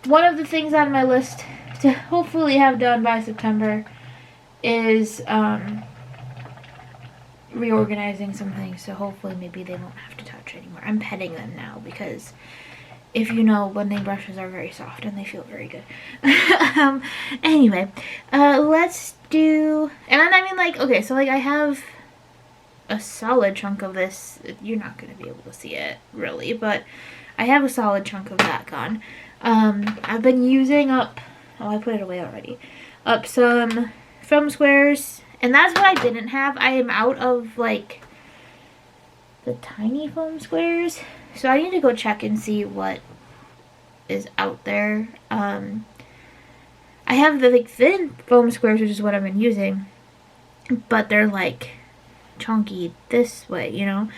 one of the things on my list to hopefully have done by September is reorganizing some things. So hopefully maybe they won't have to touch anymore. I'm petting them now because if you know, blending brushes are very soft and they feel very good. Anyway, let's do, and I mean, like, okay, so like I have a solid chunk of this. You're not going to be able to see it really, but I have a solid chunk of that gone. I've been using up, oh, I put it away already, up some foam squares, and that's what I didn't have. I am out of like the tiny foam squares, so I need to go check and see what is out there. I have the like thin foam squares, which is what I've been using, but they're like chunky this way, you know.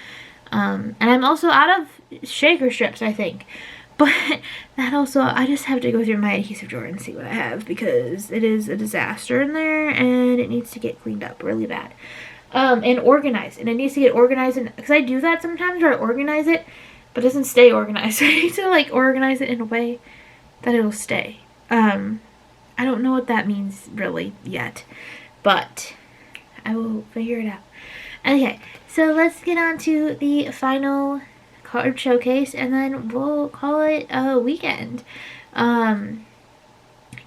And I'm also out of shaker strips, I think. But that also, I just have to go through my adhesive drawer and see what I have, because it is a disaster in there and it needs to get cleaned up really bad. And organized. And it needs to get organized, because I do that sometimes where I organize it, but it doesn't stay organized. So I need to like organize it in a way that it'll stay. I don't know what that means really yet, but I will figure it out. Okay, so let's get on to the final card showcase, and then we'll call it a weekend. Because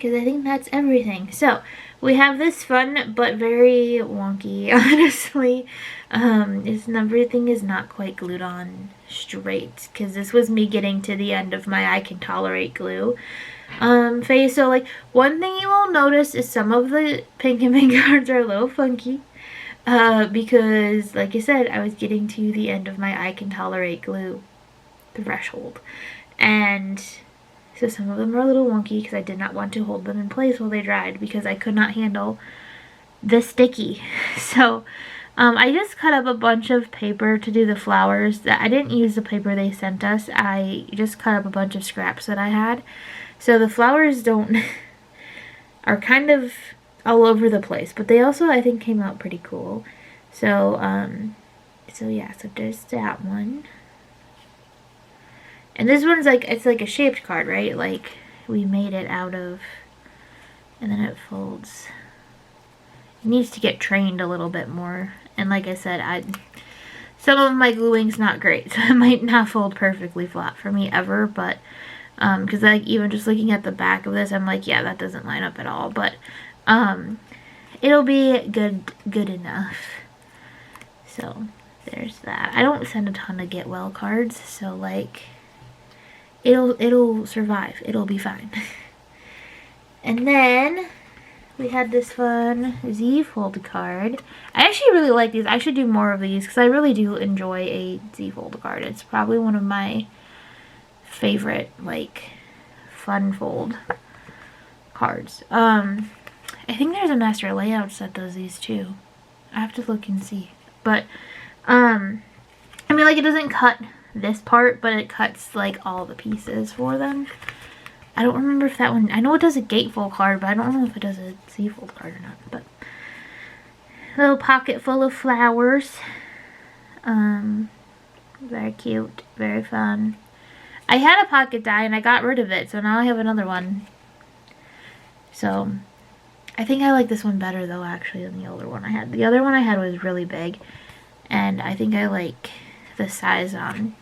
I think that's everything. So we have this fun but very wonky, honestly. Everything is not quite glued on straight, because this was me getting to the end of my I can tolerate glue phase. So like one thing you will notice is some of the Pink and Pink cards are a little funky. Because like I said, I was getting to the end of my I can tolerate glue threshold. And so some of them are a little wonky because I did not want to hold them in place while they dried, because I could not handle the sticky. So I just cut up a bunch of paper to do the flowers. I didn't use the paper they sent us. I just cut up a bunch of scraps that I had. So the flowers don't are kind of all over the place, but they also, I think, came out pretty cool. So so yeah, so there's that one. And this one's like, it's like a shaped card, right? Like we made it out of, and then it folds. It needs to get trained a little bit more. And like I said, some of my gluing's not great, so it might not fold perfectly flat for me ever, but because like even just looking at the back of this, I'm like, yeah, that doesn't line up at all, but it'll be good enough. So there's that. I don't send a ton of get well cards, so like it'll survive. It'll be fine. And then we had this fun Z fold card. I actually really like these. I should do more of these because I really do enjoy a Z fold card. It's probably one of my favorite like fun fold cards. I think there's a master layout set does these too. I have to look and see. But I mean, like, it doesn't cut this part, but it cuts like all the pieces for them. I don't remember if that one, I know it does a gatefold card, but I don't know if it does a Z-fold card or not. But a little pocket full of flowers. Very cute, very fun. I had a pocket die and I got rid of it, so now I have another one. So I think I like this one better though, actually, than the older one I had. The other one I had was really big, and I think I like the size on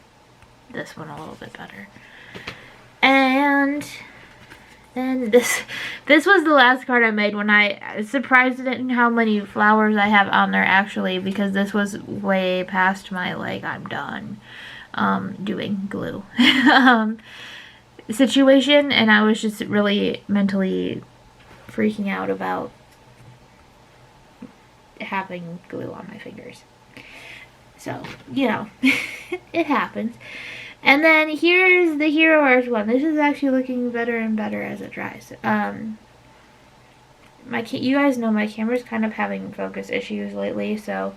this one a little bit better. And then this was the last card I made when I was surprised at how many flowers I have on there, actually, because this was way past my like I'm done doing glue situation, and I was just really mentally freaking out about having glue on my fingers. So, you know, it happens. And then here's the Hero Earth one. This is actually looking better and better as it dries. You guys know my camera's kind of having focus issues lately, so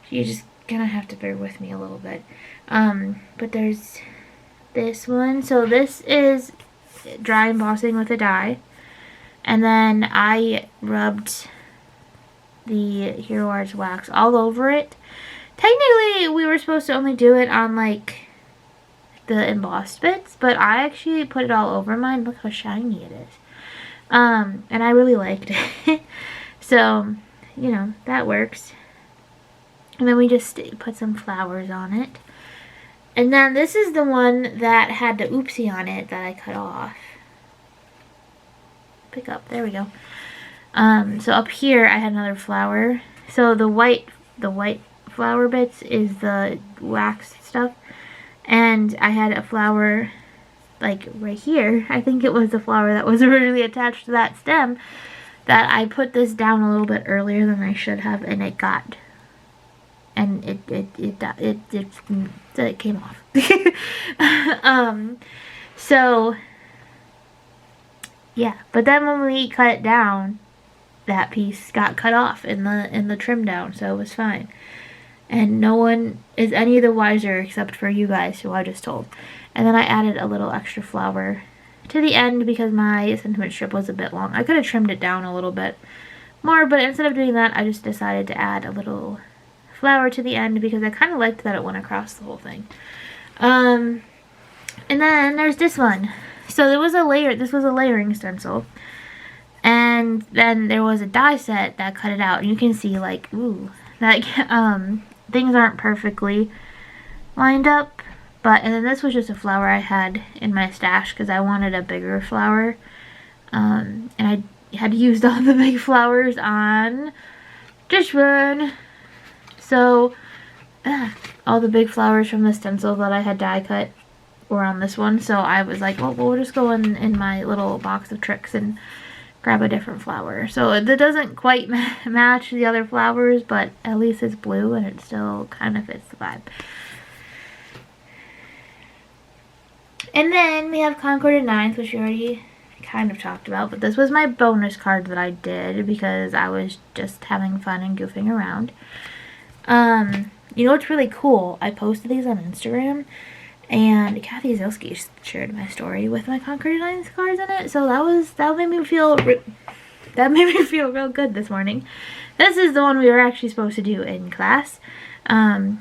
you just gonna have to bear with me a little bit. But there's this one. So this is dry embossing with a die. And then I rubbed the Hero Arts wax all over it. Technically, we were supposed to only do it on, like, the embossed bits, but I actually put it all over mine. Look how shiny it is. And I really liked it. So, you know, that works. And then we just put some flowers on it. And then this is the one that had the oopsie on it that I cut off. Pick up, there we go. So up here I had another flower. So the white flower bits is the wax stuff. And I had a flower like right here. I think it was the flower that was originally attached to that stem that I put this down a little bit earlier than I should have, and it got, and it came off. So yeah, but then when we cut it down, that piece got cut off in the trim down, so it was fine. And no one is any the wiser except for you guys, who I just told. And then I added a little extra flower to the end because my sentiment strip was a bit long. I could have trimmed it down a little bit more, but instead of doing that, I just decided to add a little flower to the end because I kind of liked that it went across the whole thing. And then there's this one. So there was a layer. This was a layering stencil. And then there was a die set that cut it out. And you can see, like, ooh, that, things aren't perfectly lined up. But, and then this was just a flower I had in my stash because I wanted a bigger flower. And I had used all the big flowers on this one. So, all the big flowers from the stencil that I had die cut were on this one. So I was like, well, we'll just go in my little box of tricks and grab a different flower. So it doesn't quite match the other flowers, but at least it's blue and it still kind of fits the vibe. And then we have Concord and Ninth, which we already kind of talked about, but this was my bonus card that I did because I was just having fun and goofing around. You know what's really cool? I posted these on Instagram, and Kathy Zilski shared my story with my Concord and Ninth cards in it, so that made me feel real good this morning. This is the one we were actually supposed to do in class. In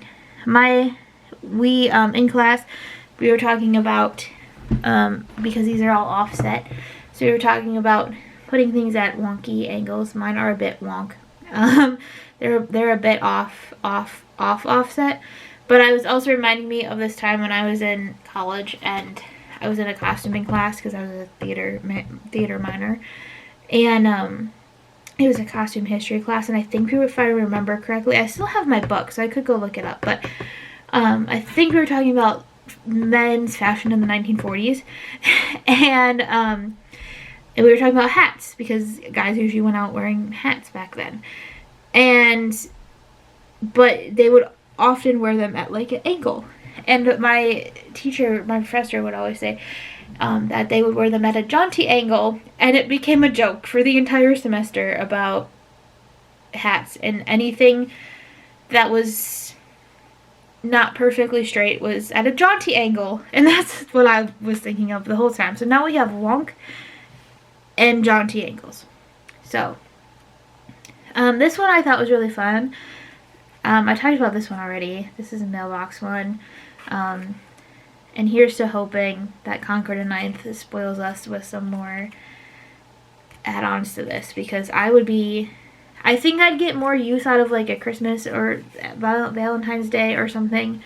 class we were talking about, because these are all offset, so we were talking about putting things at wonky angles. Mine are a bit wonk. They're a bit offset. But I was also reminding me of this time when I was in college and I was in a costuming class because I was a theater minor, and it was a costume history class. And I think if I remember correctly, I still have my book, so I could go look it up. But I think we were talking about men's fashion in the 1940s, and we were talking about hats because guys usually went out wearing hats back then, but they would often wear them at like an angle. And my professor would always say that they would wear them at a jaunty angle, and it became a joke for the entire semester about hats, and anything that was not perfectly straight was at a jaunty angle, and that's what I was thinking of the whole time. So now we have wonk and jaunty angles. So this one I thought was really fun. I talked about this one already. This is a mailbox one. And here's to hoping that Concord and Ninth spoils us with some more add-ons to this, because I think I'd get more use out of like a Christmas or Valentine's Day or something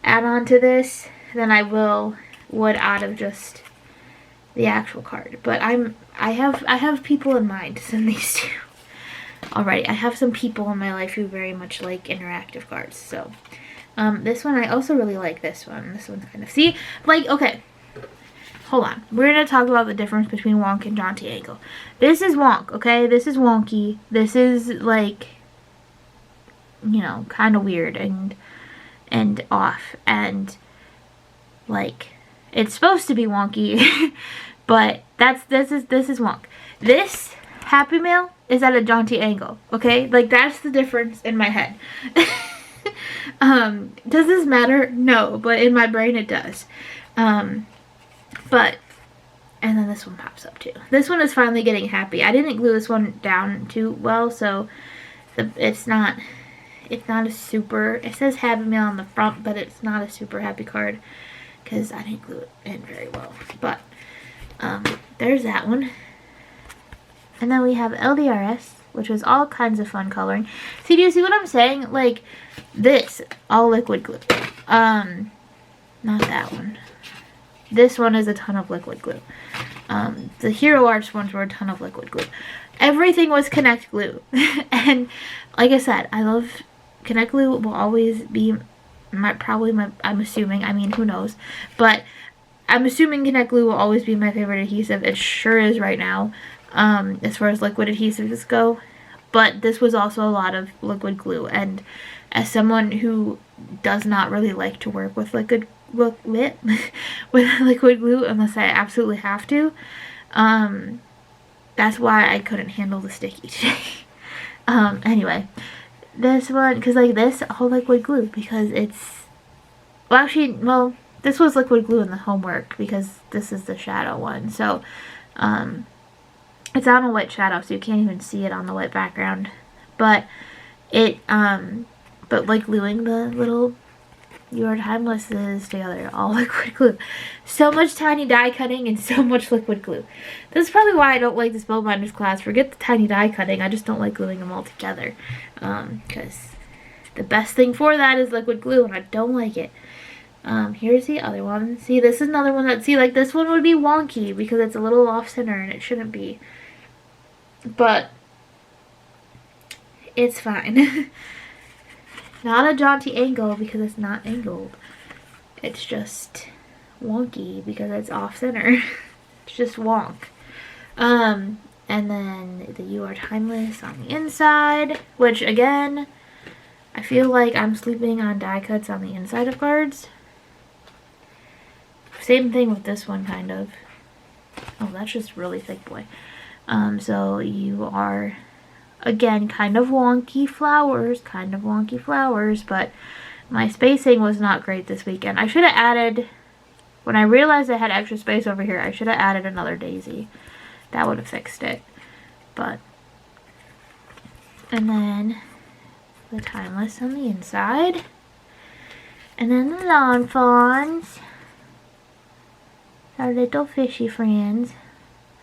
add-on to this than I would out of just the actual card. But I have people in mind to send these to. Alright, I have some people in my life who very much like interactive cards, so this one, I also really like this one. This one's kind of, see, like, okay, hold on. We're going to talk about the difference between wonk and jaunty angle. This is wonk, okay? This is wonky. This is, like, you know, kind of weird and off, and, like, it's supposed to be wonky, but this is wonk. This Happy Mail is at a jaunty angle, okay? Like, that's the difference in my head. Does this matter? No, but in my brain it does. But And then this one pops up too. This one is finally getting happy. I didn't glue this one down too well, so it's not a super, it says Happy Meal on the front, but it's not a super happy card because I didn't glue it in very well. But there's that one. And then we have LDRS, which was all kinds of fun coloring. See, do you see what I'm saying? Like, this, all liquid glue. Not that one. This one is a ton of liquid glue. The Hero Arts ones were a ton of liquid glue. Everything was Connect glue. And like I said, I love Connect glue. Will always be I'm assuming, I mean, who knows, but I'm assuming Connect glue will always be my favorite adhesive. It sure is right now, as far as liquid adhesives go. But this was also a lot of liquid glue, and as someone who does not really like to work with liquid glue unless I absolutely have to, that's why I couldn't handle the sticky today. Anyway, this one, because like this, all liquid glue, because it's, well actually, well, this was liquid glue in the homework because this is the shadow one, so it's on a white shadow, so you can't even see it on the white background, but it but like gluing the little Your Timelesses together, all liquid glue. So much tiny die cutting and so much liquid glue. This is probably why I don't like the Spellbinders class. Forget the tiny die cutting, I just don't like gluing them all together. Because the best thing for that is liquid glue, and I don't like it. Here's the other one. See, this is another one that, see, like this one would be wonky because it's a little off center and it shouldn't be. But it's fine. Not a jaunty angle because it's not angled. It's just wonky because it's off center. It's just wonk. And then the You Are Timeless on the inside, which again, I feel like I'm sleeping on die cuts on the inside of cards. Same thing with this one, kind of. Oh, that's just really thick, boy. So you are, again, kind of wonky flowers, but my spacing was not great this weekend. I should have added, when I realized I had extra space over here, I should have added another daisy. That would have fixed it. But, and then the Timeless on the inside. And then the Lawn Fawns. Our little fishy friends.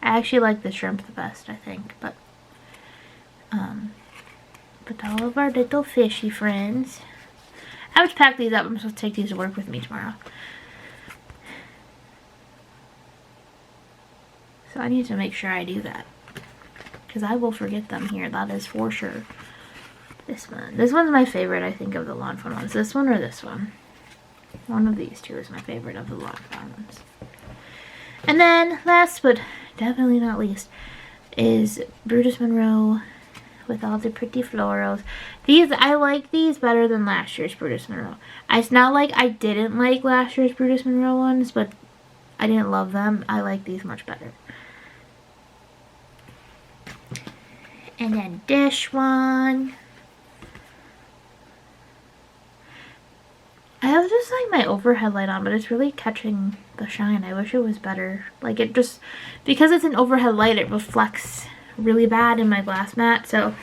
I actually like the shrimp the best, I think, but all of our little fishy friends. I have to pack these up. I'm supposed to take these to work with me tomorrow. So I need to make sure I do that, because I will forget them here. That is for sure. This one. This one's my favorite, I think, of the Lawn Fawn ones. This one or this one? One of these two is my favorite of the Lawn Fawn ones. And then, last but definitely not least, is Brutus Monroe with all the pretty florals. These, I like these better than last year's Brutus Monroe. It's not like I didn't like last year's Brutus Monroe ones, but I didn't love them. I like these much better. And then this one. I have just like my overhead light on, but it's really catching the shine. I wish it was better. Like, it just, because it's an overhead light, it reflects really bad in my glass mat, so,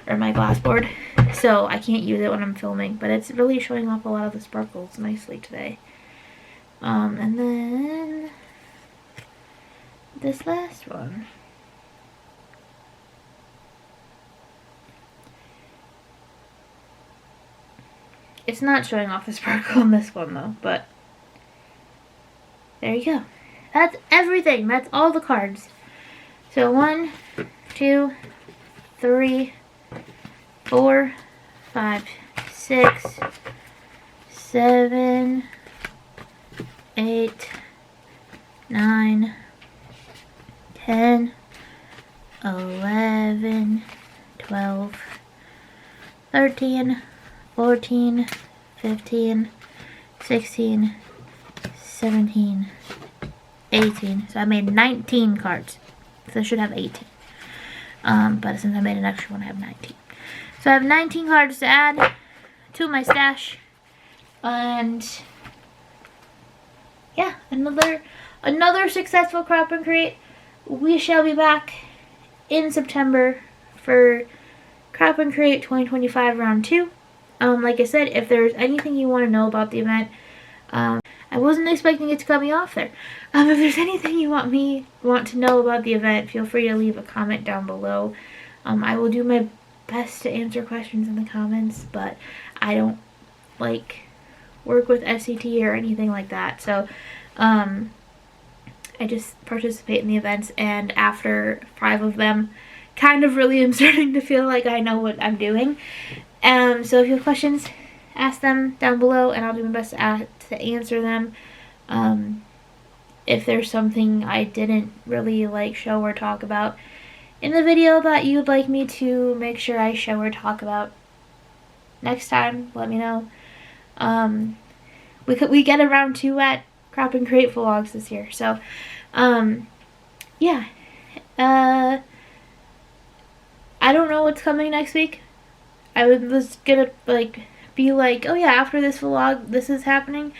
or my glass board, so I can't use it when I'm filming, but it's really showing off a lot of the sparkles nicely today. And then this last one. It's not showing off the sparkle in this one though, but there you go. That's everything. That's all the cards. So 1, 2, 3, 4, 5, 6, 7, 8, 9, 10, 11, 12, 13, 14, 15, 16, 17, 18. So I made 19 cards. So I should have 18. But since I made an extra one, I have 19. So I have 19 cards to add to my stash. And yeah, another another successful crop and create. We shall be back in September for Crop and Create 2025 round 2. Like I said, if there's anything you want to know about the event, I wasn't expecting it to cut me off there. If there's anything you want to know about the event, feel free to leave a comment down below. I will do my best to answer questions in the comments, but I don't like work with SCT or anything like that. So I just participate in the events, and after 5 of them, kind of really am starting to feel like I know what I'm doing. So if you have questions, ask them down below, and I'll do my best to answer them. If there's something I didn't really like show or talk about in the video that you'd like me to make sure I show or talk about next time, let me know. We get a round 2 at Crop and Create vlogs this year, so yeah. I don't know what's coming next week. I was gonna be like, oh yeah, after this vlog, this is happening.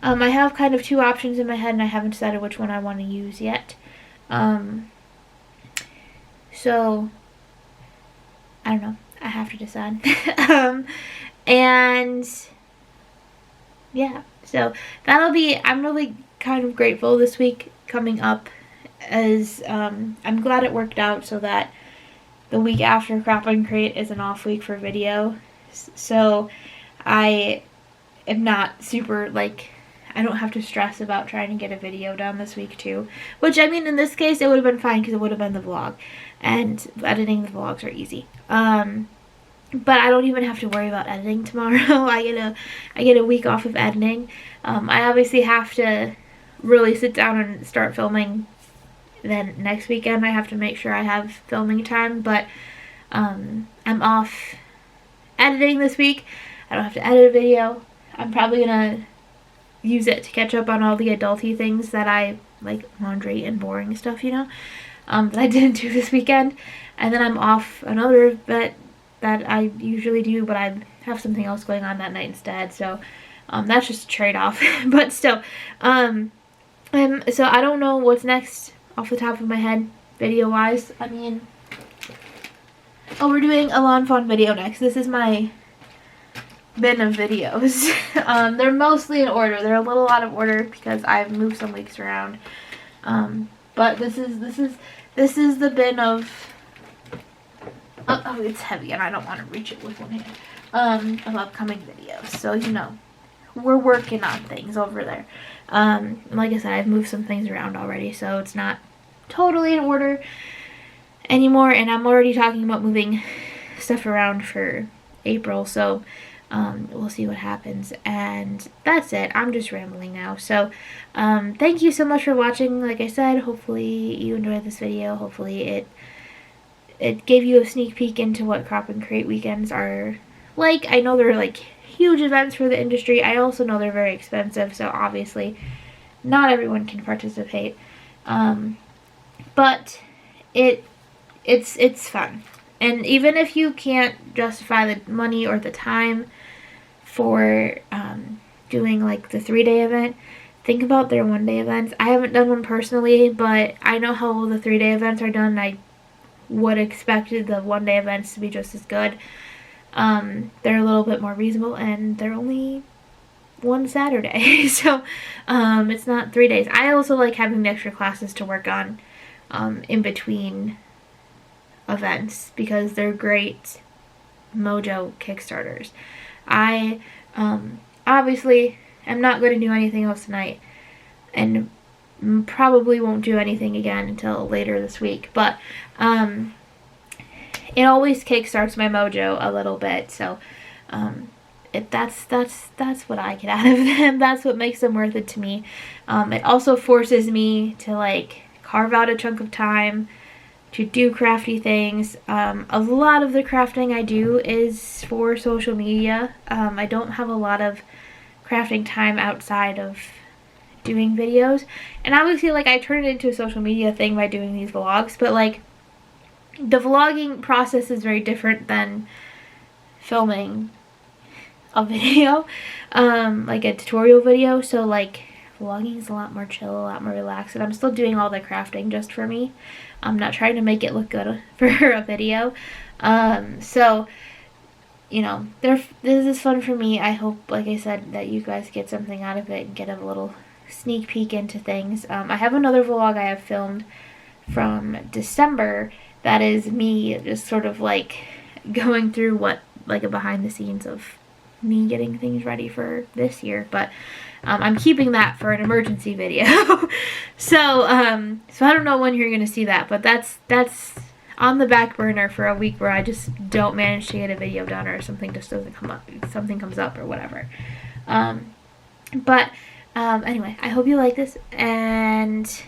I have kind of 2 options in my head, and I haven't decided which one I want to use yet. So I don't know. I have to decide. And yeah, so that'll be. I'm really kind of grateful this week coming up, as I'm glad it worked out so that the week after Crop and Create is an off week for video. So I am not super, I don't have to stress about trying to get a video done this week too. Which, I mean, in this case, it would have been fine because it would have been the vlog. And editing the vlogs are easy. But I don't even have to worry about editing tomorrow. I get a week off of editing. I obviously have to really sit down and start filming. Then next weekend I have to make sure I have filming time, but I'm off editing this week. I don't have to edit a video. I'm probably gonna use it to catch up on all the adulty things that I like, laundry and boring stuff, you know, that I didn't do this weekend. And then I'm off another event that I usually do, but I have something else going on that night instead, so that's just a trade-off. But still, so I don't know what's next off the top of my head, video-wise. I mean, oh, we're doing a lawn fawn video next. This is my bin of videos. They're mostly in order. They're a little out of order because I've moved some weeks around. But this is the bin of. Oh, it's heavy and I don't want to reach it with one hand. Of upcoming videos. So, you know, we're working on things over there. Like I said, I've moved some things around already, so it's not totally in order anymore, and I'm already talking about moving stuff around for April, so we'll see what happens. And that's it. I'm just rambling now. So thank you so much for watching. Like I said, hopefully you enjoyed this video. Hopefully it gave you a sneak peek into what Crop and Create weekends are like. I know they're like huge events for the industry. I also know they're very expensive, so obviously not everyone can participate. But it's fun. And even if you can't justify the money or the time for doing like the 3-day event, think about their 1-day events. I haven't done one personally, but I know how the 3-day events are done. I would expect the 1-day events to be just as good. They're a little bit more reasonable, and they're only one Saturday, so it's not 3 days. I also like having the extra classes to work on in between events because they're great mojo kickstarters. I obviously am not going to do anything else tonight, and probably won't do anything again until later this week, but it always kickstarts my mojo a little bit, so that's what I get out of them. That's what makes them worth it to me. It also forces me to like carve out a chunk of time to do crafty things. A lot of the crafting I do is for social media. I don't have a lot of crafting time outside of doing videos, and obviously like I turn it into a social media thing by doing these vlogs, but like the vlogging process is very different than filming a video, like a tutorial video. So like vlogging is a lot more chill, a lot more relaxed, and I'm still doing all the crafting just for me. I'm not trying to make it look good for a video. So, you know, this is fun for me. I hope, like I said, that you guys get something out of it and get a little sneak peek into things. I have another vlog I have filmed from December that is me just sort of like going through what, like a behind the scenes of me getting things ready for this year, but I'm keeping that for an emergency video. So I don't know when you're gonna see that, but that's on the back burner for a week where I just don't manage to get a video done, or something just doesn't come up, something comes up or whatever. Anyway, I hope you like this, and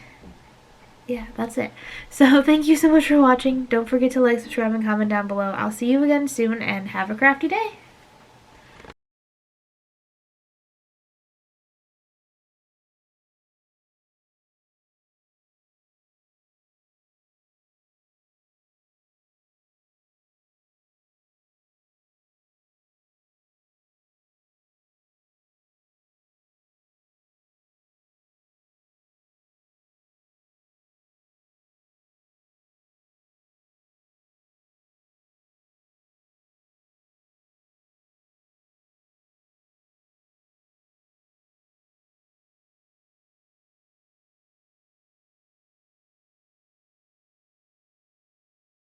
yeah, that's it. So thank you so much for watching. Don't forget to like, subscribe, and comment down below. I'll see you again soon, and have a crafty day.